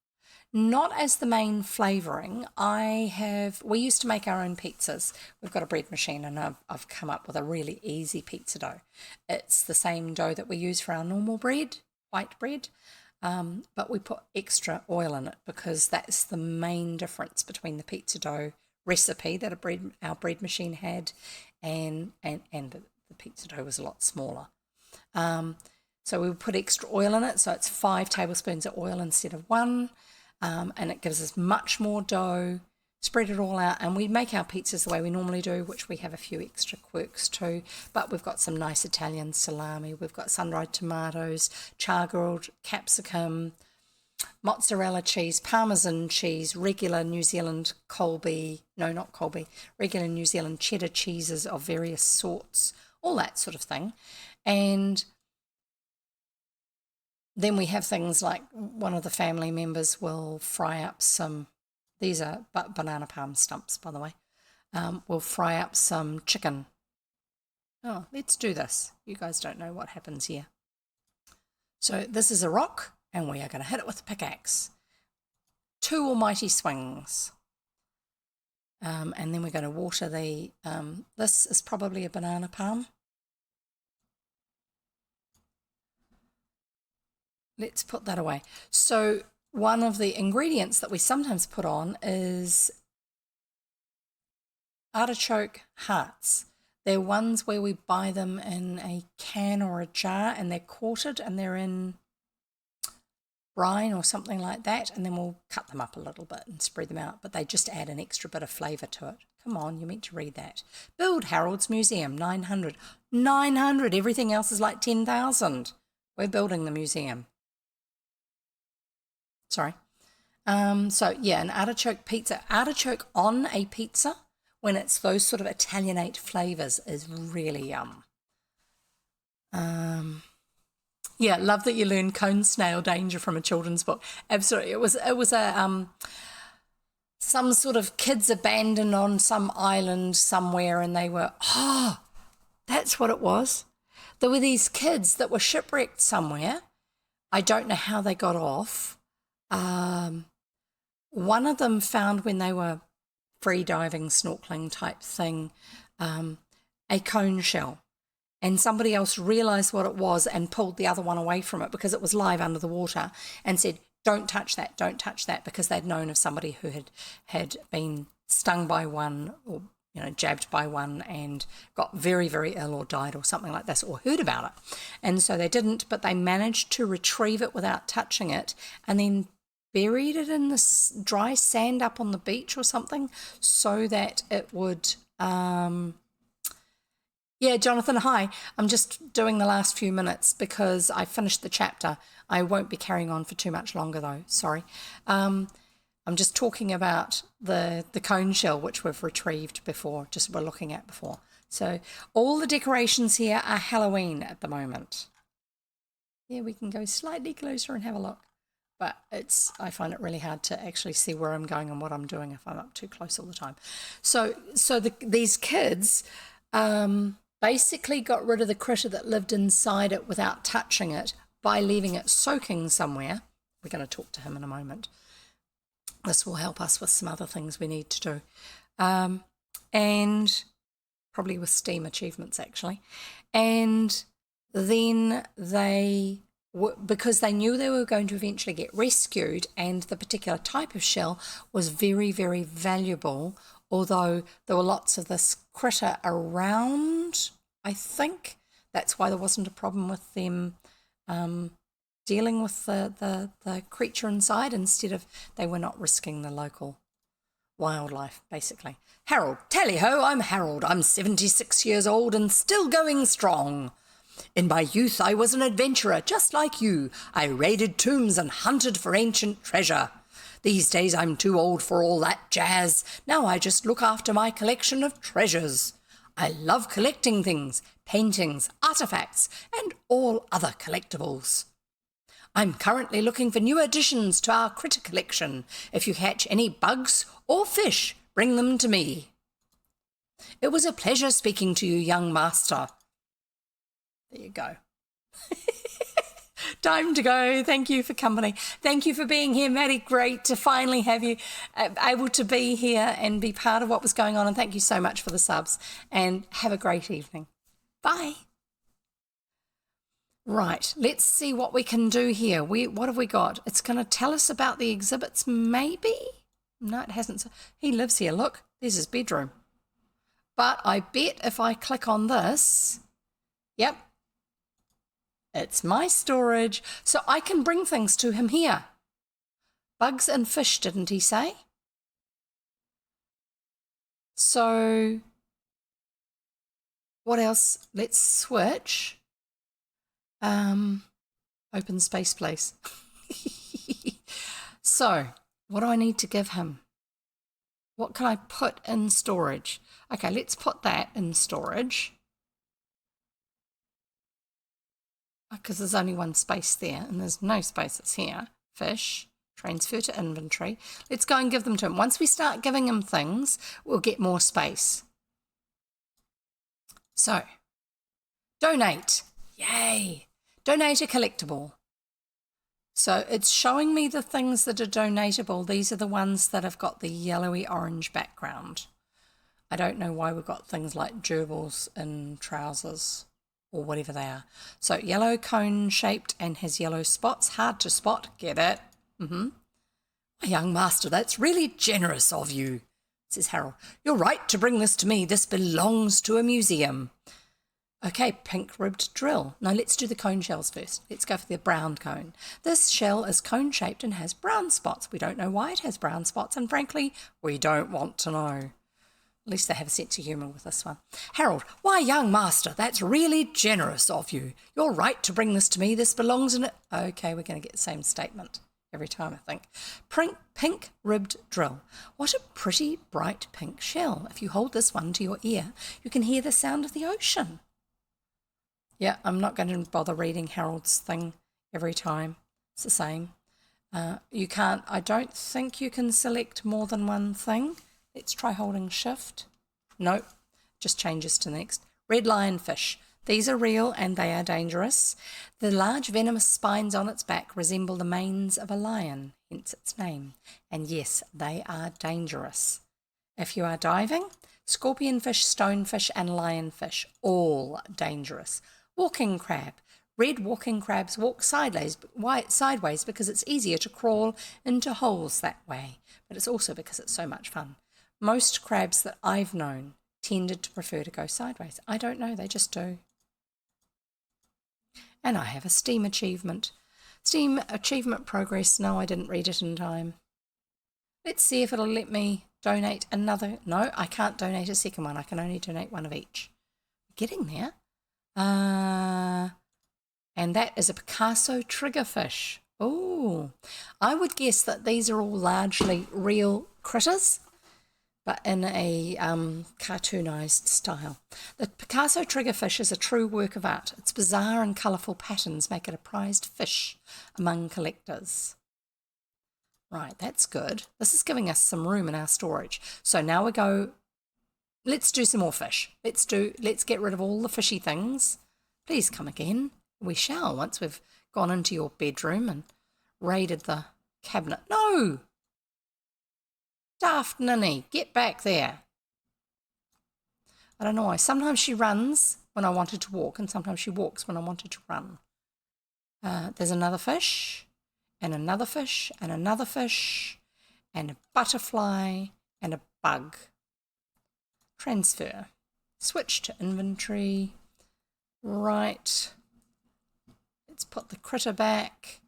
Not as the main flavouring. We used to make our own pizzas. We've got a bread machine, and I've come up with a really easy pizza dough. It's the same dough that we use for our normal bread, white bread, but we put extra oil in it because that's the main difference between the pizza dough recipe that our bread machine had and the pizza dough was a lot smaller. So we put extra oil in it, so it's 5 tablespoons of oil instead of 1. And it gives us much more dough, spread it all out, and we make our pizzas the way we normally do, which we have a few extra quirks too, but we've got some nice Italian salami, we've got sun-dried tomatoes, char-grilled capsicum, mozzarella cheese, parmesan cheese, regular New Zealand regular New Zealand cheddar cheeses of various sorts, all that sort of thing. And then we have things like one of the family members will fry up these are banana palm stumps, by the way. We'll fry up some chicken. Oh, let's do this. You guys don't know what happens here. So this is a rock, and we are going to hit it with a pickaxe. 2 almighty swings. And then we're going to water the, this is probably a banana palm. Let's put that away. So one of the ingredients that we sometimes put on is artichoke hearts. They're ones where we buy them in a can or a jar, and they're quartered and they're in brine or something like that, and then we'll cut them up a little bit and spread them out, but they just add an extra bit of flavour to it. Come on, you're meant to read that. Build Harold's Museum, 900. 900, everything else is like 10,000. We're building the museum. Sorry. So yeah, an artichoke pizza. Artichoke on a pizza, when it's those sort of Italianate flavours, is really yum. Yeah, love that you learned cone snail danger from a children's book. Absolutely. It was a some sort of kids abandoned on some island somewhere, and they were, that's what it was. There were these kids that were shipwrecked somewhere. I don't know how they got off. One of them found, when they were free diving, snorkeling type thing, a cone shell. And somebody else realised what it was and pulled the other one away from it because it was live under the water, and said, don't touch that, because they'd known of somebody who had been stung by one, or jabbed by one, and got very, very ill or died or something like this, or heard about it. And so they didn't, but they managed to retrieve it without touching it, and then buried it in this dry sand up on the beach or something, so that it would... Yeah, Jonathan, hi. I'm just doing the last few minutes because I finished the chapter. I won't be carrying on for too much longer, though. Sorry. I'm just talking about the cone shell, which we've retrieved before, we're looking at before. So all the decorations here are Halloween at the moment. Yeah, we can go slightly closer and have a look. But I find it really hard to actually see where I'm going and what I'm doing if I'm up too close all the time. So these kids... basically got rid of the critter that lived inside it without touching it by leaving it soaking somewhere. We're going to talk to him in a moment. This will help us with some other things we need to do. And probably with STEAM achievements, actually. And then because they knew they were going to eventually get rescued, and the particular type of shell was very, very valuable, although there were lots of this critter around, I think. That's why there wasn't a problem with them dealing with the creature inside. Instead of, they were not risking the local wildlife, basically. Harold, tally-ho, I'm Harold. I'm 76 years old and still going strong. In my youth, I was an adventurer, just like you. I raided tombs and hunted for ancient treasure. These days I'm too old for all that jazz. Now I just look after my collection of treasures. I love collecting things, paintings, artifacts, and all other collectibles. I'm currently looking for new additions to our critter collection. If you catch any bugs or fish, bring them to me. It was a pleasure speaking to you, young master. There you go. Time to go. Thank you for company. Thank you for being here, Maddie. Great to finally have you able to be here and be part of what was going on. And thank you so much for the subs. And have a great evening. Bye. Right. Let's see what we can do here. What have we got? It's going to tell us about the exhibits, maybe? No, it hasn't. He lives here. Look, there's his bedroom. But I bet if I click on this, yep, it's my storage, so I can bring things to him here. Bugs and fish, didn't he say? So, what else? Let's switch. Open space place. So, what do I need to give him? What can I put in storage? Okay, let's put that in storage. Because there's only one space there and there's no spaces here. Fish, transfer to inventory. Let's go and give them to him. Once we start giving him things, we'll get more space. So, donate. Yay. Donate a collectible. So it's showing me the things that are donatable. These are the ones that have got the yellowy orange background. I don't know why we've got things like gerbils in trousers or whatever they are. So yellow cone shaped and has yellow spots. Hard to spot. Get it? My young master, that's really generous of you, says Harold. You're right to bring this to me. This belongs to a museum. Okay, pink-ribbed drill. Now let's do the cone shells first. Let's go for the brown cone. This shell is cone-shaped and has brown spots. We don't know why it has brown spots, and frankly, we don't want to know. At least they have a sense of humour with this one. Harold, why, young master, that's really generous of you. You're right to bring this to me. This belongs in it. Okay, we're going to get the same statement every time, I think. Pink-ribbed drill. What a pretty, bright pink shell. If you hold this one to your ear, you can hear the sound of the ocean. Yeah, I'm not going to bother reading Harold's thing every time. It's the same. You can't, I don't think you can select more than one thing. Let's try holding shift. Nope, just changes to next. Red lionfish. These are real and they are dangerous. The large venomous spines on its back resemble the manes of a lion, hence its name. And yes, they are dangerous. If you are diving, scorpionfish, stonefish and lionfish, all dangerous. Walking crab. Red walking crabs walk sideways because it's easier to crawl into holes that way, but it's also because it's so much fun. Most crabs that I've known tended to prefer to go sideways. I don't know, they just do. And I have a STEAM achievement. STEAM achievement progress. No, I didn't read it in time. Let's see if it'll let me donate another. No, I can't donate a second one. I can only donate one of each. Getting there. And that is a Picasso triggerfish. Oh, I would guess that these are all largely real critters, but in a cartoonized style. The Picasso triggerfish is a true work of art. Its bizarre and colourful patterns make it a prized fish among collectors. Right, that's good. This is giving us some room in our storage. So now we go, let's do some more fish. Let's get rid of all the fishy things. Please come again. We shall once we've gone into your bedroom and raided the cabinet. No! Daft ninny, get back there. I don't know why. Sometimes she runs when I wanted to walk and sometimes she walks when I wanted to run. There's another fish and another fish and another fish and a butterfly and a bug. Transfer. Switch to inventory. Right. Let's put the critter back.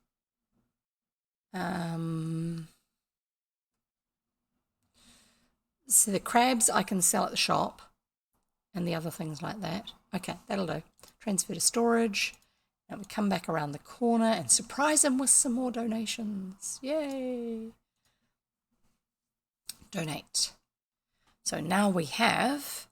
So the crabs I can sell at the shop and the other things like that. Okay, that'll do. Transfer to storage. Now we come back around the corner and surprise them with some more donations. Yay! Donate. So now we have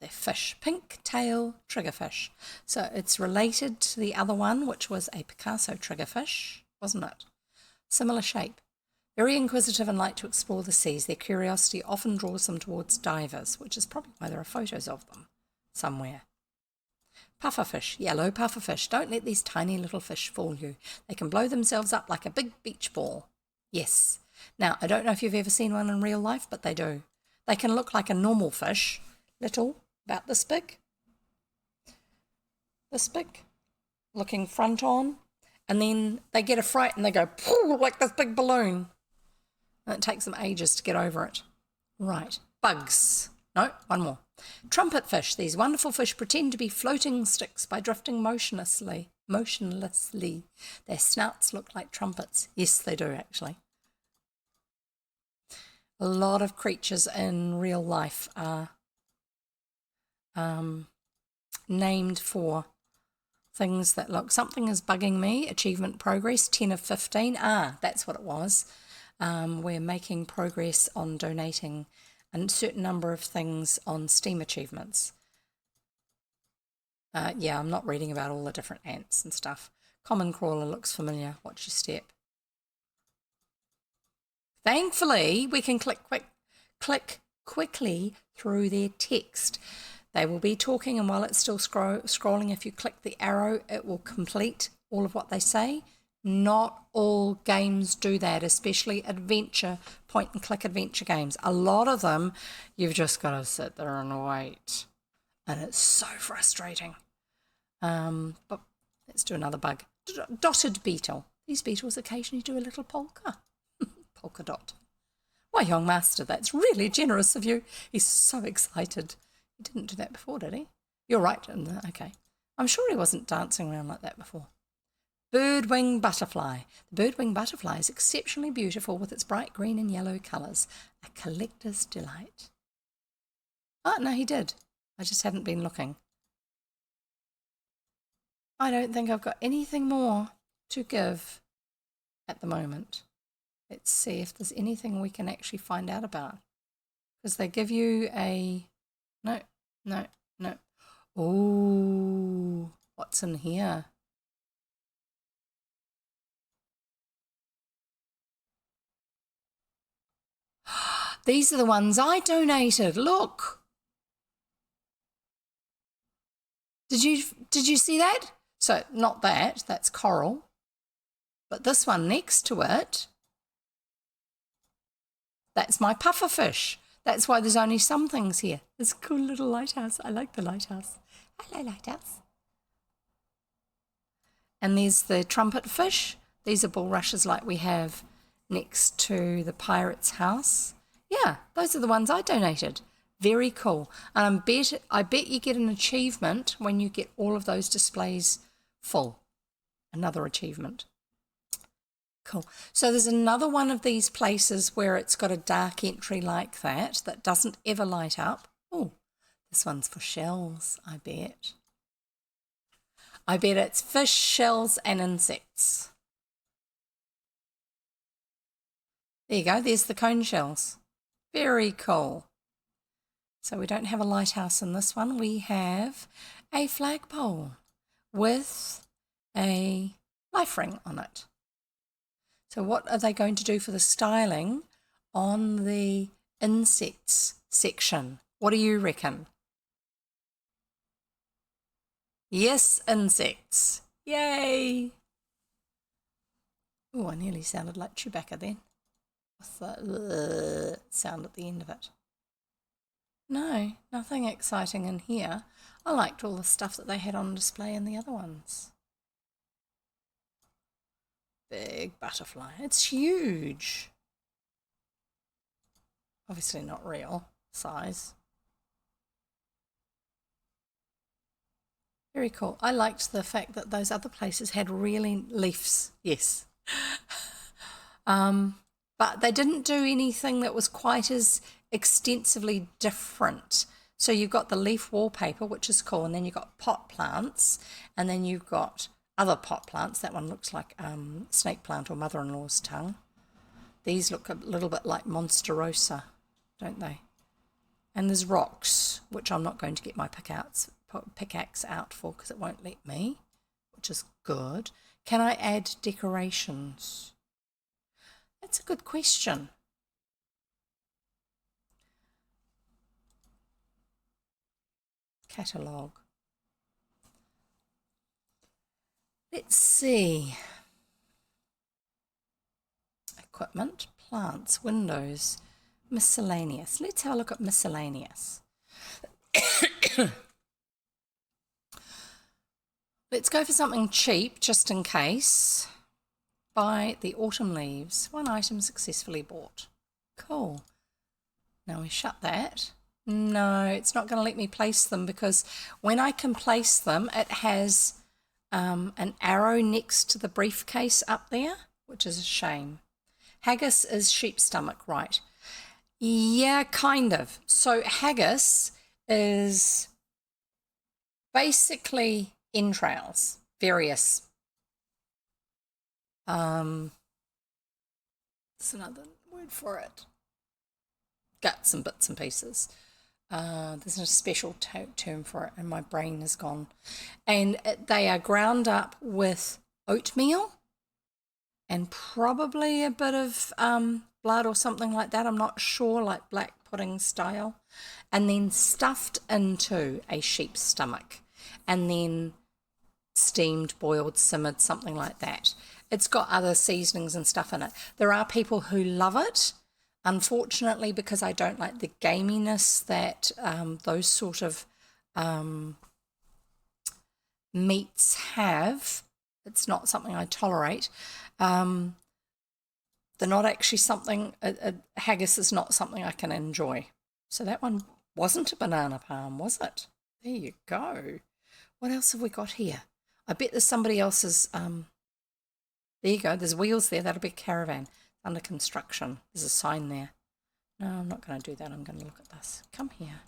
the fish, pink tail triggerfish. So it's related to the other one, which was a Picasso triggerfish, wasn't it? Similar shape. Very inquisitive and like to explore the seas. Their curiosity often draws them towards divers, which is probably why there are photos of them somewhere. Pufferfish, yellow pufferfish. Don't let these tiny little fish fool you. They can blow themselves up like a big beach ball. Yes. Now, I don't know if you've ever seen one in real life, but they do. They can look like a normal fish, little, about this big, looking front on, and then they get a fright and they go like this big balloon. And it takes them ages to get over it. Right, bugs. No, one more. Trumpet fish. These wonderful fish pretend to be floating sticks by drifting motionlessly. Their snouts look like trumpets. Yes, they do actually. A lot of creatures in real life are named for things that look. Something is bugging me. Achievement progress, 10 of 15. That's what it was. We're making progress on donating a certain number of things on STEAM achievements. Yeah, I'm not reading about all the different ants and stuff. Common crawler looks familiar. Watch your step. Thankfully, we can click quickly through their text. They will be talking, and while it's still scrolling, if you click the arrow, it will complete all of what they say. Not all games do that, especially adventure, point and click adventure games. A lot of them, you've just got to sit there and wait. And it's so frustrating. But let's do another bug. Dotted beetle. These beetles occasionally do a little polka. Polka dot. Why, young master, that's really generous of you. He's so excited. He didn't do that before, did he? You're right. Okay. I'm sure he wasn't dancing around like that before. Birdwing butterfly. The birdwing butterfly is exceptionally beautiful with its bright green and yellow colours. A collector's delight. Oh, no, he did. I just hadn't been looking. I don't think I've got anything more to give at the moment. Let's see if there's anything we can actually find out about. Because they give you a... No. Oh, what's in here? These are the ones I donated. Look. Did you see that? So not that, that's coral. But this one next to it, that's my pufferfish. That's why there's only some things here. It's a cool little lighthouse. I like the lighthouse. Hello, lighthouse. And there's the trumpet fish. These are bulrushes like we have next to the pirate's house. Yeah, those are the ones I donated. Very cool. And I bet you get an achievement when you get all of those displays full. Another achievement. Cool. So there's another one of these places where it's got a dark entry like that doesn't ever light up. Oh, this one's for shells, I bet. I bet it's fish, shells, and insects. There you go. There's the cone shells. Very cool. So we don't have a lighthouse in this one. We have a flagpole with a life ring on it. So what are they going to do for the styling on the insects section? What do you reckon? Yes, insects. Yay! Oh, I nearly sounded like Chewbacca then. With the sound at the end of it. No, nothing exciting in here. I liked all the stuff that they had on display in the other ones. Big butterfly. It's huge. Obviously not real size. Very cool. I liked the fact that those other places had really leaves. Yes. But they didn't do anything that was quite as extensively different. So you've got the leaf wallpaper, which is cool, and then you've got pot plants, and then you've got other pot plants. That one looks like snake plant or mother-in-law's tongue. These look a little bit like Monsterosa, don't they? And there's rocks, which I'm not going to get my pickaxe out for because it won't let me, which is good. Can I add decorations? That's a good question. Catalogue. Let's see. Equipment, plants, windows, miscellaneous. Let's have a look at miscellaneous. Let's go for something cheap just in case. Buy the autumn leaves. One item successfully bought. Cool. Now we shut that. No, it's not going to let me place them because when I can place them, it has an arrow next to the briefcase up there, which is a shame. Haggis is sheep stomach, right? Yeah, kind of. So haggis is basically entrails, various. There's another word for it. Guts and bits and pieces. There's a special term for it and my brain is gone. And they are ground up with oatmeal and probably a bit of blood or something like that. I'm not sure, like black pudding style. And then stuffed into a sheep's stomach. And then steamed, boiled, simmered, something like that. It's got other seasonings and stuff in it. There are people who love it. Unfortunately, because I don't like the gaminess that those sort of meats have, it's not something I tolerate. They're not actually something, haggis is not something I can enjoy. So that one wasn't a banana palm, was it? There you go. What else have we got here? I bet there's somebody else's, there you go, there's wheels there, that'll be a caravan under construction. There's a sign there. No, I'm not going to do that, I'm going to look at this. Come here.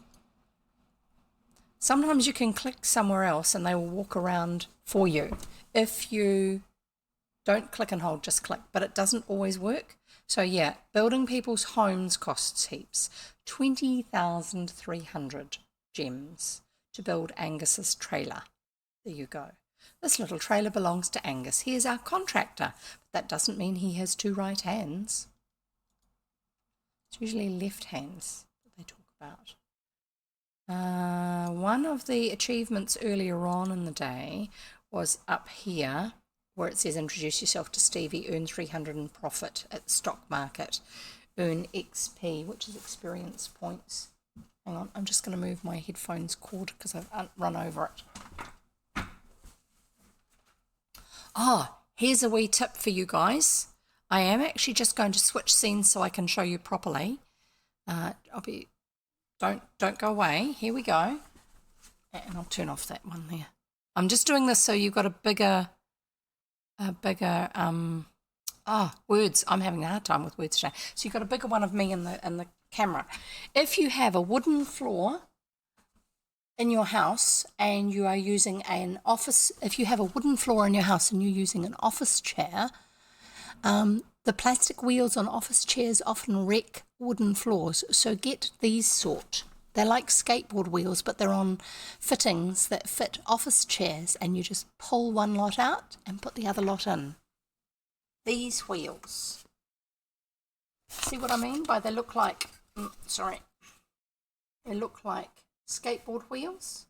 Sometimes you can click somewhere else and they will walk around for you. If you don't click and hold, just click, but it doesn't always work. So yeah, building people's homes costs heaps. 20,300 gems to build Angus's trailer. There you go. This little trailer belongs to Angus. He is our contractor, but that doesn't mean he has two right hands. It's usually left hands that they talk about. One of the achievements earlier on in the day was up here where it says introduce yourself to Stevie, earn 300 in profit at the stock market, earn XP, which is experience points. Hang on, I'm just going to move my headphones cord because I've run over it. Here's a wee tip for you guys. I am actually just going to switch scenes so I can show you properly. Don't go away. Here we go. And I'll turn off that one there. I'm just doing this so you've got a bigger words. I'm having a hard time with words today. So you've got a bigger one of me in the camera. If you have a wooden floor in your house and you are using an office, if you have a wooden floor in your house and you're using an office chair, the plastic wheels on office chairs often wreck wooden floors. So get these sort. They're like skateboard wheels, but they're on fittings that fit office chairs, and you just pull one lot out and put the other lot in. These wheels. See what I mean by they look like, they look like skateboard wheels,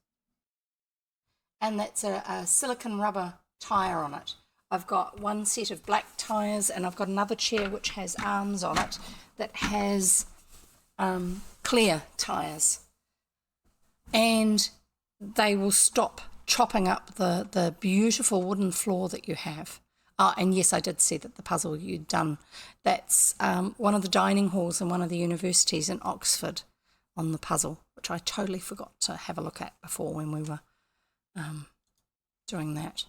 and that's a silicone rubber tire on it. I've got one set of black tires, and I've got another chair which has arms on it that has clear tires, and they will stop chopping up the beautiful wooden floor that you have. And yes, I did see that the puzzle you'd done. That's one of the dining halls in one of the universities in Oxford on the puzzle, which I totally forgot to have a look at before when we were doing that.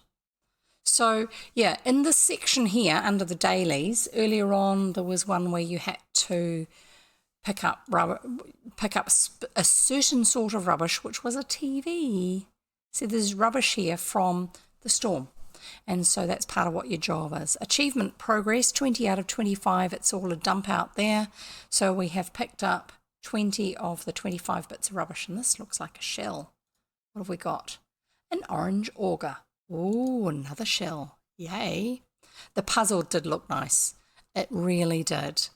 So yeah, in this section here under the dailies, earlier on there was one where you had to pick up a certain sort of rubbish, which was a TV. So there's rubbish here from the storm. And so that's part of what your job is. Achievement progress, 20 out of 25. It's all a dump out there. So we have picked up 20 of the 25 bits of rubbish. And this looks like a shell. What have we got? An orange auger. Oh, another shell. Yay. The puzzle did look nice. It really did.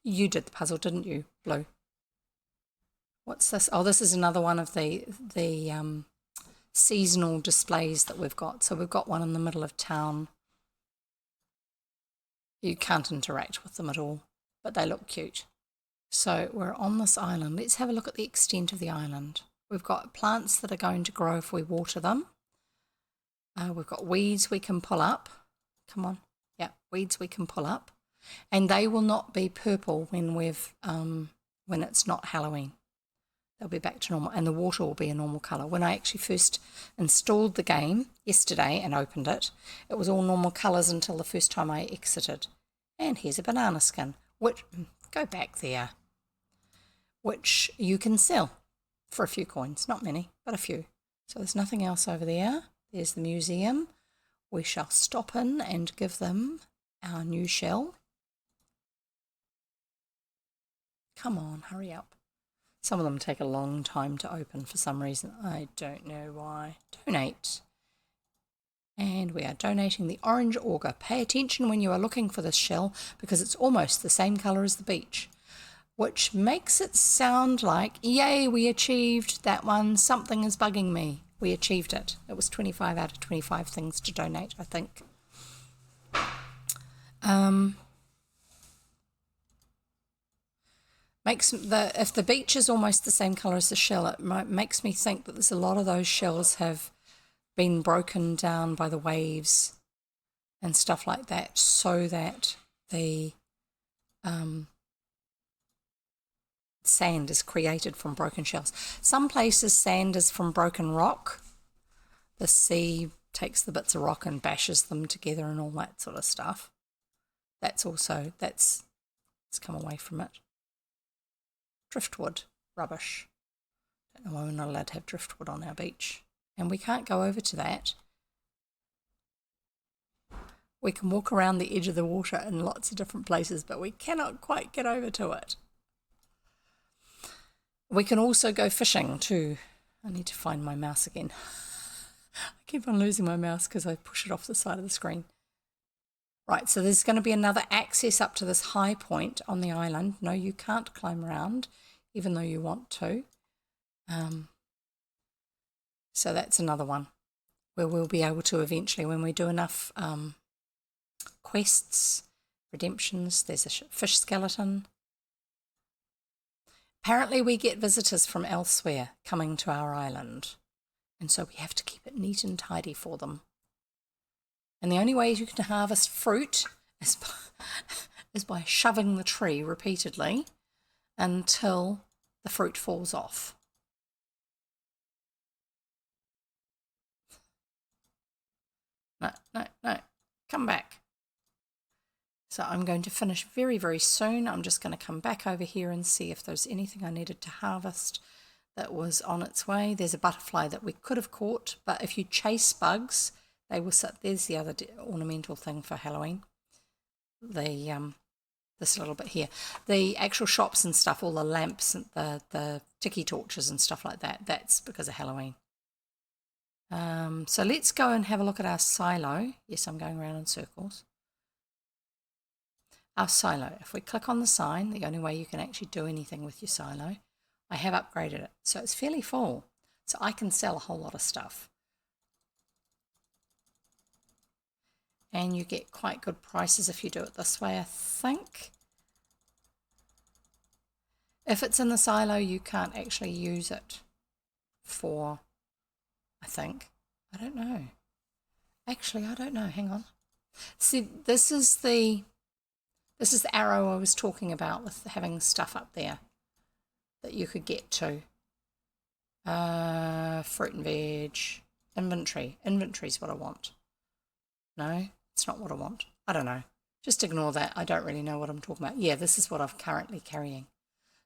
You did the puzzle, didn't you, Blue? What's this? Oh, this is another one of the seasonal displays that we've got. So we've got one in the middle of town. You can't interact with them at all, but they look cute. So we're on this island. Let's have a look at the extent of the island. We've got plants that are going to grow if we water them. We've got weeds we can pull up. Come on. Yeah, weeds we can pull up. And they will not be purple when when it's not Halloween. They'll be back to normal, and the water will be a normal colour. When I actually first installed the game yesterday and opened it, it was all normal colours until the first time I exited. And here's a banana skin, which, go back there, which you can sell for a few coins. Not many, but a few. So there's nothing else over there. There's the museum. We shall stop in and give them our new shell. Come on, hurry up. Some of them take a long time to open for some reason. I don't know why. Donate. And we are donating the orange auger. Pay attention when you are looking for this shell because it's almost the same colour as the beach, which makes it sound like, yay, we achieved that one. Something is bugging me. we achieved it. It was 25 out of 25 things to donate, I think. If the beach is almost the same colour as the shell, it makes me think that there's a lot of those shells have been broken down by the waves and stuff like that, so that the sand is created from broken shells. Some places sand is from broken rock. The sea takes the bits of rock and bashes them together and all that sort of stuff. It's come away from it. Driftwood, rubbish. Don't know why we're not allowed to have driftwood on our beach. And we can't go over to that. We can walk around the edge of the water in lots of different places, but we cannot quite get over to it. We can also go fishing too. I need to find my mouse again. I keep on losing my mouse because I push it off the side of the screen. Right, so there's going to be another access up to this high point on the island. No, you can't climb around, even though you want to. So that's another one where we'll be able to eventually, when we do enough quests, redemptions, there's a fish skeleton. Apparently we get visitors from elsewhere coming to our island, and so we have to keep it neat and tidy for them. And the only way you can harvest fruit is by shoving the tree repeatedly until the fruit falls off. No, come back. So I'm going to finish very, very soon. I'm just going to come back over here and see if there's anything I needed to harvest that was on its way. There's a butterfly that we could have caught, but if you chase bugs, they will sit. There's the other ornamental thing for Halloween. This little bit here. The actual shops and stuff, all the lamps and the tiki torches and stuff like that, that's because of Halloween. So let's go and have a look at our silo. Yes, I'm going around in circles. Our silo, if we click on the sign, the only way you can actually do anything with your silo, I have upgraded it. So it's fairly full. So I can sell a whole lot of stuff. And you get quite good prices if you do it this way, I think. If it's in the silo, you can't actually use it for, I think. I don't know. Actually, I don't know. Hang on. See, this is the arrow I was talking about with having stuff up there that you could get to. Fruit and veg. Inventory. Inventory is what I want. No, it's not what I want. I don't know. Just ignore that. I don't really know what I'm talking about. Yeah, this is what I'm currently carrying.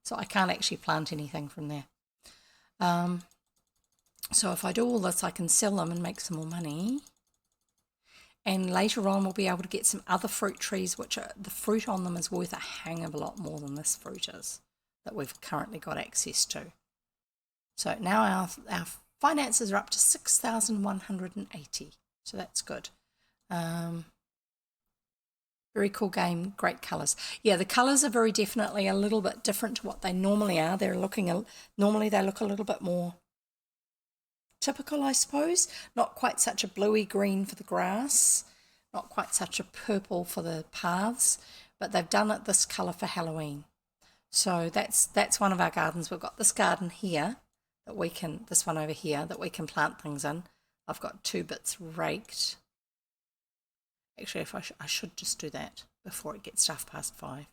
So I can't actually plant anything from there. So if I do all this, I can sell them and make some more money. And later on, we'll be able to get some other fruit trees, which the fruit on them is worth a hang of a lot more than this fruit is, that we've currently got access to. So now our finances are up to 6,180. So that's good. Very cool game, great colours. Yeah, the colours are very definitely a little bit different to what they normally are. Normally they look a little bit more typical, I suppose. Not quite such a bluey green for the grass, not quite such a purple for the paths, but they've done it this colour for Halloween. So that's one of our gardens. We've got this garden here that we can, this one over here that we can plant things in. I've got 2 bits raked. Actually, if I should just do that before it gets 5:30.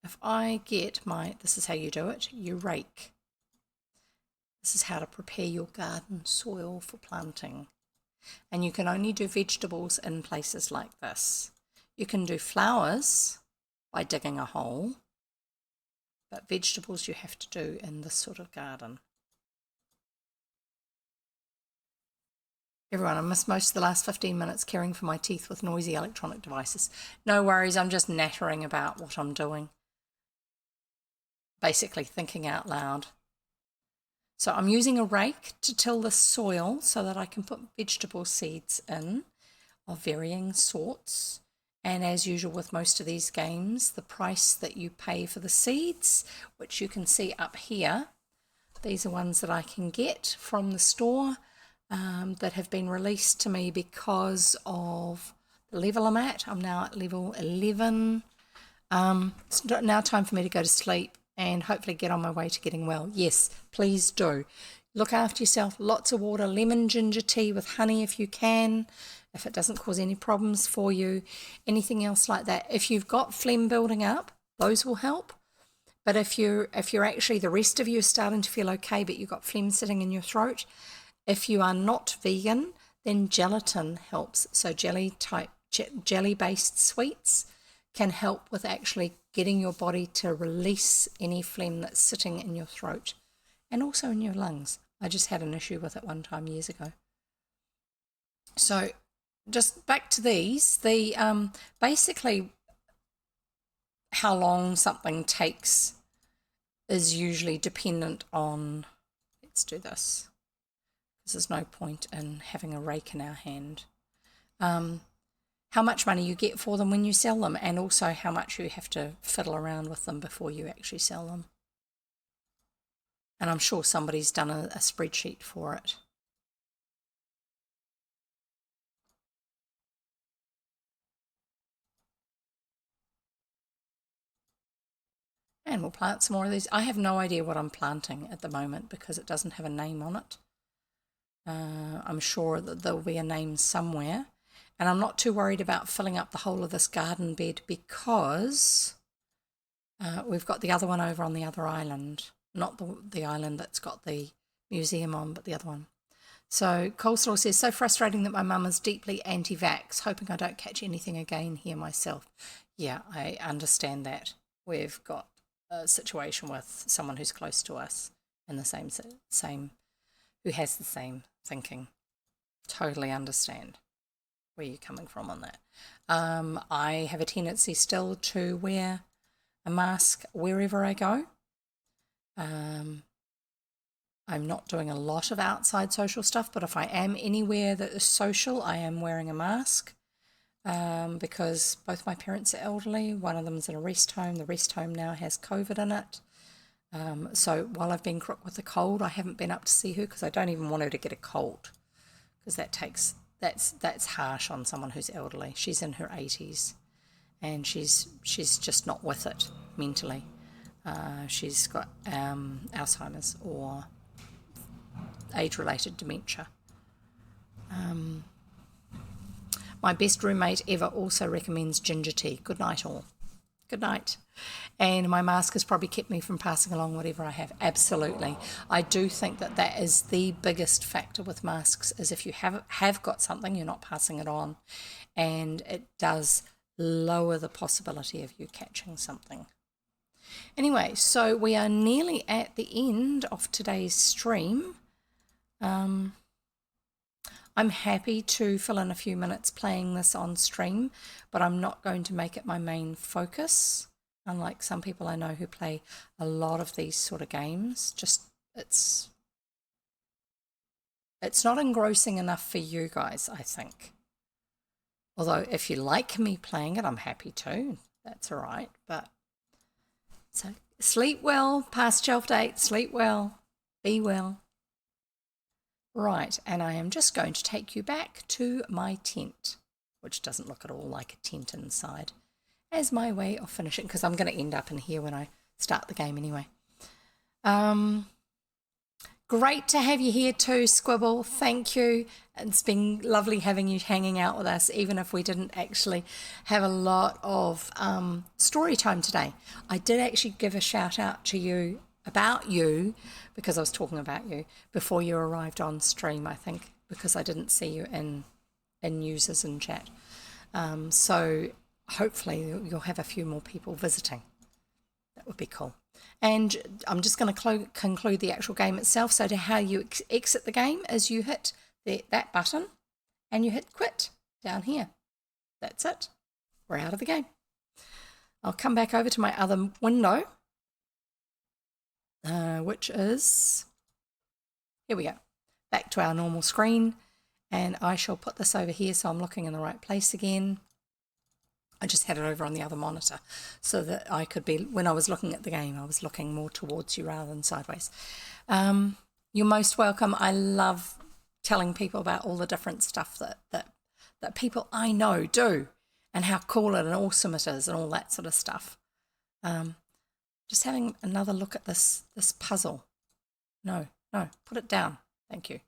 If I get this is how you do it, you rake. This is how to prepare your garden soil for planting. And you can only do vegetables in places like this. You can do flowers by digging a hole, but vegetables you have to do in this sort of garden. Everyone, I missed most of the last 15 minutes caring for my teeth with noisy electronic devices. No worries, I'm just nattering about what I'm doing. Basically thinking out loud. So I'm using a rake to till the soil so that I can put vegetable seeds in of varying sorts. And as usual with most of these games, the price that you pay for the seeds, which you can see up here, these are ones that I can get from the store. that have been released to me because of the level I'm at. I'm now at level 11. It's now time for me to go to sleep and hopefully get on my way to getting well. Yes, please do. Look after yourself. Lots of water, lemon ginger tea with honey if you can, if it doesn't cause any problems for you. Anything else like that. If you've got phlegm building up, those will help. But if you're actually, the rest of you are starting to feel okay, but you've got phlegm sitting in your throat, if you are not vegan, then gelatin helps. So jelly-based sweets can help with actually getting your body to release any phlegm that's sitting in your throat and also in your lungs. I just had an issue with it one time years ago. So just back to these, basically how long something takes is usually dependent on, let's do this, because there's no point in having a rake in our hand. How much money you get for them when you sell them, and also how much you have to fiddle around with them before you actually sell them. And I'm sure somebody's done a spreadsheet for it. And we'll plant some more of these. I have no idea what I'm planting at the moment because it doesn't have a name on it. I'm sure that there'll be a name somewhere. And I'm not too worried about filling up the whole of this garden bed because we've got the other one over on the other island. Not the island that's got the museum on, but the other one. So Coleslaw says, so frustrating that my mum is deeply anti-vax, hoping I don't catch anything again here myself. Yeah, I understand that. We've got a situation with someone who's close to us and the same who has the same thinking. Totally understand where you're coming from on that. I have a tendency still to wear a mask wherever I go. I'm not doing a lot of outside social stuff, but if I am anywhere that is social, I am wearing a mask because both my parents are elderly. One of them's in a rest home. The rest home now has COVID in it. So while I've been crook with the cold, I haven't been up to see her because I don't even want her to get a cold because that's harsh on someone who's elderly. She's in her 80s and she's just not with it mentally. She's got Alzheimer's or age-related dementia. My best roommate ever also recommends ginger tea. Good night all. Good night. And my mask has probably kept me from passing along whatever I have. Absolutely. I do think that is the biggest factor with masks, is if you have got something, you're not passing it on. And it does lower the possibility of you catching something. Anyway, so we are nearly at the end of today's stream. I'm happy to fill in a few minutes playing this on stream, but I'm not going to make it my main focus, unlike some people I know who play a lot of these sort of games. Just it's not engrossing enough for you guys, I think. Although if you like me playing it, I'm happy to. That's all right. But so sleep well, past shelf date, sleep well, be well. Right, and I am just going to take you back to my tent, which doesn't look at all like a tent inside, as my way of finishing, because I'm going to end up in here when I start the game anyway. Great to have you here too, Squibble. Thank you. It's been lovely having you hanging out with us, even if we didn't actually have a lot of story time today. I did actually give a shout out to you about you, because I was talking about you before you arrived on stream, I think, because I didn't see you in users and chat. So hopefully you'll have a few more people visiting. That would be cool. And I'm just going to conclude the actual game itself. So to how you exit the game is you hit that button and you hit quit down here. That's it. We're out of the game. I'll come back over to my other window, which is, here we go, back to our normal screen, and I shall put this over here so I'm looking in the right place again. I just had it over on the other monitor so that I could be, when I was looking at the game, I was looking more towards you rather than sideways. You're most welcome. I love telling people about all the different stuff that people I know do and how cool and awesome it is and all that sort of stuff. Just having another look at this puzzle. No, put it down. Thank you.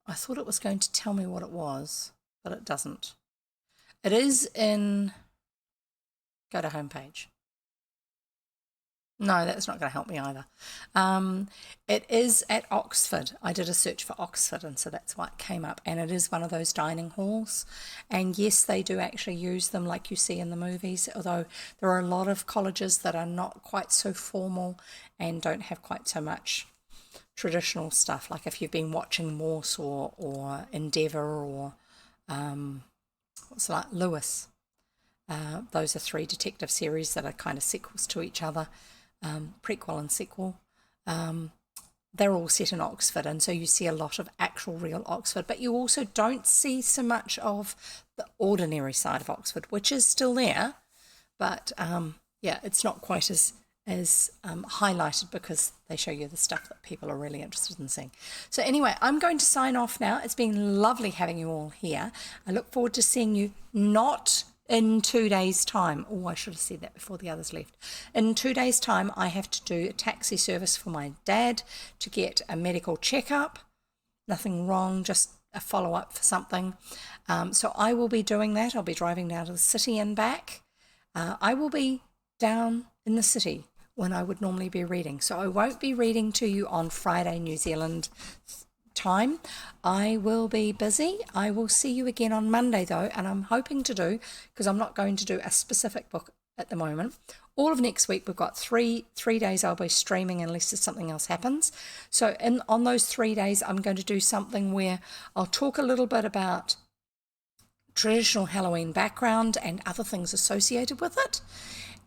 I thought it was going to tell me what it was, but it doesn't. It is in, go to homepage. No, that's not going to help me either. It is at Oxford. I did a search for Oxford, and so that's why it came up. And it is one of those dining halls. And yes, they do actually use them like you see in the movies, although there are a lot of colleges that are not quite so formal and don't have quite so much traditional stuff. Like if you've been watching Morse or Endeavour or what's it like, Lewis. Those are 3 detective series that are kind of sequels to each other. Prequel and sequel. They're all set in Oxford, and so you see a lot of actual real Oxford, but you also don't see so much of the ordinary side of Oxford, which is still there, but yeah, it's not quite as highlighted because they show you the stuff that people are really interested in seeing. So anyway, I'm going to sign off now. It's been lovely having you all here. I look forward to seeing you not in 2 days' time. Oh, I should have said that before the others left. In 2 days' time, I have to do a taxi service for my dad to get a medical checkup. Nothing wrong, just a follow-up for something. So I will be doing that. I'll be driving down to the city and back. I will be down in the city when I would normally be reading. So I won't be reading to you on Friday, New Zealand time. I will be busy. I will see you again on Monday though, and I'm hoping to do, because I'm not going to do a specific book at the moment, all of next week we've got three days I'll be streaming unless something else happens. So on those 3 days I'm going to do something where I'll talk a little bit about traditional Halloween background and other things associated with it,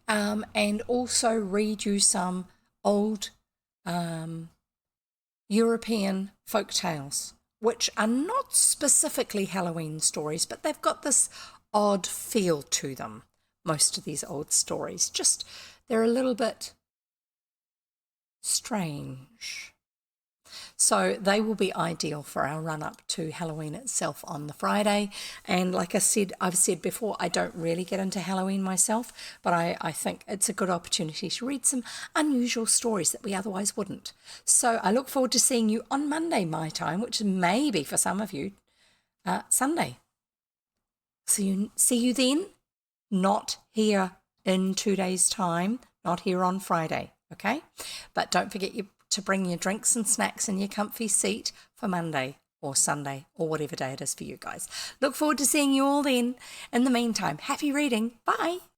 and also read you some old European folk tales, which are not specifically Halloween stories, but they've got this odd feel to them. Most of these old stories, just they're a little bit strange. So they will be ideal for our run up to Halloween itself on the Friday. And like I said, I've said before, I don't really get into Halloween myself, but I think it's a good opportunity to read some unusual stories that we otherwise wouldn't. So I look forward to seeing you on Monday, my time, which may be for some of you Sunday. See you then. Not here in 2 days' time, not here on Friday, okay? But don't forget to bring your drinks and snacks in your comfy seat for Monday or Sunday or whatever day it is for you guys. Look forward to seeing you all then. In the meantime, happy reading. Bye.